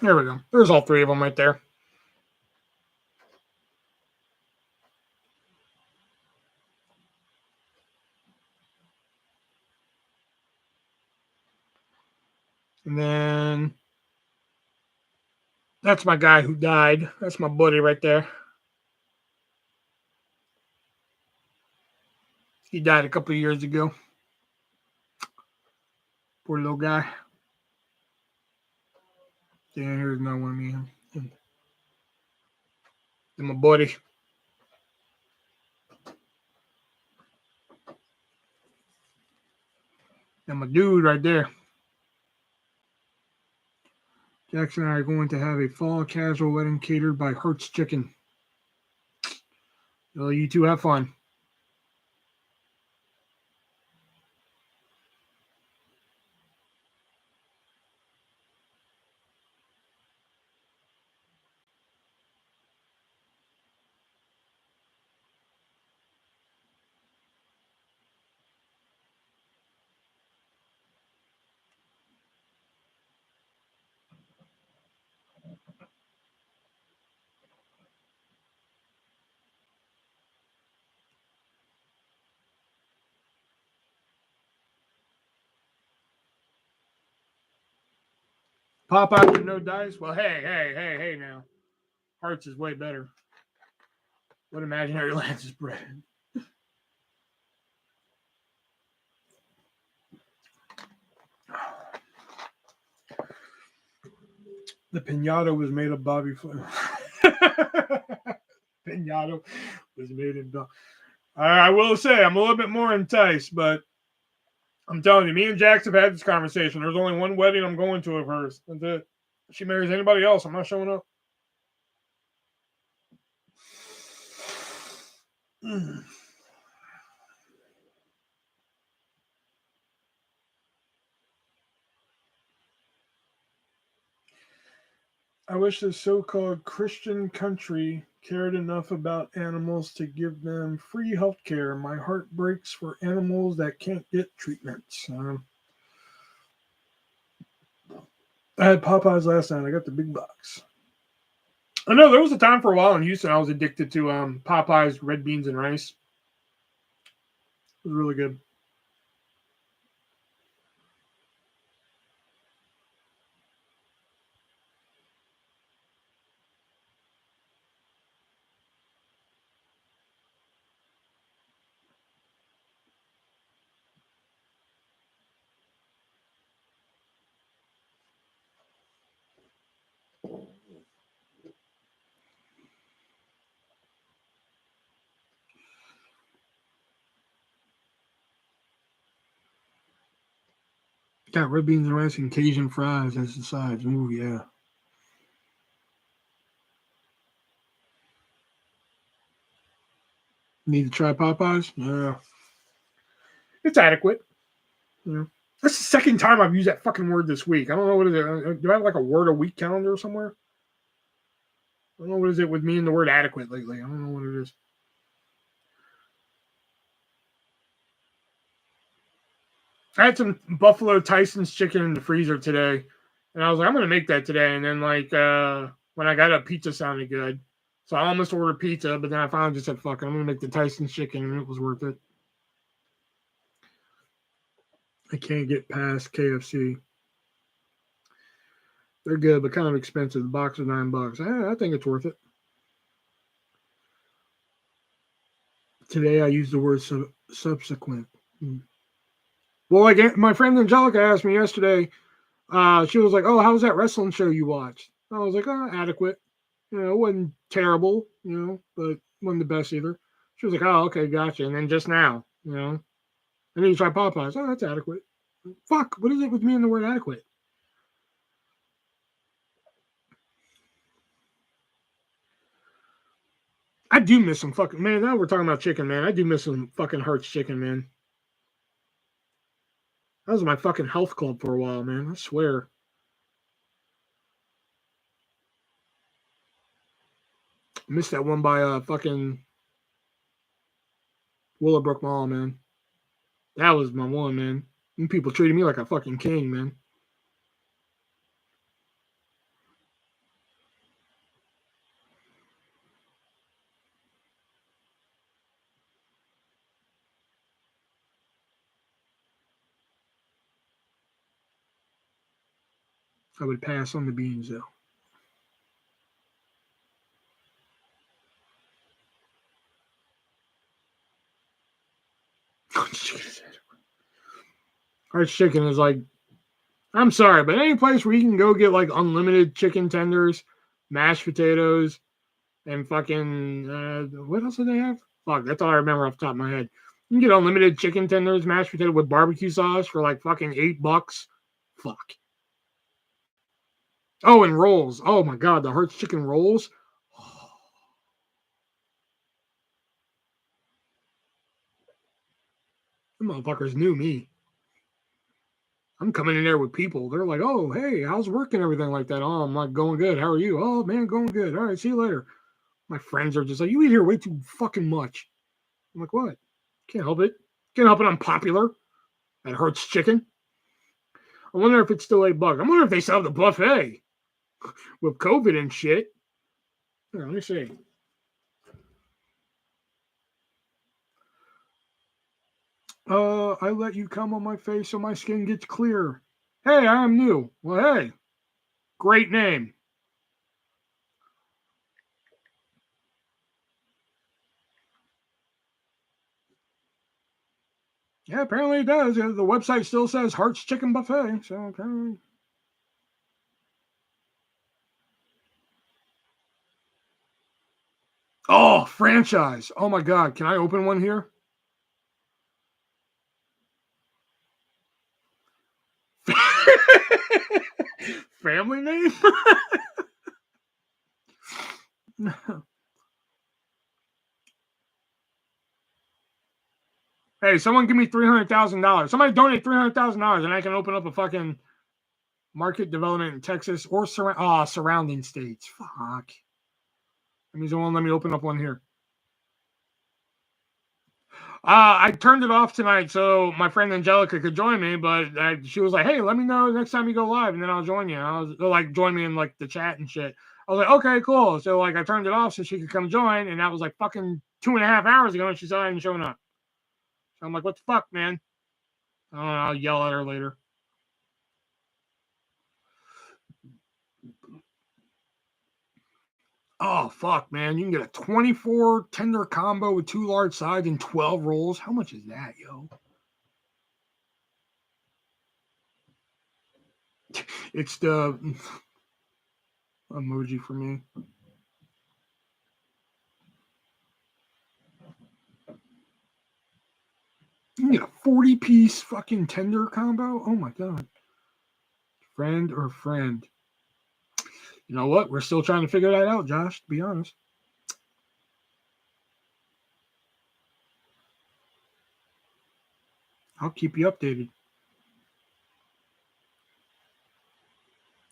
A: There we go. There's all three of them right there. And then that's my guy who died. That's my buddy right there. He died a couple of years ago. Poor little guy. Yeah, here's another one of me. And my buddy. And my dude right there. Jackson and I are going to have a fall casual wedding catered by Hertz Chicken. Well, you two have fun. Pop out with no dice? Well, hey now. Hearts is way better. What imaginary lands is bred? The pinata was made of Bobby Flynn. Pinata was made in. I will say I'm a little bit more enticed, but I'm telling you, me and Jax have had this conversation. There's only one wedding I'm going to of hers. That's it. If she marries anybody else, I'm not showing up. I wish the so-called Christian country cared enough about animals to give them free health care. My heart breaks for animals that can't get treatments. I had Popeyes last night. I got the big box. I know there was a time for a while in Houston I was addicted to Popeyes red beans and rice. It was really good. Got red beans and rice and Cajun fries as the sides. Ooh, yeah. Need to try Popeyes? Yeah. It's adequate. Yeah. That's the second time I've used that fucking word this week. I don't know what it is. Do I have like a word a week calendar somewhere? I don't know what is it with me and the word adequate lately. I don't know what it is. I had some Buffalo Tyson's chicken in the freezer today, and I was like, I'm gonna make that today. And then when I got up, pizza sounded good, so I almost ordered pizza, but then I finally just said, "Fuck, I'm gonna make the Tyson's chicken," and it was worth it. I can't get past KFC. They're good, but kind of expensive. The box is $9. I think it's worth it. Today I used the word subsequent. Well, like my friend Angelica asked me yesterday, she was like, "Oh, how was that wrestling show you watched?" I was like, "Oh, adequate. You know, it wasn't terrible, but wasn't the best either." She was like, "Oh, okay, gotcha." And then just now, I need to try Popeyes. Oh, that's adequate. Fuck, what is it with me and the word adequate? I do miss some fucking, man. Now we're talking about chicken, man. I do miss some fucking Hearts chicken, man. That was my fucking health club for a while, man. I swear. I missed that one by fucking Willowbrook Mall, man. That was my one, man. And people treated me like a fucking king, man. I would pass on the beans, though. Hearts chicken is like, I'm sorry, but any place where you can go get like unlimited chicken tenders, mashed potatoes, and fucking what else do they have? Fuck, that's all I remember off the top of my head. You can get unlimited chicken tenders, mashed potato with barbecue sauce for like fucking $8. Fuck. Oh, and rolls. Oh my god, the Hearts chicken rolls. The motherfuckers knew me. I'm coming in there with people. They're like, "Oh, hey, how's work and everything like that?" Oh, I'm like, "Going good. How are you?" "Oh, man, going good. All right, see you later." My friends are just like, "You eat here way too fucking much." I'm like, "What? Can't help it. Can't help it. I'm popular. That Hurts chicken. I wonder if it's still $8. I wonder if they still have the buffet with COVID and shit." Here, let me see. I let you come on my face so my skin gets clear. Hey, I am new. Well, hey, great name. Yeah, apparently it does. The website still says Hearts Chicken Buffet, so apparently. Oh, franchise. Oh my god, can I open one here? Family name? Hey, someone give me $300,000. Somebody donate $300,000 and I can open up a fucking market development in Texas or surrounding states. Fuck. That means they won't let me open up one here. I turned it off tonight so my friend Angelica could join me, but she was like, "Hey, let me know next time you go live, and then I'll join you." I was like, "Join me in like the chat and shit." I was like, "Okay, cool." So like, I turned it off so she could come join, and that was like fucking 2.5 hours ago, and she still hadn't shown up. So I'm like, "What the fuck, man?" I don't know. I'll yell at her later. Oh fuck, man! You can get a 24 tender combo with 2 large sides and 12 rolls. How much is that, yo? It's the emoji for me. You can get a 40-piece fucking tender combo. Oh my god! Friend or friend? You know what? We're still trying to figure that out, Josh, to be honest. I'll keep you updated.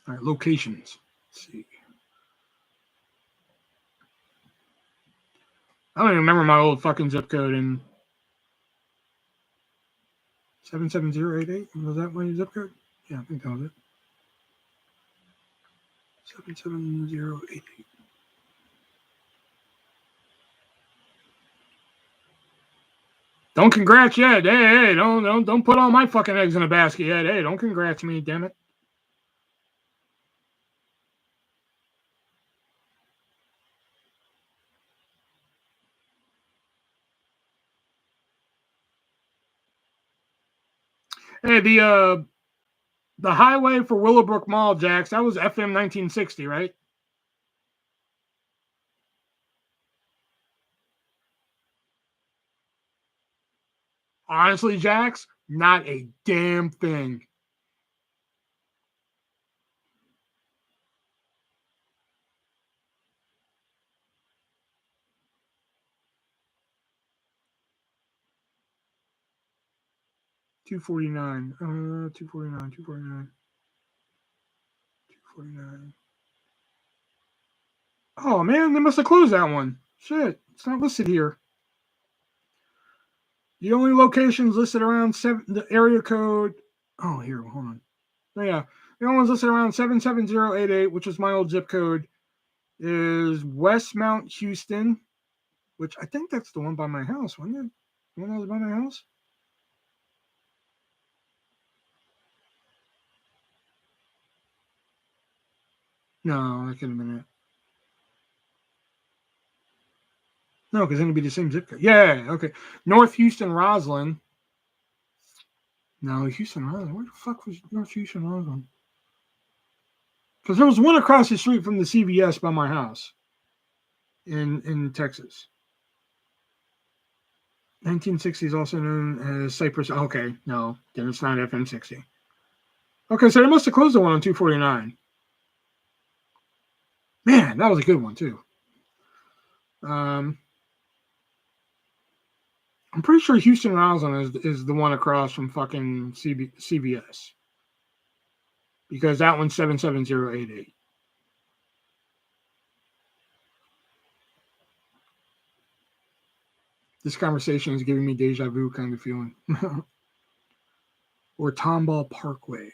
A: All right, locations. Let's see. I don't even remember my old fucking zip code in 77088. Was that my zip code? Yeah, I think that was it. 77088. Don't congrats yet. Hey, don't put all my fucking eggs in a basket yet. Hey, don't congrats me, damn it. Hey, the highway for Willowbrook Mall, Jax, that was FM 1960, right? Honestly, Jax, not a damn thing. $249. 249. Oh man, they must have closed that one. Shit, it's not listed here. The only locations listed around the area code. Oh, here, hold on. Oh, yeah, the only ones listed around 77088, which is my old zip code, is Westmount, Houston, which I think that's the one by my house, wasn't it? The one that was by my house? No, that couldn't have been it. No, because then it'd be the same zip code. Yeah, okay. North Houston, Roslyn. No, Houston, Roslyn. Where the fuck was North Houston, Roslyn? Because there was one across the street from the CVS by my house in Texas. 1960 is also known as Cypress. Okay, no, then it's not FM 60. Okay, so they must have closed the one on 249. Man, that was a good one too. I'm pretty sure Houston Roslyn is the one across from fucking CVS. Because that one's 77088. This conversation is giving me deja vu kind of feeling. Or Tomball Parkway.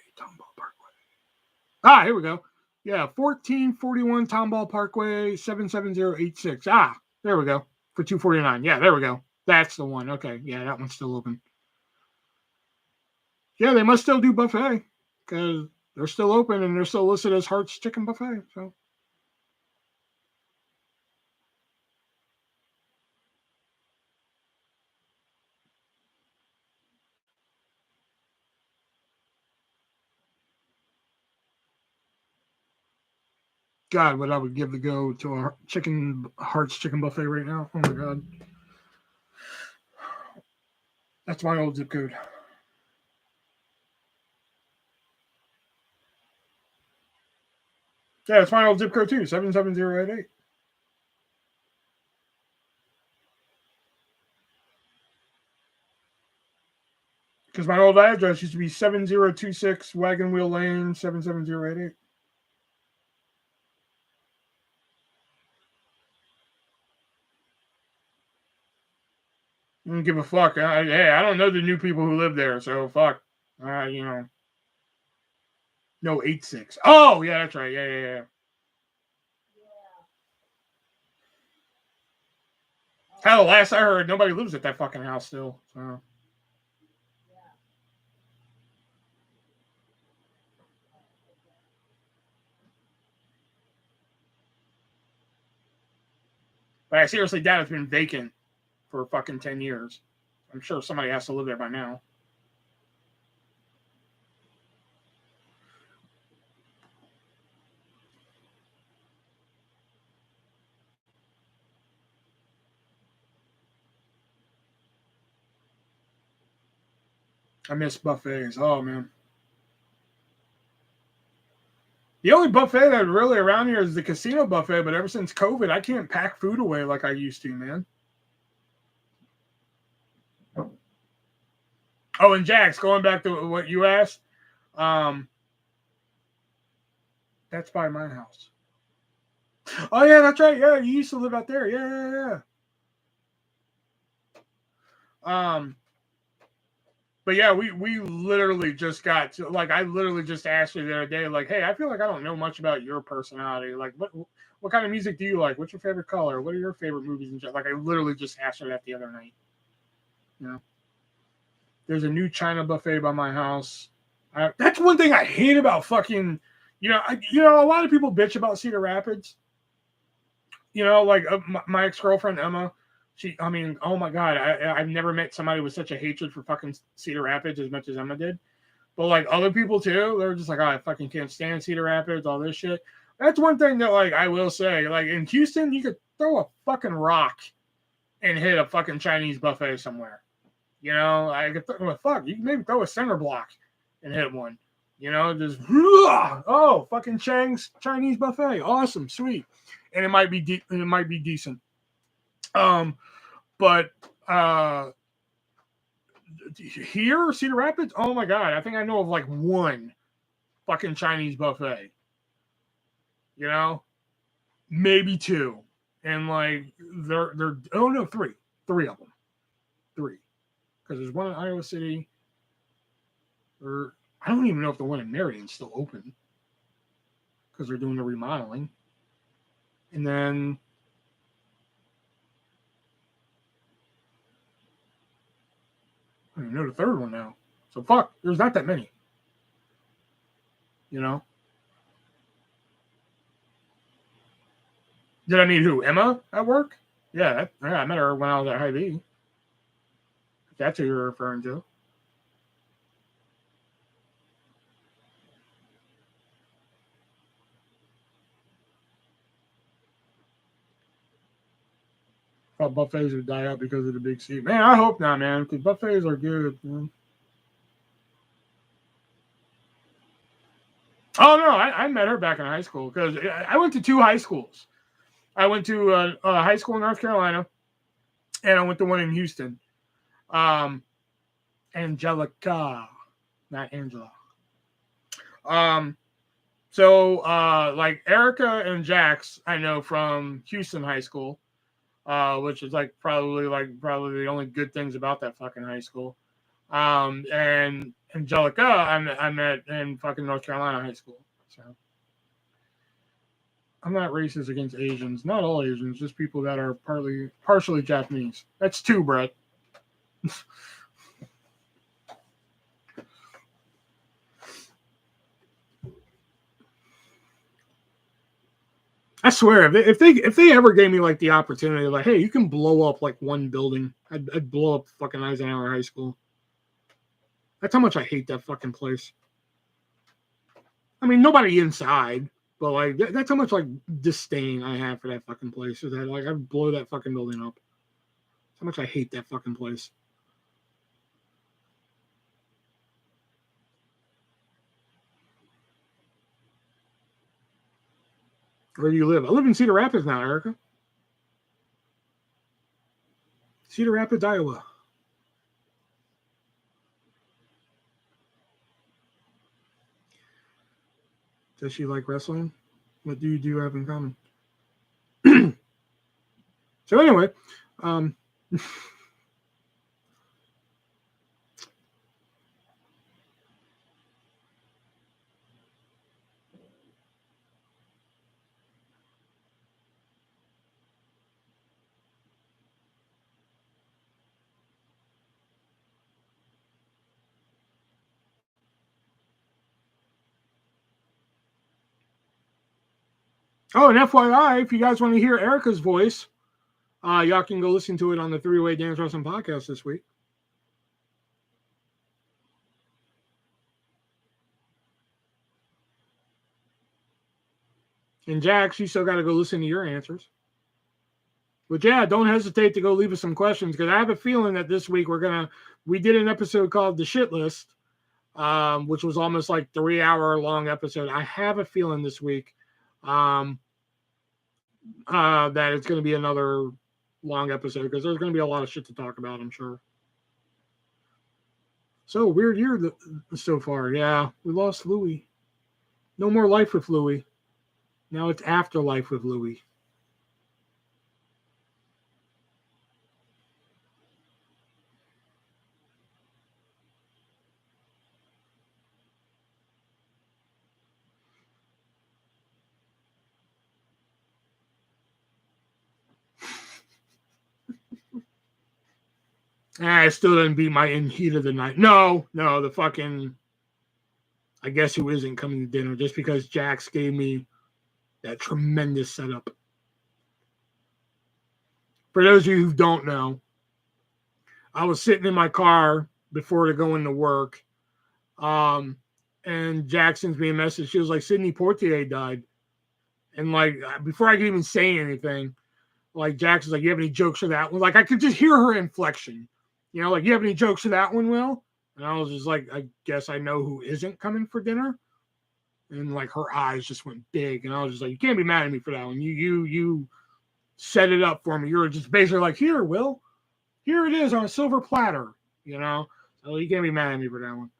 A: Ah, here we go. Yeah, 1441 Tomball Parkway, 77086. Ah, there we go. For 249. Yeah, there we go. That's the one. Okay, yeah, that one's still open. Yeah, they must still do buffet because they're still open and they're still listed as Hart's Chicken Buffet. So. God, what I would give the go to a Hart's Chicken Buffet right now. Oh my God. That's my old zip code. Yeah, it's my old zip code too, 77088. Because my old address used to be 7026 Wagon Wheel Lane, 77088. I don't give a fuck. I don't know the new people who live there, so fuck. No, 86. Oh, yeah, that's right. Yeah. Hell, last I heard, nobody lives at that fucking house still. So. But I seriously doubt it's been vacant for fucking 10 years. I'm sure somebody has to live there by now. I miss buffets. Oh, man. The only buffet that's really around here is the casino buffet, but ever since COVID, I can't pack food away like I used to, man. Oh, and Jax, going back to what you asked, that's by my house. Oh, yeah, that's right. Yeah, you used to live out there. Yeah. But yeah, we literally just got to, like, I literally just asked you the other day, like, hey, I feel like I don't know much about your personality. Like, what kind of music do you like? What's your favorite color? What are your favorite movies and shit? Like, I literally just asked her that the other night. You know, there's a new China buffet by my house. That's one thing I hate about fucking, a lot of people bitch about Cedar Rapids. You know, like my ex-girlfriend Emma. Oh my God, I've never met somebody with such a hatred for fucking Cedar Rapids as much as Emma did. But like other people too, they're just like, oh, I fucking can't stand Cedar Rapids, all this shit. That's one thing that, like, I will say, like, in Houston, you could throw a fucking rock and hit a fucking Chinese buffet somewhere. You know, I could you can maybe throw a center block and hit one. You know, just fucking Chang's Chinese buffet, awesome, sweet, and it might be decent. But here, Cedar Rapids, oh my God, I think I know of like one fucking Chinese buffet. You know, maybe two, and like they're three of them, because there's one in Iowa City, or I don't even know if the one in Marion's still open because they're doing the remodeling, and then I don't even know the third one now. So fuck, there's not that many. You know. Did I meet who? Emma at work? Yeah, I met her when I was at Hy-Vee. If that's who you're referring to. I thought buffets would die out because of the big C. Man, I hope not, man, because buffets are good, man. Oh, no, I met her back in high school because I went to two high schools. I went to a high school in North Carolina, and I went to one in Houston. Angelica, not Angela. So like Erica and Jax, I know from Houston High School, which is like probably the only good things about that fucking high school. And Angelica, I met in fucking North Carolina High School. So I'm not racist against Asians. Not all Asians, just people that are partially Japanese. That's two, Brett. I swear, if they ever gave me like the opportunity, like, hey, you can blow up like one building, I'd blow up fucking Eisenhower High School. That's how much I hate that fucking place. I mean, nobody inside, but like that's how much like disdain I have for that fucking place. Is that like I'd blow that fucking building up. That's how much I hate that fucking place. Where do you live? I live in Cedar Rapids now, Erica. Cedar Rapids, Iowa. Does she like wrestling? What do you do have in common? So anyway, oh, and FYI, if you guys want to hear Erica's voice, y'all can go listen to it on the Three-Way Dance Wrestling Podcast this week. And Jax, you still got to go listen to your answers. But yeah, don't hesitate to go leave us some questions because I have a feeling that this week we did an episode called The Shit List. which was almost like 3-hour long episode. I have a feeling this week that it's going to be another long episode because there's going to be a lot of shit to talk about, I'm sure. So weird year so far. Yeah, we lost Louis. No more life with Louis. Now it's afterlife with Louis. I still didn't beat my in heat of the night. No, the fucking, I guess who isn't coming to dinner just because Jax gave me that tremendous setup. For those of you who don't know, I was sitting in my car before to go into work, and Jax sends me a message. She was like, Sidney Poitier died. And like, before I could even say anything, like Jax was like, you have any jokes for that one? Like, I could just hear her inflection. You know, like, you have any jokes for that one, Will? And I was just like, I guess I know who isn't coming for dinner. And like her eyes just went big. And I was just like, you can't be mad at me for that one. You set it up for me. You're just basically like, here, Will. Here it is on a silver platter. You know? So you can't be mad at me for that one.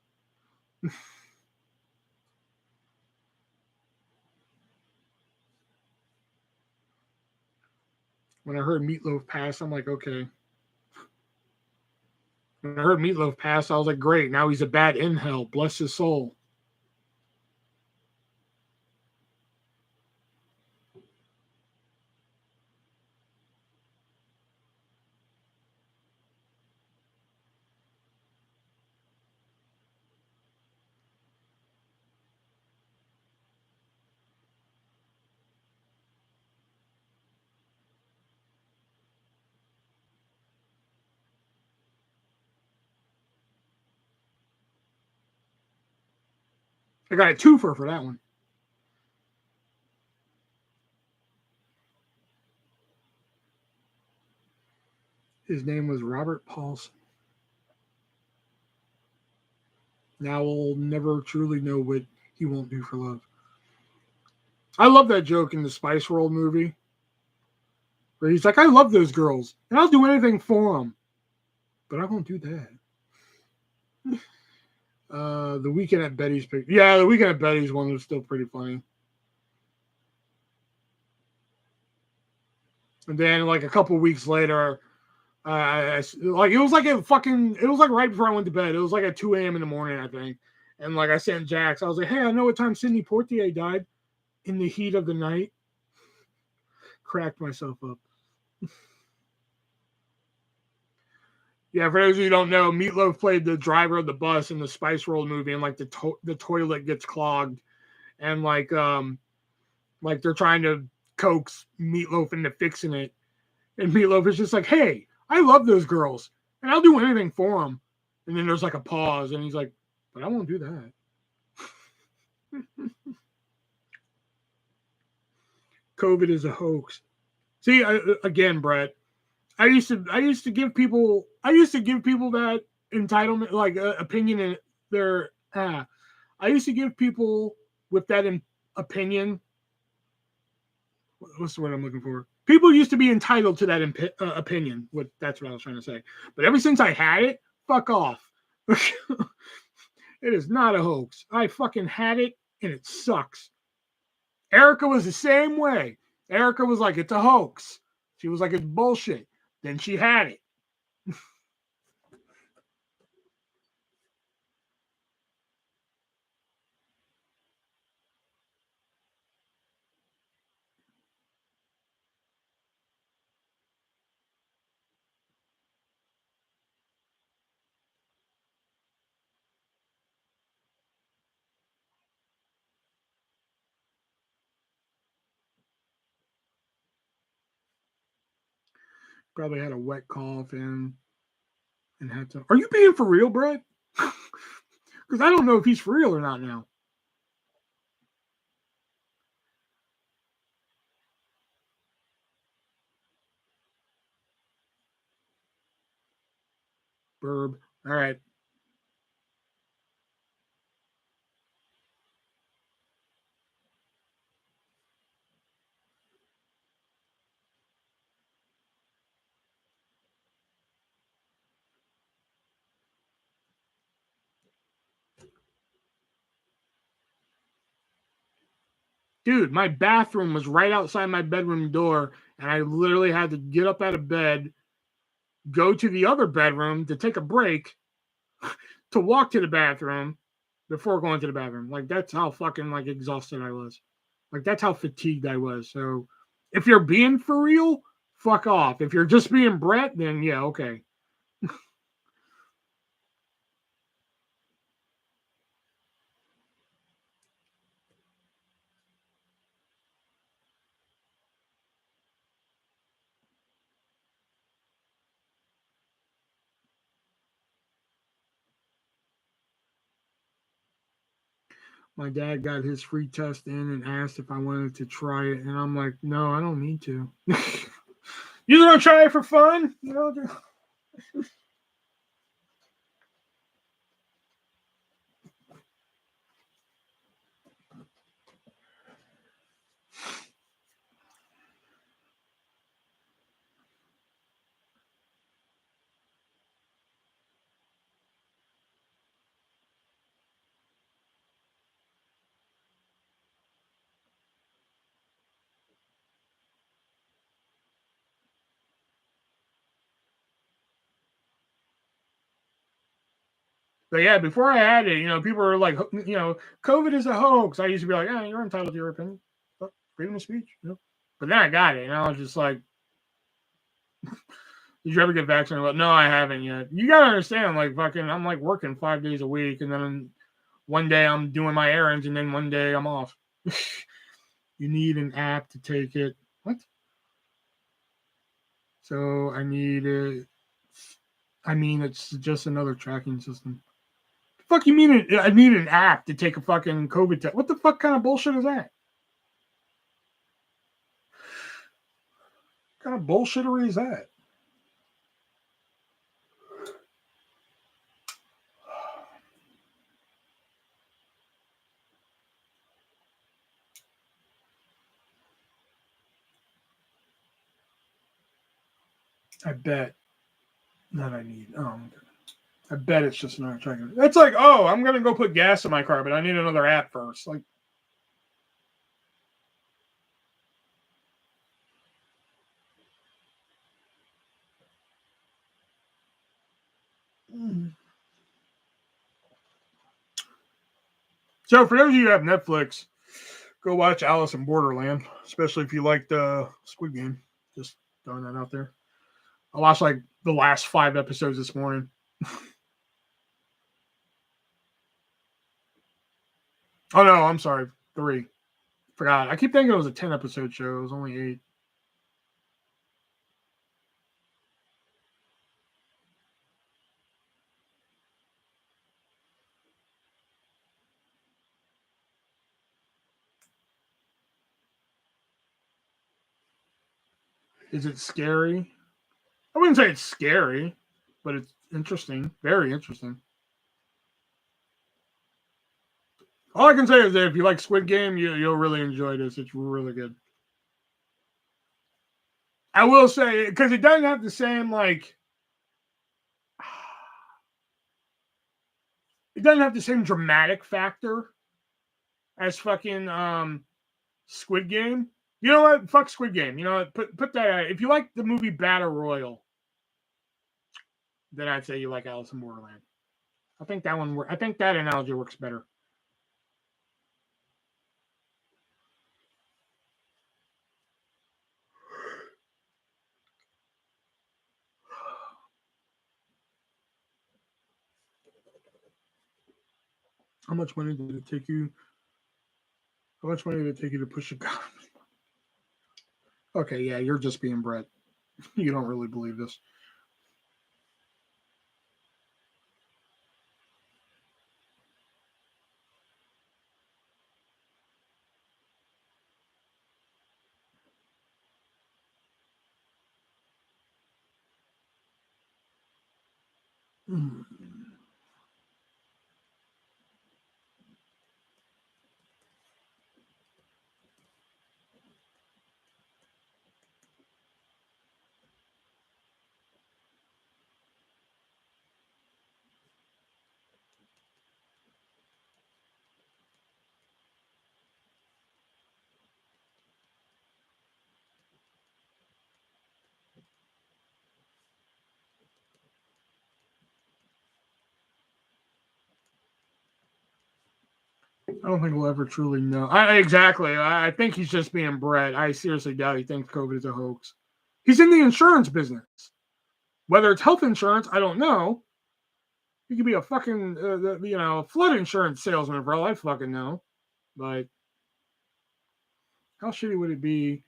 A: When I heard Meatloaf pass, I'm like, okay. When I heard Meatloaf pass, I was like, great. Now he's a bat in hell. Bless his soul. I got a twofer for that one. His name was Robert Paulson. Now we'll never truly know what he won't do for love. I love that joke in the Spice World movie where he's like, I love those girls and I'll do anything for them, but I won't do that. The Weekend at Betty's pick. Yeah, the Weekend at Betty's one was still pretty funny. And then like a couple weeks later, like it was like right before I went to bed. It was like at 2 a.m. in the morning, I think. And like I sent Jax, I was like, hey, I know what time Sidney Poitier died. In the heat of the night. Cracked myself up. Yeah, for those of you who don't know, Meatloaf played the driver of the bus in the Spice World movie, and like the toilet gets clogged, and like they're trying to coax Meatloaf into fixing it, and Meatloaf is just like, "Hey, I love those girls, and I'll do anything for them." And then there's like a pause, and he's like, "But I won't do that." COVID is a hoax. See, again, Brett. I used to give people that entitlement, like opinion in their. I used to give people with that opinion. What's the word I'm looking for? People used to be entitled to that opinion. That's what I was trying to say. But ever since I had it, fuck off. It is not a hoax. I fucking had it, and it sucks. Erica was the same way. Erica was like, it's a hoax. She was like, it's bullshit. Then she had it. Probably had a wet cough and had to. Are you being for real, Brett? Because I don't know if he's for real or not now. Burb. All right. Dude, my bathroom was right outside my bedroom door, and I literally had to get up out of bed, go to the other bedroom to take a break, to walk to the bathroom before going to the bathroom. Like, that's how fucking, like, exhausted I was. Like, that's how fatigued I was. So, if you're being for real, fuck off. If you're just being Brett, then yeah, okay. My dad got his free test in and asked if I wanted to try it, and I'm like, no, I don't need to. You want to try it for fun? You know. But yeah, before I had it, people were like, COVID is a hoax. I used to be like, yeah, you're entitled to your opinion. Freedom of speech. But then I got it, and I was just like, did you ever get vaccinated? Well, no, I haven't yet. You gotta understand, like, fucking, I'm like working 5 days a week, and then one day I'm doing my errands, and then one day I'm off. You need an app to take it. What? So I need it. I mean, it's just another tracking system. The fuck you mean I need an app to take a fucking COVID test? What the fuck kind of bullshit is that? What kind of bullshittery is that? I bet that I need. Oh, okay. I bet it's just another tracking. It's like, oh, I'm gonna go put gas in my car, but I need another app first. Like, so for those of you who have Netflix, go watch Alice in Borderland, especially if you liked Squid Game. Just throwing that out there. I watched like the last 5 episodes this morning. Oh no, I'm sorry, 3. Forgot. I keep thinking it was a 10-episode show. It was only 8. Is it scary? I wouldn't say it's scary, but it's interesting. Very interesting. All I can say is that if you like Squid Game, you'll really enjoy this. It's really good. I will say, because it doesn't have the same, like, it doesn't have the same dramatic factor as fucking Squid Game. You know what? Fuck Squid Game. You know what? Put that out. If you like the movie Battle Royal, then I'd say you like Alice in Borderland. I think that one. I think that analogy works better. How much money did it take you? How much money did it take you to push a gun? Okay, yeah, you're just being Brett. You don't really believe this. Mm. I don't think we'll ever truly know. Exactly. I think he's just being bred. I seriously doubt he thinks COVID is a hoax. He's in the insurance business. Whether it's health insurance, I don't know. He could be a fucking, flood insurance salesman for all I fucking know. But how shitty would it be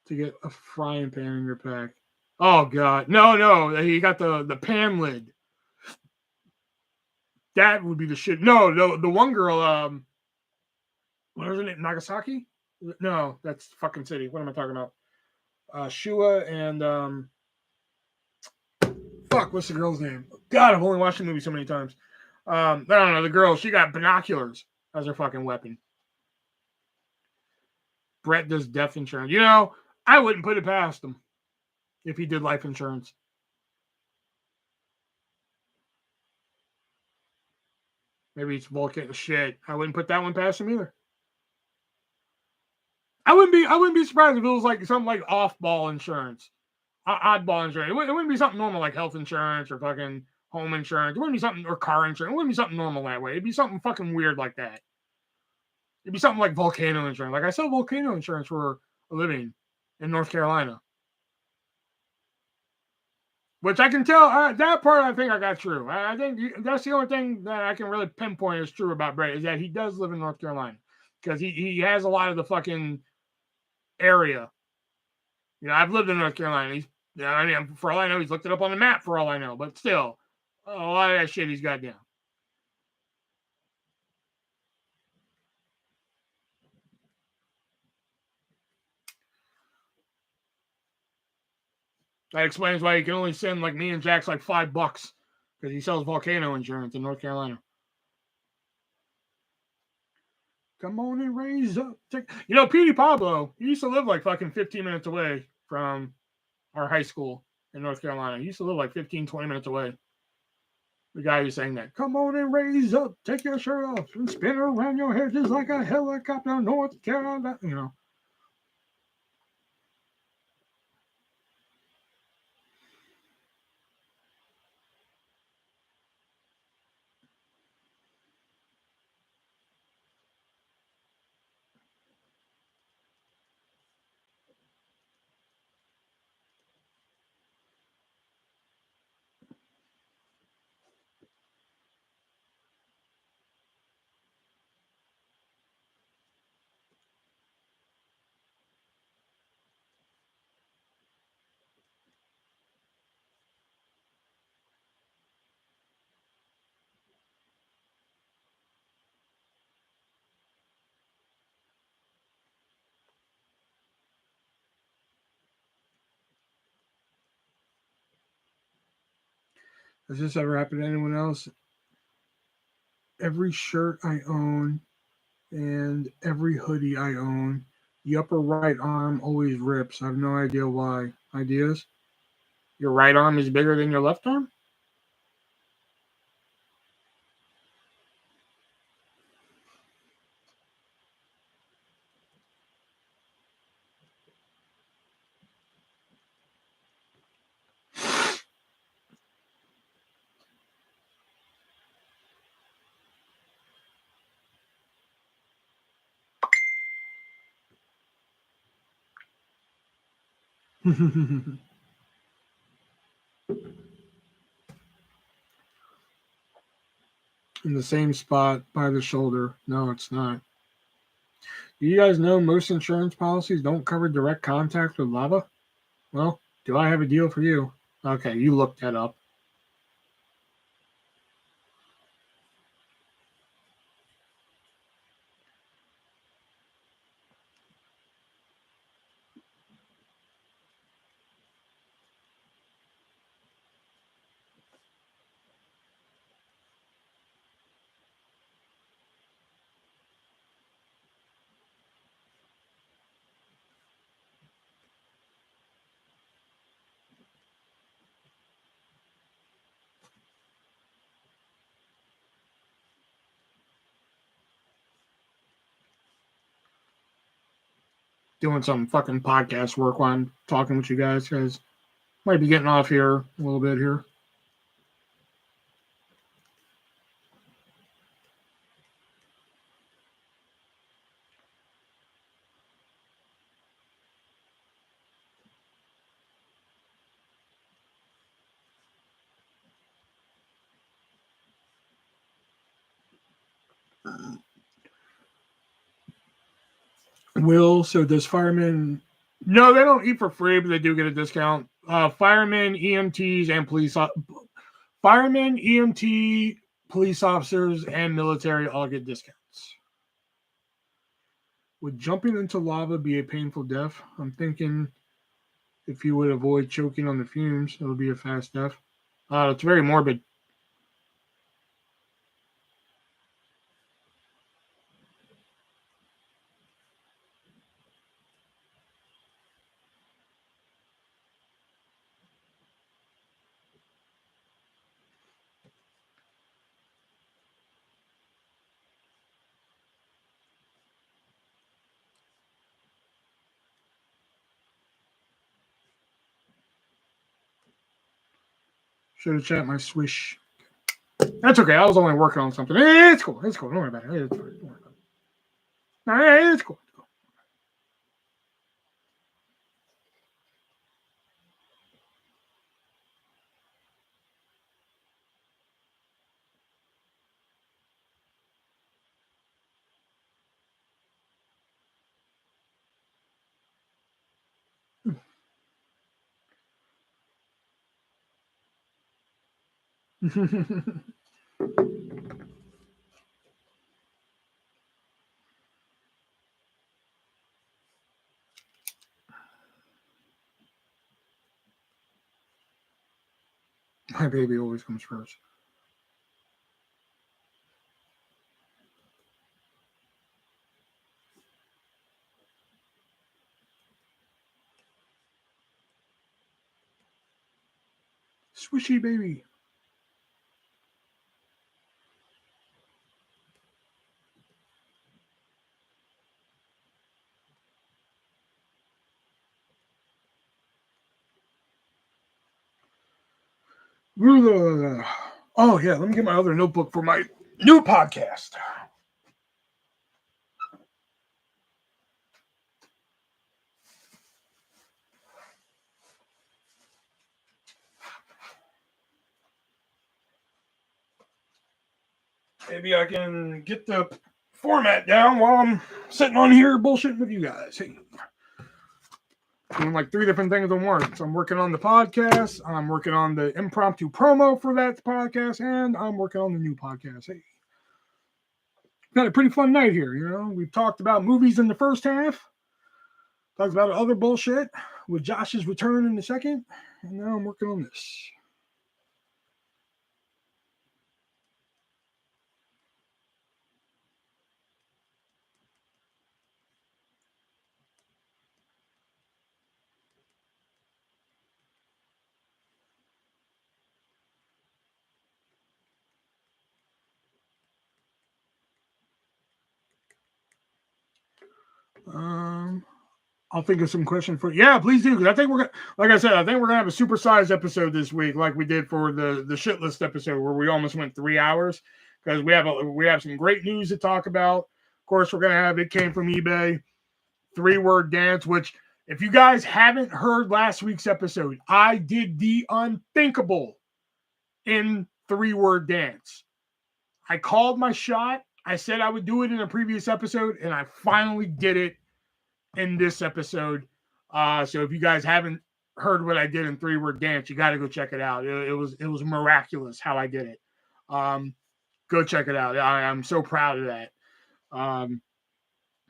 A: to get a frying pan in your pack? Oh, God. No. He got the pan lid. That would be the shit. No, the one girl, what was her name? Nagasaki? No, that's fucking city. What am I talking about? Shua and, what's the girl's name? God, I've only watched the movie so many times. I don't know. The girl, she got binoculars as her fucking weapon. Brett does death insurance. You know, I wouldn't put it past him if he did life insurance. Maybe it's volcano shit. I wouldn't put that one past him either. I wouldn't be surprised if it was like something like off-ball insurance, oddball insurance. It wouldn't be something normal like health insurance or fucking home insurance. It wouldn't be something, or car insurance. It wouldn't be something normal that way. It'd be something fucking weird like that. It'd be something like volcano insurance. Like I sell volcano insurance for a living in North Carolina. Which I can tell, that part I think I got true. I think that's the only thing that I can really pinpoint is true about Brett, is that he does live in North Carolina. Because he has a lot of the fucking area. You know, I've lived in North Carolina. For all I know, he's looked it up on the map for all I know. But still, a lot of that shit he's got down. That explains why he can only send like me and Jack's like $5 because he sells volcano insurance in North Carolina. Come on and raise up. You know, Petey Pablo, he used to live like fucking 15 minutes away from our high school in North Carolina. He used to live like 15, 20 minutes away. The guy who's saying that, come on and raise up, take your shirt off and spin around your head just like a helicopter, North Carolina, you know. Has this ever happened to anyone else? Every shirt I own and every hoodie I own, the upper right arm always rips. I have no idea why. Ideas? Your right arm is bigger than your left arm? In the same spot by the shoulder. No, it's not. Do you guys know most insurance policies don't cover direct contact with lava? Well, do I have a deal for you? Okay, you looked that up. Doing some fucking podcast work while I'm talking with you guys. Might be getting off here a little bit here. Will, so does firemen? No, they don't eat for free, but they do get a discount. Firemen, EMTs, and firemen, EMT, police officers, and military all get discounts. Would jumping into lava be a painful death? I'm thinking if you would avoid choking on the fumes, it would be a fast death. It's very morbid. Should have checked my swish. That's okay. I was only working on something. It's cool. It's cool. Don't worry about it. It's cool. Don't worry about it. No, it's cool. My baby always comes first. Swishy baby. Oh, yeah. Let me get my other notebook for my new podcast. Maybe I can get the format down while I'm sitting on here bullshitting with you guys. Hey, doing like 3 different things at once. I'm working on the podcast, I'm working on the impromptu promo for that podcast, and I'm working on the new podcast. Hey, had a pretty fun night here. You know, we've talked about movies in the first half, talked about other bullshit with Josh's return in the second, and now I'm working on this. I'll think of some questions for you. Yeah, please do. Because I think we're gonna, like I said, I think we're gonna have a supersized episode this week, like we did for the shit list episode, where we almost went 3 hours. Because we have some great news to talk about. Of course, we're gonna have It Came From eBay, 3-word dance. Which, if you guys haven't heard last week's episode, I did the unthinkable in 3-word dance. I called my shot. I said I would do it in a previous episode, and I finally did it in this episode. So if you guys haven't heard what I did in 3-word dance, you got to go check it out. It was miraculous how I did it. Go check it out. I'm so proud of that.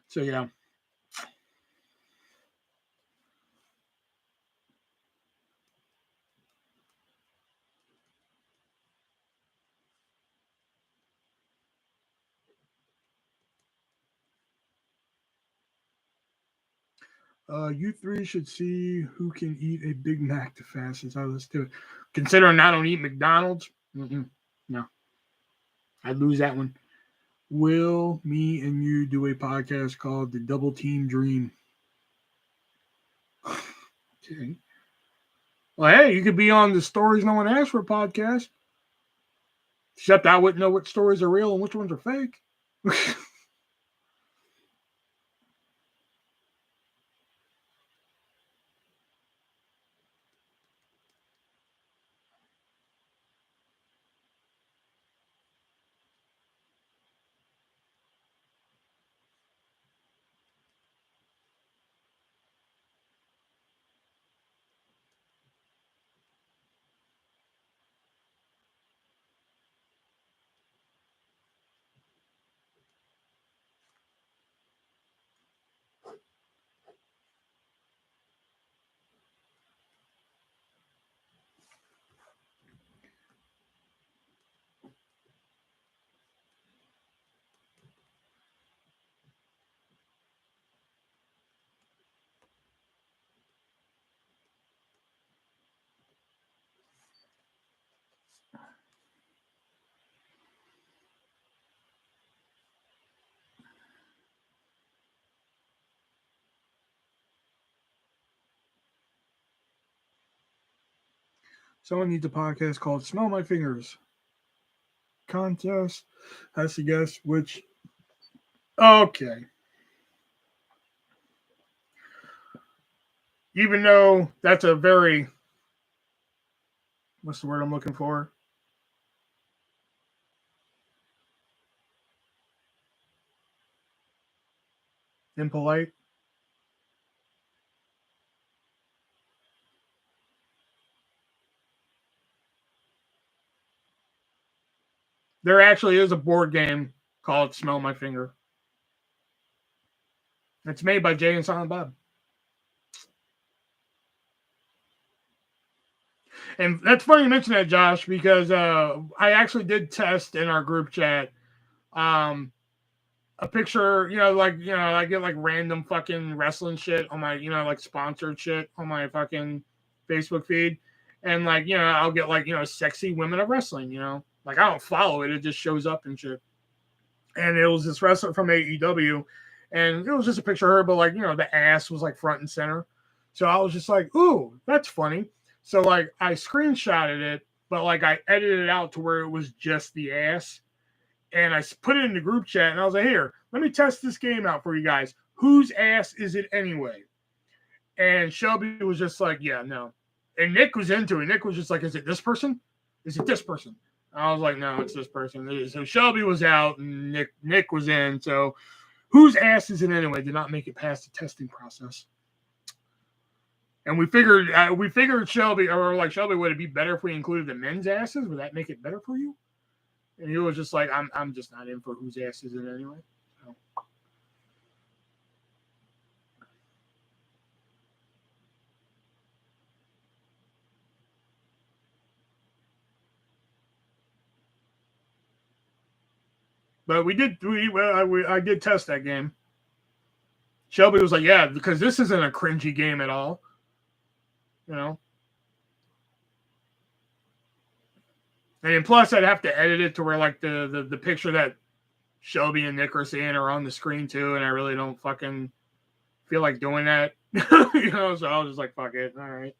A: So yeah. You 3 should see who can eat a Big Mac the fastest. Let's do it. Considering I don't eat McDonald's, no, I'd lose that one. Will me and you do a podcast called The Double Team Dream? Okay. Well, hey, you could be on the Stories No One Asked For podcast. Except I wouldn't know what stories are real and which ones are fake. Someone needs a podcast called Smell My Fingers. Contest has to guess which. Okay. Even though that's a very. What's the word I'm looking for? Impolite. There actually is a board game called Smell My Finger. It's made by Jay and Silent Bob. And that's funny you mention that, Josh, because I actually did test in our group chat a picture, I get like random fucking wrestling shit on my, like sponsored shit on my fucking Facebook feed. And like, I'll get like, sexy women of wrestling, like I don't follow it. It just shows up and shit. And it was this wrestler from AEW. And it was just a picture of her, but like, the ass was like front and center. So I was just like, ooh, that's funny. So like I screenshotted it, but like I edited it out to where it was just the ass. And I put it in the group chat and I was like, here, let me test this game out for you guys. Whose ass is it anyway? And Shelby was just like, yeah, no. And Nick was into it. Nick was just like, is it this person? Is it this person? I was like, no, it's this person. So Shelby was out and Nick was in. So whose ass is it anyway? Did not make it past the testing process. And we figured Shelby, would it be better if we included the men's asses? Would that make it better for you? And he was just like, I'm just not in for whose ass is it anyway. So. But I did test that game. Shelby was like, yeah, because this isn't a cringy game at all. And plus I'd have to edit it to where like the picture that Shelby and Nick are seeing are on the screen too, and I really don't fucking feel like doing that. So I was just like, fuck it. All right.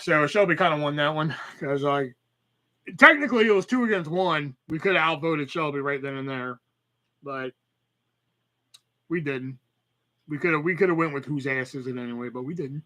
A: So Shelby kind of won that one because like technically it was 2 against 1. We could have outvoted Shelby right then and there, but we didn't. We could have went with whose ass is it anyway, but we didn't.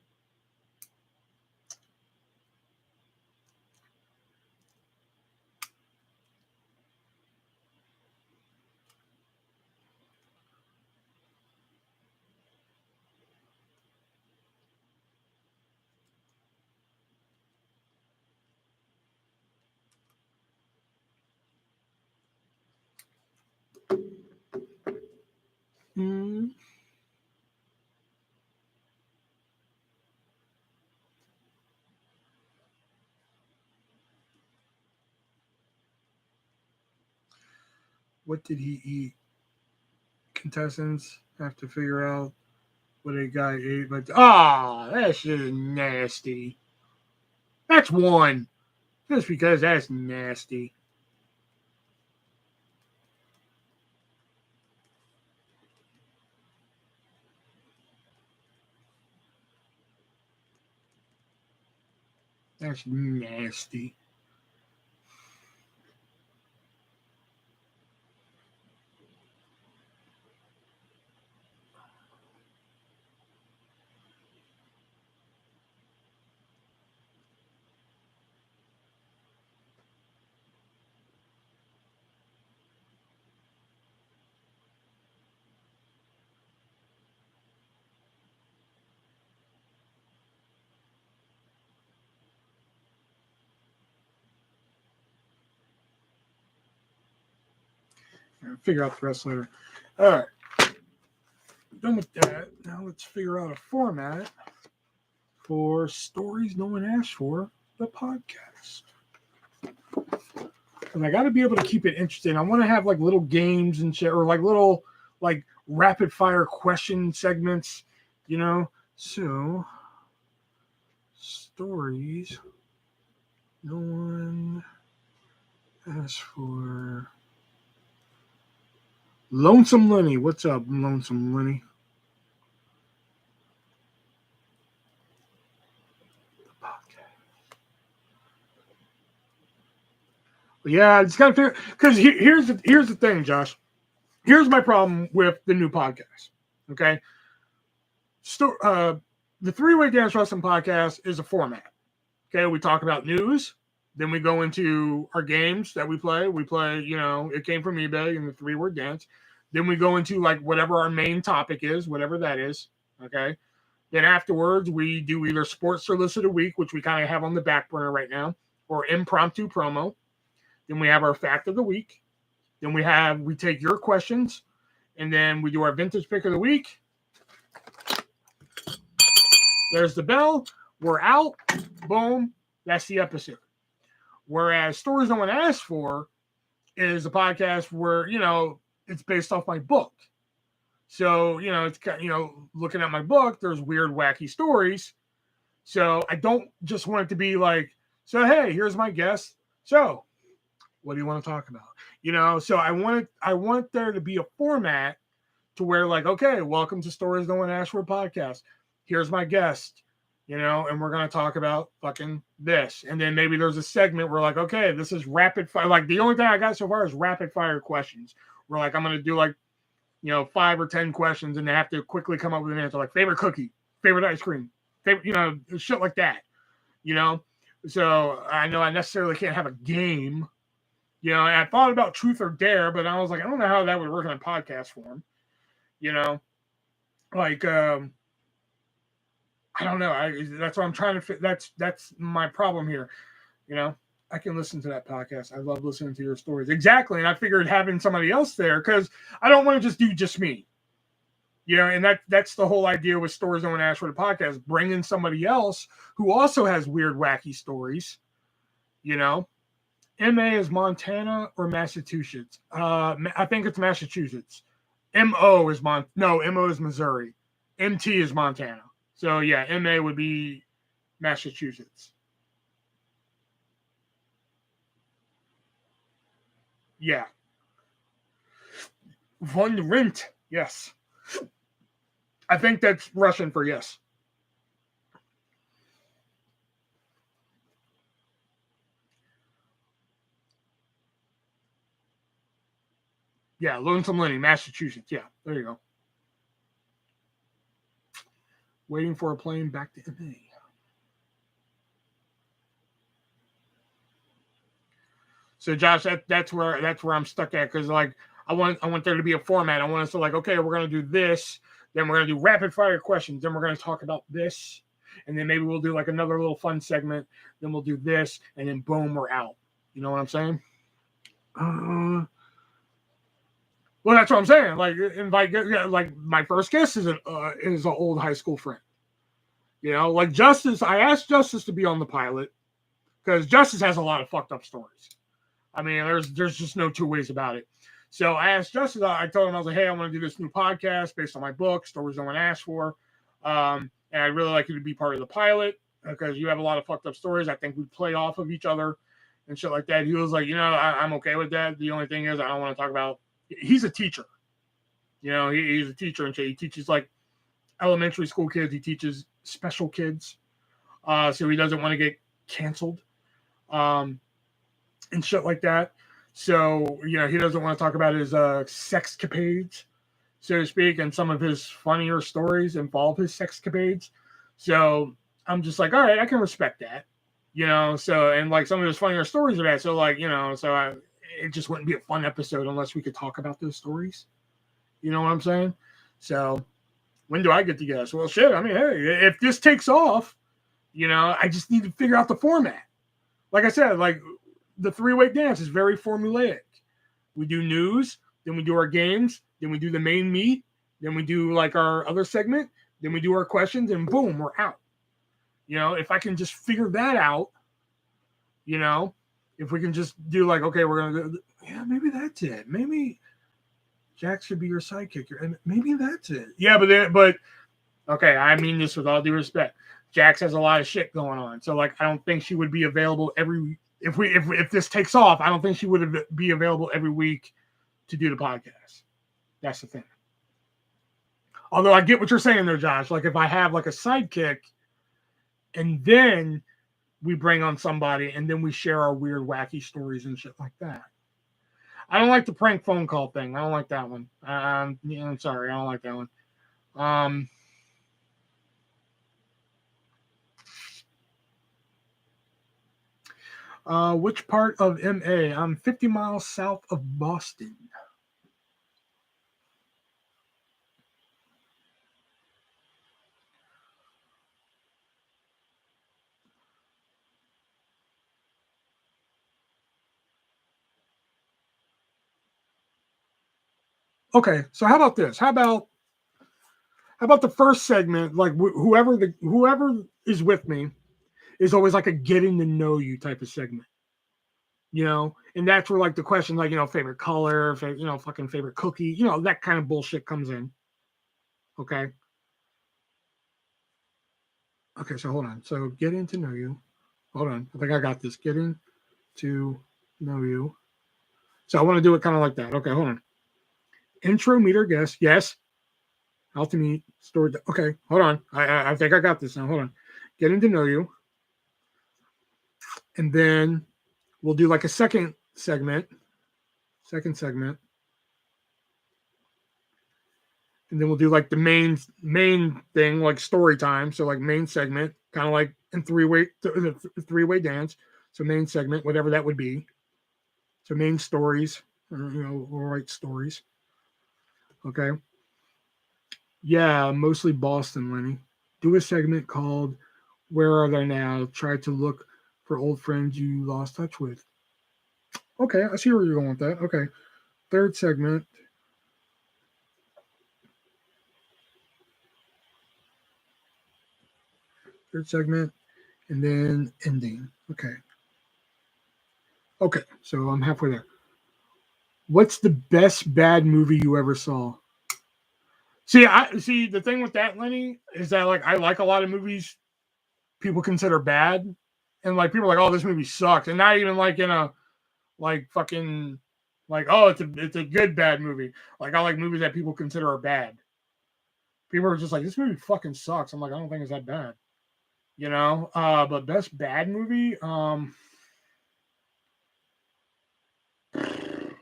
A: Mm. What did he eat? Contestants have to figure out what a guy ate. But that shit is nasty. That's one. Just because that's nasty. That's nasty. I'll figure out the rest later. All right. Done with that. Now let's figure out a format for Stories No One Asked For, the podcast. And I got to be able to keep it interesting. I want to have like little games and shit, or like little like rapid fire question segments, So, stories no one asked for. Lonesome Lenny. What's up, Lonesome Lenny? The podcast. Yeah, I just gotta figure, because here's the thing, Josh. Here's my problem with the new podcast. Okay, the Three-Way Dance Wrestling Podcast is a format. Okay, we talk about news, then we go into our games that we play. We play, it came from eBay and the Three-Word Dance. Then we go into like whatever our main topic is, whatever that is. Okay. Then afterwards, we do either Sports Solicit a Week, which we kind of have on the back burner right now, or impromptu promo. Then we have our Fact of the Week. Then we take your questions, and then we do our Vintage Pick of the Week. There's the bell. We're out. Boom. That's the episode. Whereas Stories No One Asked For is a podcast where, it's based off my book. So, it's looking at my book, there's weird, wacky stories. So I don't just want it to be like, so, hey, here's my guest. So what do you want to talk about? So I want there to be a format to where like, okay, welcome to Stories No One Asked For podcast. Here's my guest, and we're going to talk about fucking this. And then maybe there's a segment where like, okay, this is rapid fire. Like the only thing I got so far is rapid fire questions. Where like, I'm going to do like, 5 or 10 questions and they have to quickly come up with an answer, like favorite cookie, favorite ice cream, favorite, shit like that, So I know I necessarily can't have a game, and I thought about truth or dare, but I was like, I don't know how that would work in a podcast form, like, I don't know. That's what I'm trying to fit. That's my problem here. I can listen to that podcast. I love listening to your stories. Exactly. And I figured having somebody else there, because I don't want to just do just me. And that's the whole idea with Stories No One Asked For the podcast, bringing somebody else who also has weird, wacky stories. MA is Montana or Massachusetts? I think it's Massachusetts. MO is Missouri. MT is Montana. So yeah, MA would be Massachusetts. Yeah. Dreamt, yes. I think that's Russian for yes. Yeah, Lonesome Lenny, Massachusetts. Yeah, there you go. Waiting for a plane back to MA. So Josh, that's where I'm stuck at, because like I want there to be a format. I want us to like, okay, we're gonna do this, then we're gonna do rapid fire questions, then we're gonna talk about this, and then maybe we'll do like another little fun segment, then we'll do this, and then boom, we're out. You know what I'm saying? Well, that's what I'm saying. Like, invite, like my first guest is an old high school friend. Like Justice. I asked Justice to be on the pilot because Justice has a lot of fucked up stories. I mean, there's just no two ways about it. So I asked Justice. I told him, I was like, hey, I want to do this new podcast based on my book, Stories No One Asked For, and I'd really like you to be part of the pilot because you have a lot of fucked up stories. I think we play off of each other and shit like that. He was like, I'm okay with that. The only thing is, I don't want to talk about. He's a teacher. He's a teacher and shit. He teaches like elementary school kids. He teaches special kids. So he doesn't want to get canceled. And shit like that. So, he doesn't want to talk about his sexcapades, so to speak, and some of his funnier stories involve his sexcapades. So I'm just like, all right, I can respect that. So, and like some of his funnier stories are that. So like, it just wouldn't be a fun episode unless we could talk about those stories. You know what I'm saying? So when do I get to guess? Well, shit, I mean, hey, if this takes off, I just need to figure out the format. Like I said, like the Three-Way Dance is very formulaic. We do news, then we do our games, then we do the main meat, then we do like our other segment, then we do our questions, and boom, we're out. If I can just figure that out, if we can just do like, okay, we're going to, yeah, maybe that's it. Maybe Jack should be your sidekick. And maybe that's it. Yeah, but okay, I mean this with all due respect. Jax has a lot of shit going on. So like, I don't think she would be available if this takes off, I don't think she would be available every week to do the podcast. That's the thing. Although I get what you're saying there, Josh. Like if I have like a sidekick and then we bring on somebody and then we share our weird, wacky stories and shit like that. I don't like the prank phone call thing. I don't like that one. I'm sorry. I don't like that one. Which part of MA? I'm 50 miles south of Boston. Okay, so how about this? How about the first segment? Like whoever is with me is always like a getting to know you type of segment, and that's where like the question, like favorite color, fucking favorite cookie, that kind of bullshit comes in. Okay. Okay, so hold on. So getting to know you. Hold on, I think I got this. Getting to know you. So I want to do it kind of like that. Okay, hold on. Intro, meet our guest. Yes. How to meet, story. Okay, hold on. I think I got this now. Hold on. Getting to know you. And then we'll do like a second segment. And then we'll do like the main thing, like story time. So like main segment, kind of like in three-way dance. So main segment, whatever that would be. So main stories, we'll write stories. Okay. Yeah, mostly Boston, Lenny. Do a segment called "Where Are They Now?" Try to look for old friends you lost touch with. Okay, I see where you're going with that. Okay, third segment. And then ending. Okay. Okay, so I'm halfway there. What's the best bad movie you ever saw? See the thing with that, Lenny, is that like I like a lot of movies people consider bad, and like people are like, oh, this movie sucks, and not even like in a like fucking like, oh, it's a good bad movie. Like I like movies that people consider are bad. People are just like, this movie fucking sucks. I'm like, I don't think it's that bad. But best bad movie,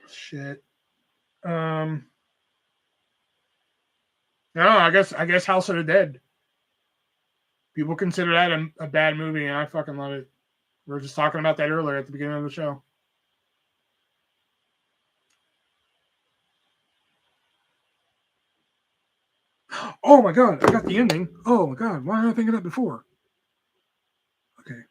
A: shit. No, I guess House of the Dead. People consider that a bad movie, and I fucking love it. We were just talking about that earlier at the beginning of the show. Oh my god, I got the ending. Oh my god, why didn't I think of that before? Okay.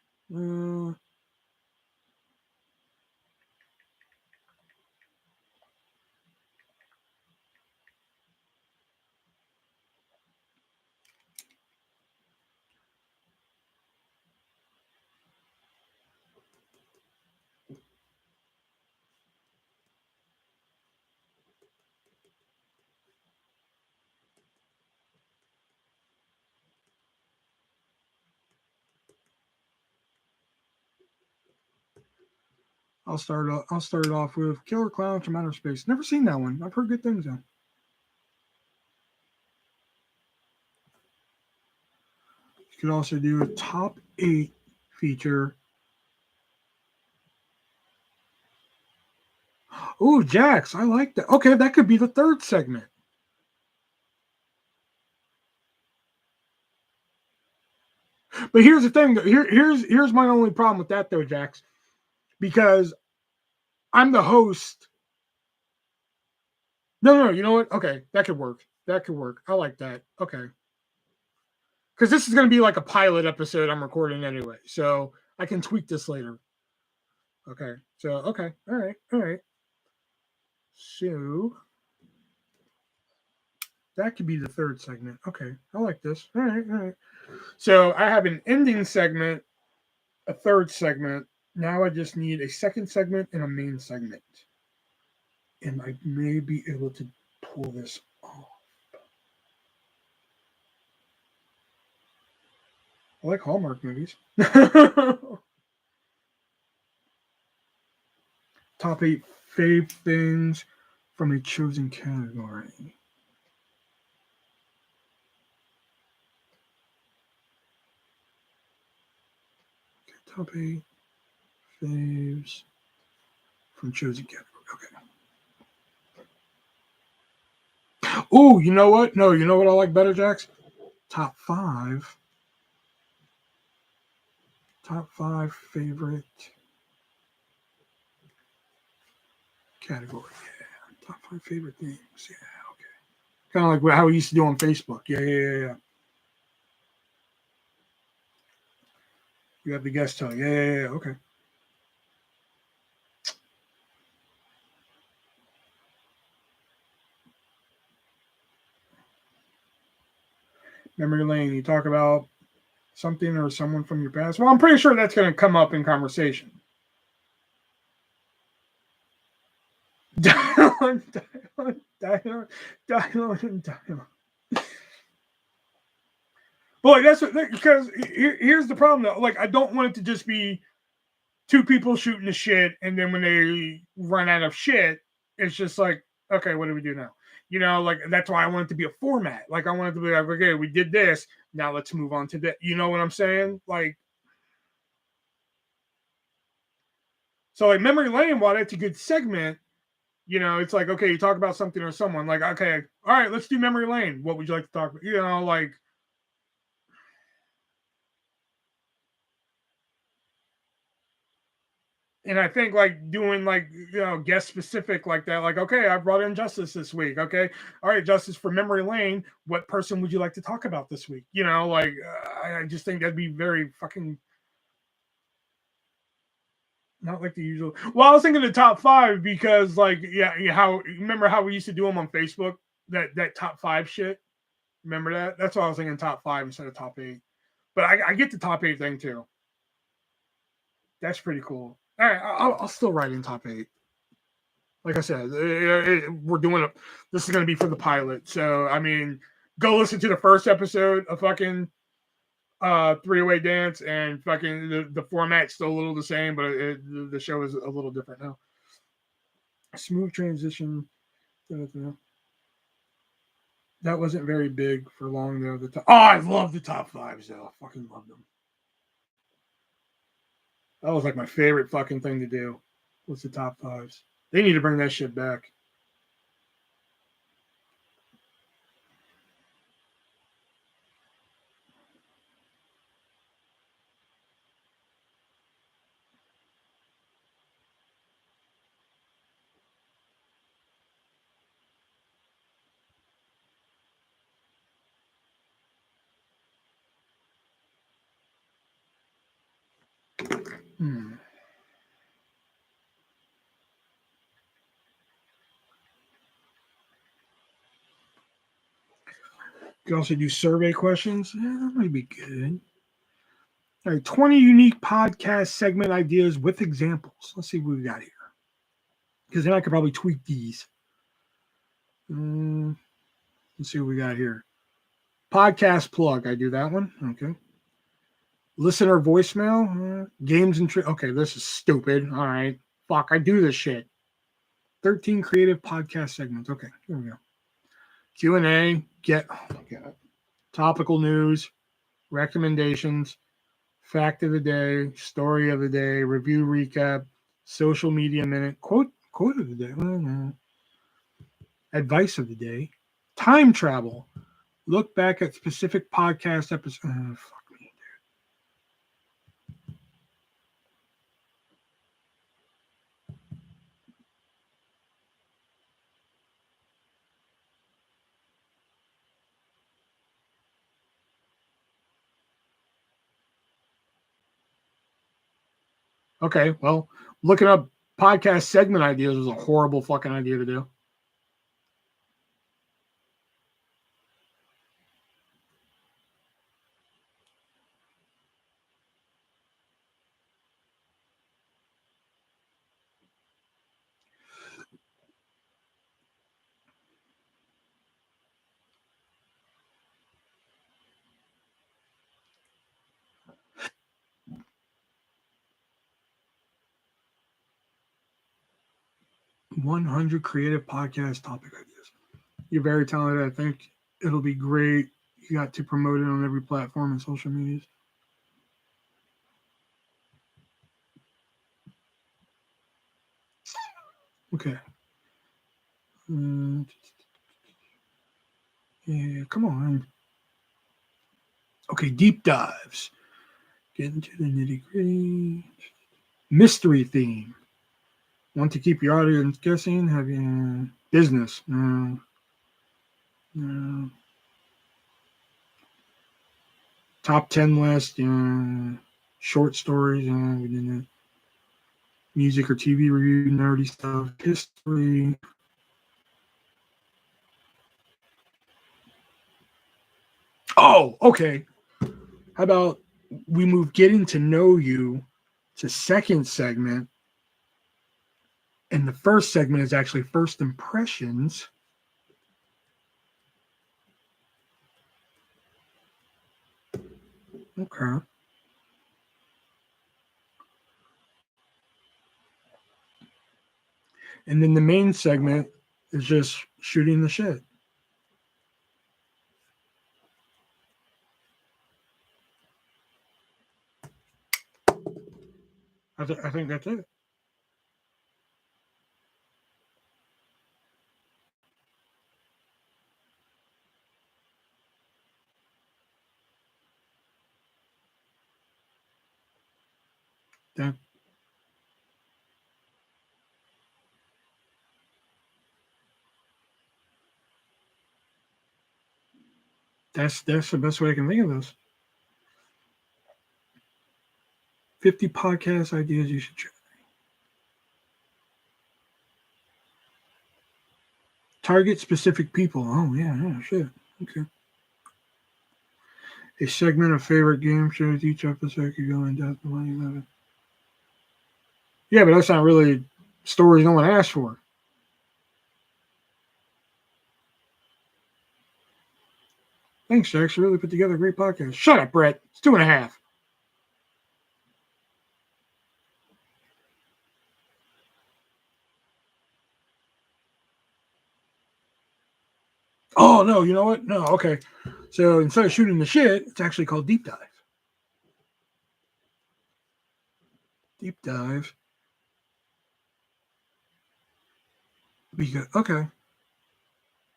A: I'll start it off with Killer Clowns from Outer Space. Never seen that one. I've heard good things though. You could also do a top 8 feature. Oh, Jax, I like that. Okay, that could be the third segment. But here's the thing. Here's my only problem with that though, Jax, because I'm the host. No. You know what? Okay, that could work. I like that. Okay, because this is going to be like a pilot episode I'm recording anyway, so I can tweak this later. Okay. So okay. All right. So that could be the third segment. Okay, I like this. All right. So I have an ending segment, a third segment. Now I just need a second segment and a main segment. And I may be able to pull this off. I like Hallmark movies. Top 8 fave things from a chosen category. Okay, Top 8 faves from chosen category. Okay. Oh, you know what? No, you know what I like better, Jax? Top 5 favorite category. Yeah. Top 5 favorite themes. Yeah, okay. Kind of like how we used to do on Facebook. Yeah. You have the guest tell. Yeah. Okay. Memory lane. You talk about something or someone from your past. Well, I'm pretty sure that's going to come up in conversation. Dialogue. Boy, that's because here's the problem though. Like, I don't want it to just be two people shooting the shit, and then when they run out of shit, it's just like, okay, what do we do now? You know, like that's why I want it to be a format. Like, I want it to be like, okay, we did this, now let's move on to that. You know what I'm saying? Like, so like memory lane, while that's a good segment, you know, it's like, okay, you talk about something or someone, like, okay, all right, let's do memory lane. What would you like to talk about? You know, like. And I think like doing like, you know, guest specific like that, like, okay, I brought in Justice this week. Okay. All right, Justice, for memory lane, what person would you like to talk about this week? You know, like, I just think that'd be very fucking not like the usual. Well, I was thinking the top 5 because like, yeah, how, remember how we used to do them on Facebook, that top 5 shit. Remember that? That's why I was thinking top 5 instead of top 8. But I get the top 8 thing too. That's pretty cool. All right, I'll still write in top 8. Like I said, we're doing it. This is going to be for the pilot. So, I mean, go listen to the first episode of fucking Three-Way Dance, and fucking the format's still a little the same, but the show is a little different now. Smooth transition. That wasn't very big for long, though. I love the top 5s, though. I fucking love them. That was like my favorite fucking thing to do. Was the top 5s. They need to bring that shit back. You can also do survey questions. Yeah, that might be good. All right, 20 unique podcast segment ideas with examples. Let's see what we got here. Because then I could probably tweak these. Let's see what we got here. Podcast plug. I do that one. Okay. Listener voicemail. Games and okay, this is stupid. All right. Fuck, I do this shit. 13 creative podcast segments. Okay, here we go. Q&A. Oh my God. Topical news. Recommendations. Fact of the day, story of the day, review recap, social media minute, quote of the day, advice of the day, time travel, look back at specific podcast episodes. Fuck me, dude. Okay, well, looking up podcast segment ideas was a horrible fucking idea to do. "100 creative podcast topic ideas." You're very talented. I think it'll be great. You got to promote it on every platform and social medias. Okay. Yeah, come on. Okay, deep dives. Get into the nitty gritty. Mystery theme. Want to keep your audience guessing? Have you business? No. No. Top 10 list. Short stories. We didn't. Music or TV review, nerdy stuff. History. Oh, okay. How about we move getting to know you to second segment, and the first segment is actually first impressions. Okay. And then the main segment is just shooting the shit. I think that's it. That, that's the best way I can think of this. 50 podcast ideas you should try. Target specific people. Oh yeah, shit. Okay. A segment of favorite game shows. Each episode could go in depth. Yeah, but that's not really stories no one asked for. Thanks, Jax. You really put together a great podcast. Shut up, Brett. It's 2.5. Oh no, you know what? No, okay. So instead of shooting the shit, it's actually called deep dive. Deep dive. Because okay.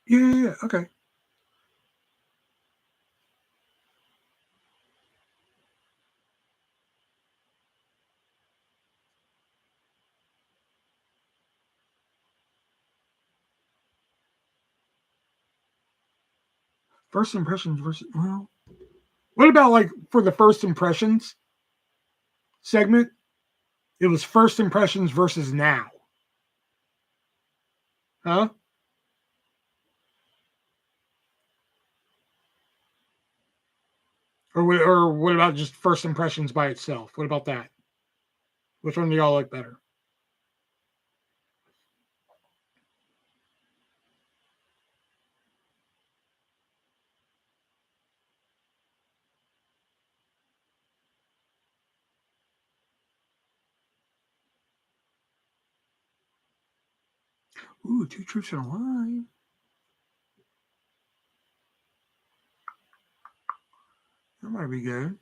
A: Yeah. Okay. First impressions versus well. What about like for the first impressions segment? It was first impressions versus now. Huh? Or what about just first impressions by itself? What about that? Which one do y'all like better? Ooh, two truths and a lie. That might be good.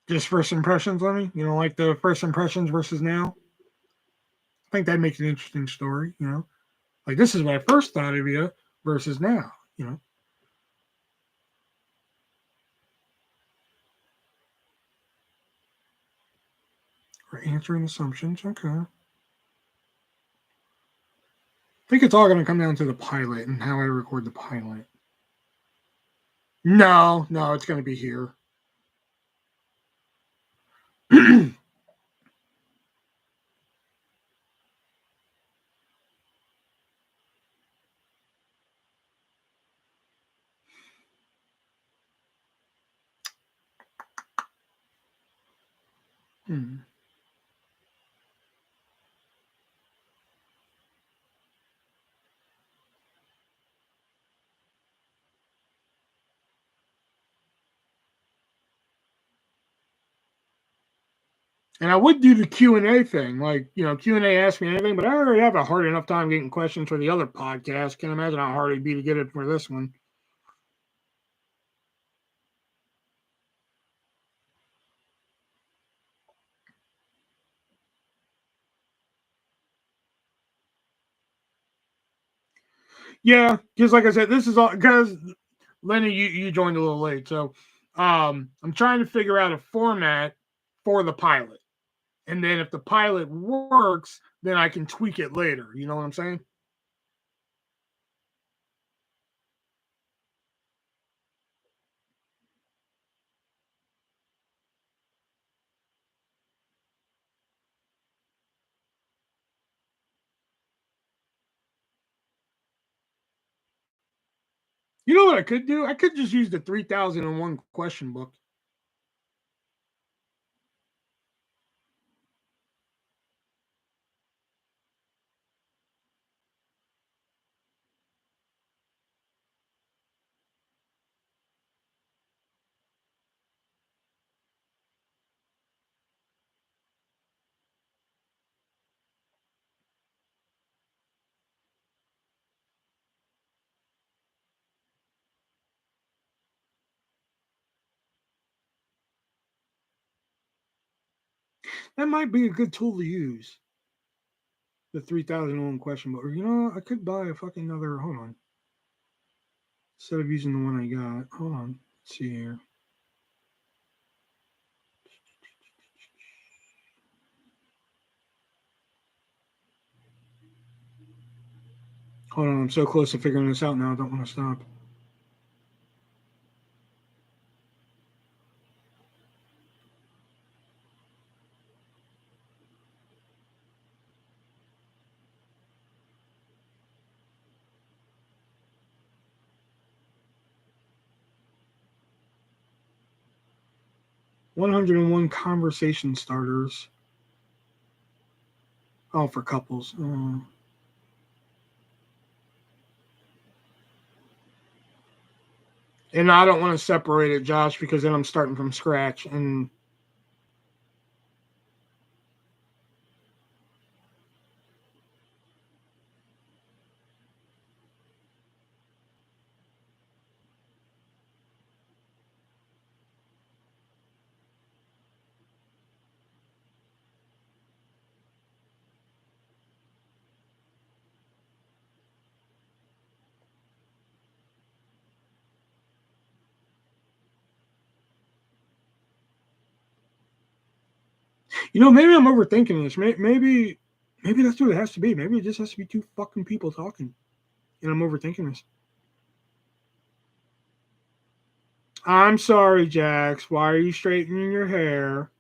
A: Just first impressions, Lenny? You don't like the first impressions versus now? I think that makes an interesting story, you know? Like, this is what I first thought of you versus now, you know? Or answering assumptions. Okay. I think it's all going to come down to the pilot and how I record the pilot. No, it's going to be here. Hmm. And I would do the Q&A thing, like, Q&A, ask me anything, but I already have a hard enough time getting questions for the other podcast. Can't imagine how hard it'd be to get it for this one. Yeah, just like I said, this is all because Lenny, you joined a little late, so I'm trying to figure out a format for the pilot, and then if the pilot works, then I can tweak it later. You know what I'm saying? You know what I could do? I could just use the 3001 question book. That might be a good tool to use. The 3001 question book. Or, I could buy a fucking other. Hold on. Instead of using the one I got. Hold on. Let's see here. Hold on. I'm so close to figuring this out now. I don't want to stop. $101 conversation starters. Oh, for couples. And I don't want to separate it, Josh, because then I'm starting from scratch. And maybe I'm overthinking this. Maybe that's what it has to be. Maybe it just has to be two fucking people talking, and I'm overthinking this. I'm sorry, Jax. Why are you straightening your hair?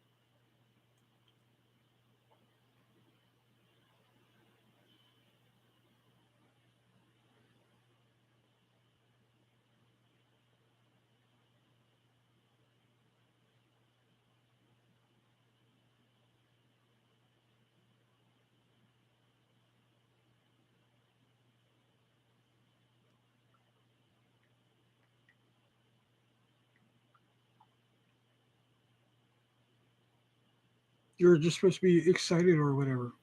A: You're just supposed to be excited or whatever.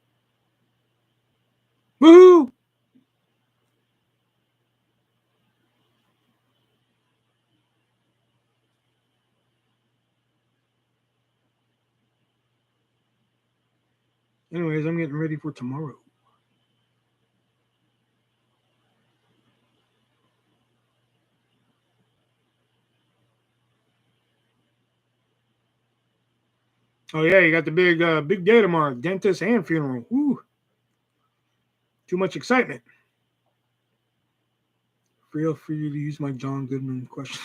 A: Woohoo! Anyways, I'm getting ready for tomorrow. Oh yeah, you got the big day tomorrow. Dentist and funeral. Woo! Too much excitement. Feel free to use my John Goodman question.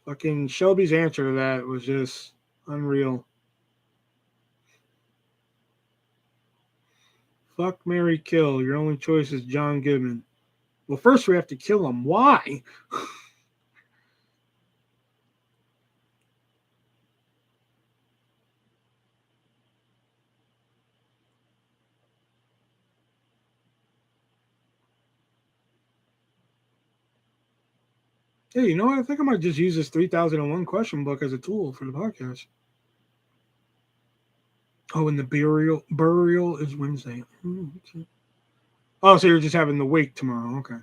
A: Fucking Shelby's answer to that was just unreal. Fuck, marry, kill. Your only choice is John Goodman. Well, first we have to kill him. Why? Hey, you know what? I think I might just use this 3001 question book as a tool for the podcast. Oh, and the burial is Wednesday. Okay. Oh, so you're just having the wake tomorrow. Okay.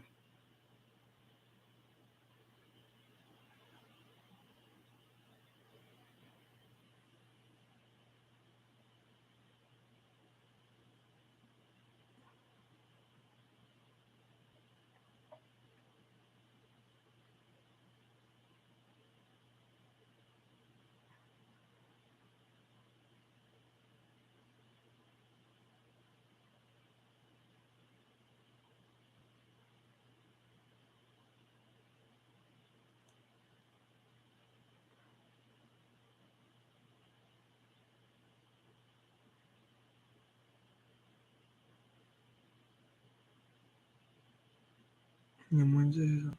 A: And Wednesday.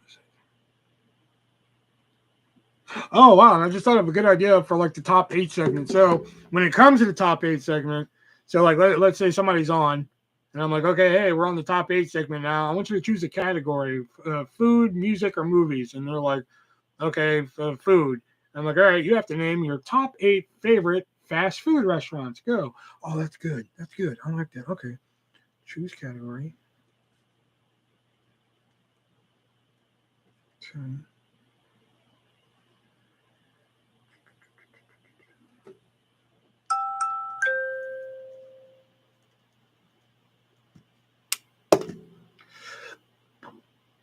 A: Oh wow! I just thought of a good idea for like the top 8 segment. So when it comes to the top 8 segment, so like let's say somebody's on, and I'm like, okay, hey, we're on the top 8 segment now. I want you to choose a category: food, music, or movies. And they're like, okay, food. I'm like, all right, you have to name your top 8 favorite fast food restaurants. Go. Oh, that's good. That's good. I like that. Okay, choose category. Okay.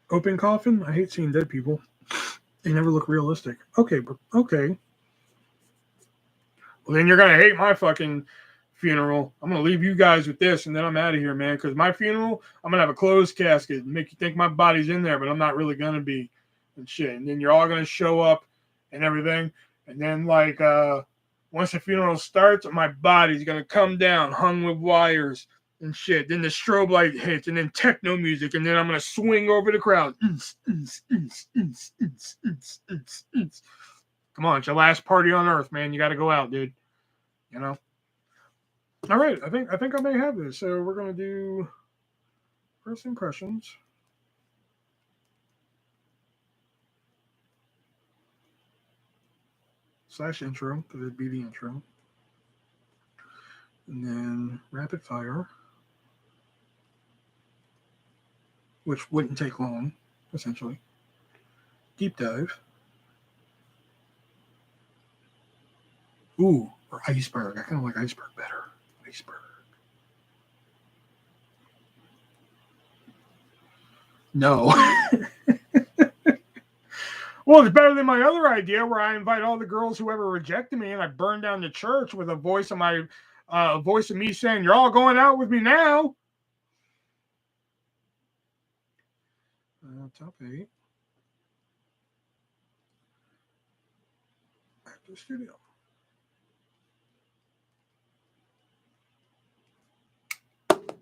A: Open coffin. I hate seeing dead people. They never look realistic. Okay, okay. Well, then you're gonna hate my fucking funeral. I'm gonna leave you guys with this, and then I'm out of here, man. Because my funeral, I'm gonna have a closed casket and make you think my body's in there, but I'm not really gonna be, and shit. And then you're all gonna show up and everything, and then like once the funeral starts, my body's gonna come down, hung with wires and shit. Then the strobe light hits, and then techno music, and then I'm gonna swing over the crowd. Come on, it's your last party on earth, man. You got to go out, dude. You know. All right, I think I may have this. So we're gonna do first impressions. / intro, because it'd be the intro. And then rapid fire, which wouldn't take long, essentially. Deep dive. Ooh, or iceberg. I kind of like iceberg better. Iceberg. No. Well, it's better than my other idea where I invite all the girls who ever rejected me and I burn down the church with a voice of my voice of me saying, "You're all going out with me now." Top 8. Actor Studio.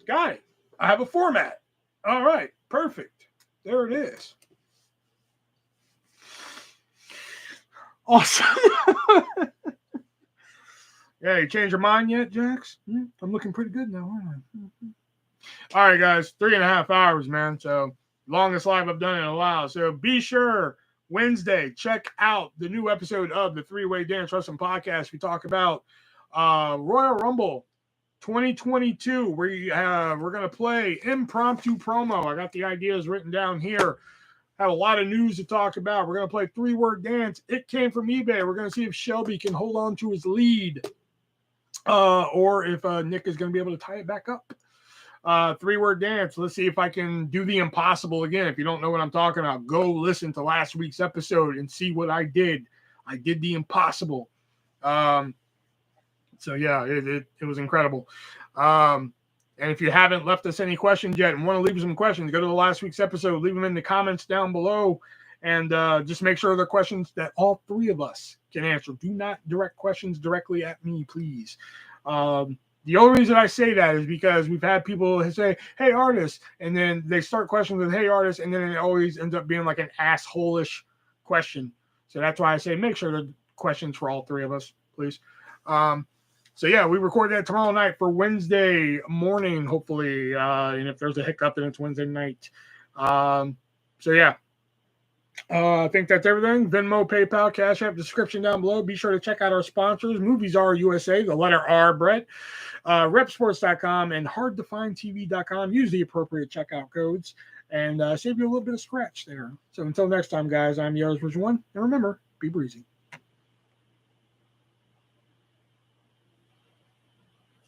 A: Got it. I have a format. All right. Perfect. There it is. Awesome. Yeah, you changed your mind yet, Jax? I'm looking pretty good now, aren't I? All right, guys. 3.5 hours, man. So longest live I've done in a while. So be sure Wednesday, check out the new episode of the Three-Way Dance Wrestling Podcast. We talk about Royal Rumble 2022. We're gonna play impromptu promo. I got the ideas written down here. Have a lot of news to talk about. We're gonna play 3-word dance. It came from eBay. We're gonna see if Shelby can hold on to his lead, or if Nick is gonna be able to tie it back up. 3-word dance. Let's see if I can do the impossible again. If you don't know what I'm talking about, go listen to last week's episode and see what I did. I did the impossible. So yeah, it was incredible. And if you haven't left us any questions yet and want to leave some questions, go to the last week's episode, leave them in the comments down below, and just make sure they're questions that all 3 of us can answer. Do not direct questions directly at me, please. The only reason I say that is because we've had people say, "Hey, artist," and then they start questions with, "Hey, artist," and then it always ends up being like an asshole-ish question. So that's why I say make sure the questions for all 3 of us, please. So yeah, we recorded that tomorrow night for Wednesday morning, hopefully. And if there's a hiccup, then it's Wednesday night. So yeah, I think that's everything. Venmo, PayPal, Cash App, description down below. Be sure to check out our sponsors, Movies R USA, the letter R, Brett, repsports.com, and hardtofindtv.com. Use the appropriate checkout codes and save you a little bit of scratch there. So until next time, guys, I'm VENMO TheArtistVersion1, and remember, be breezy.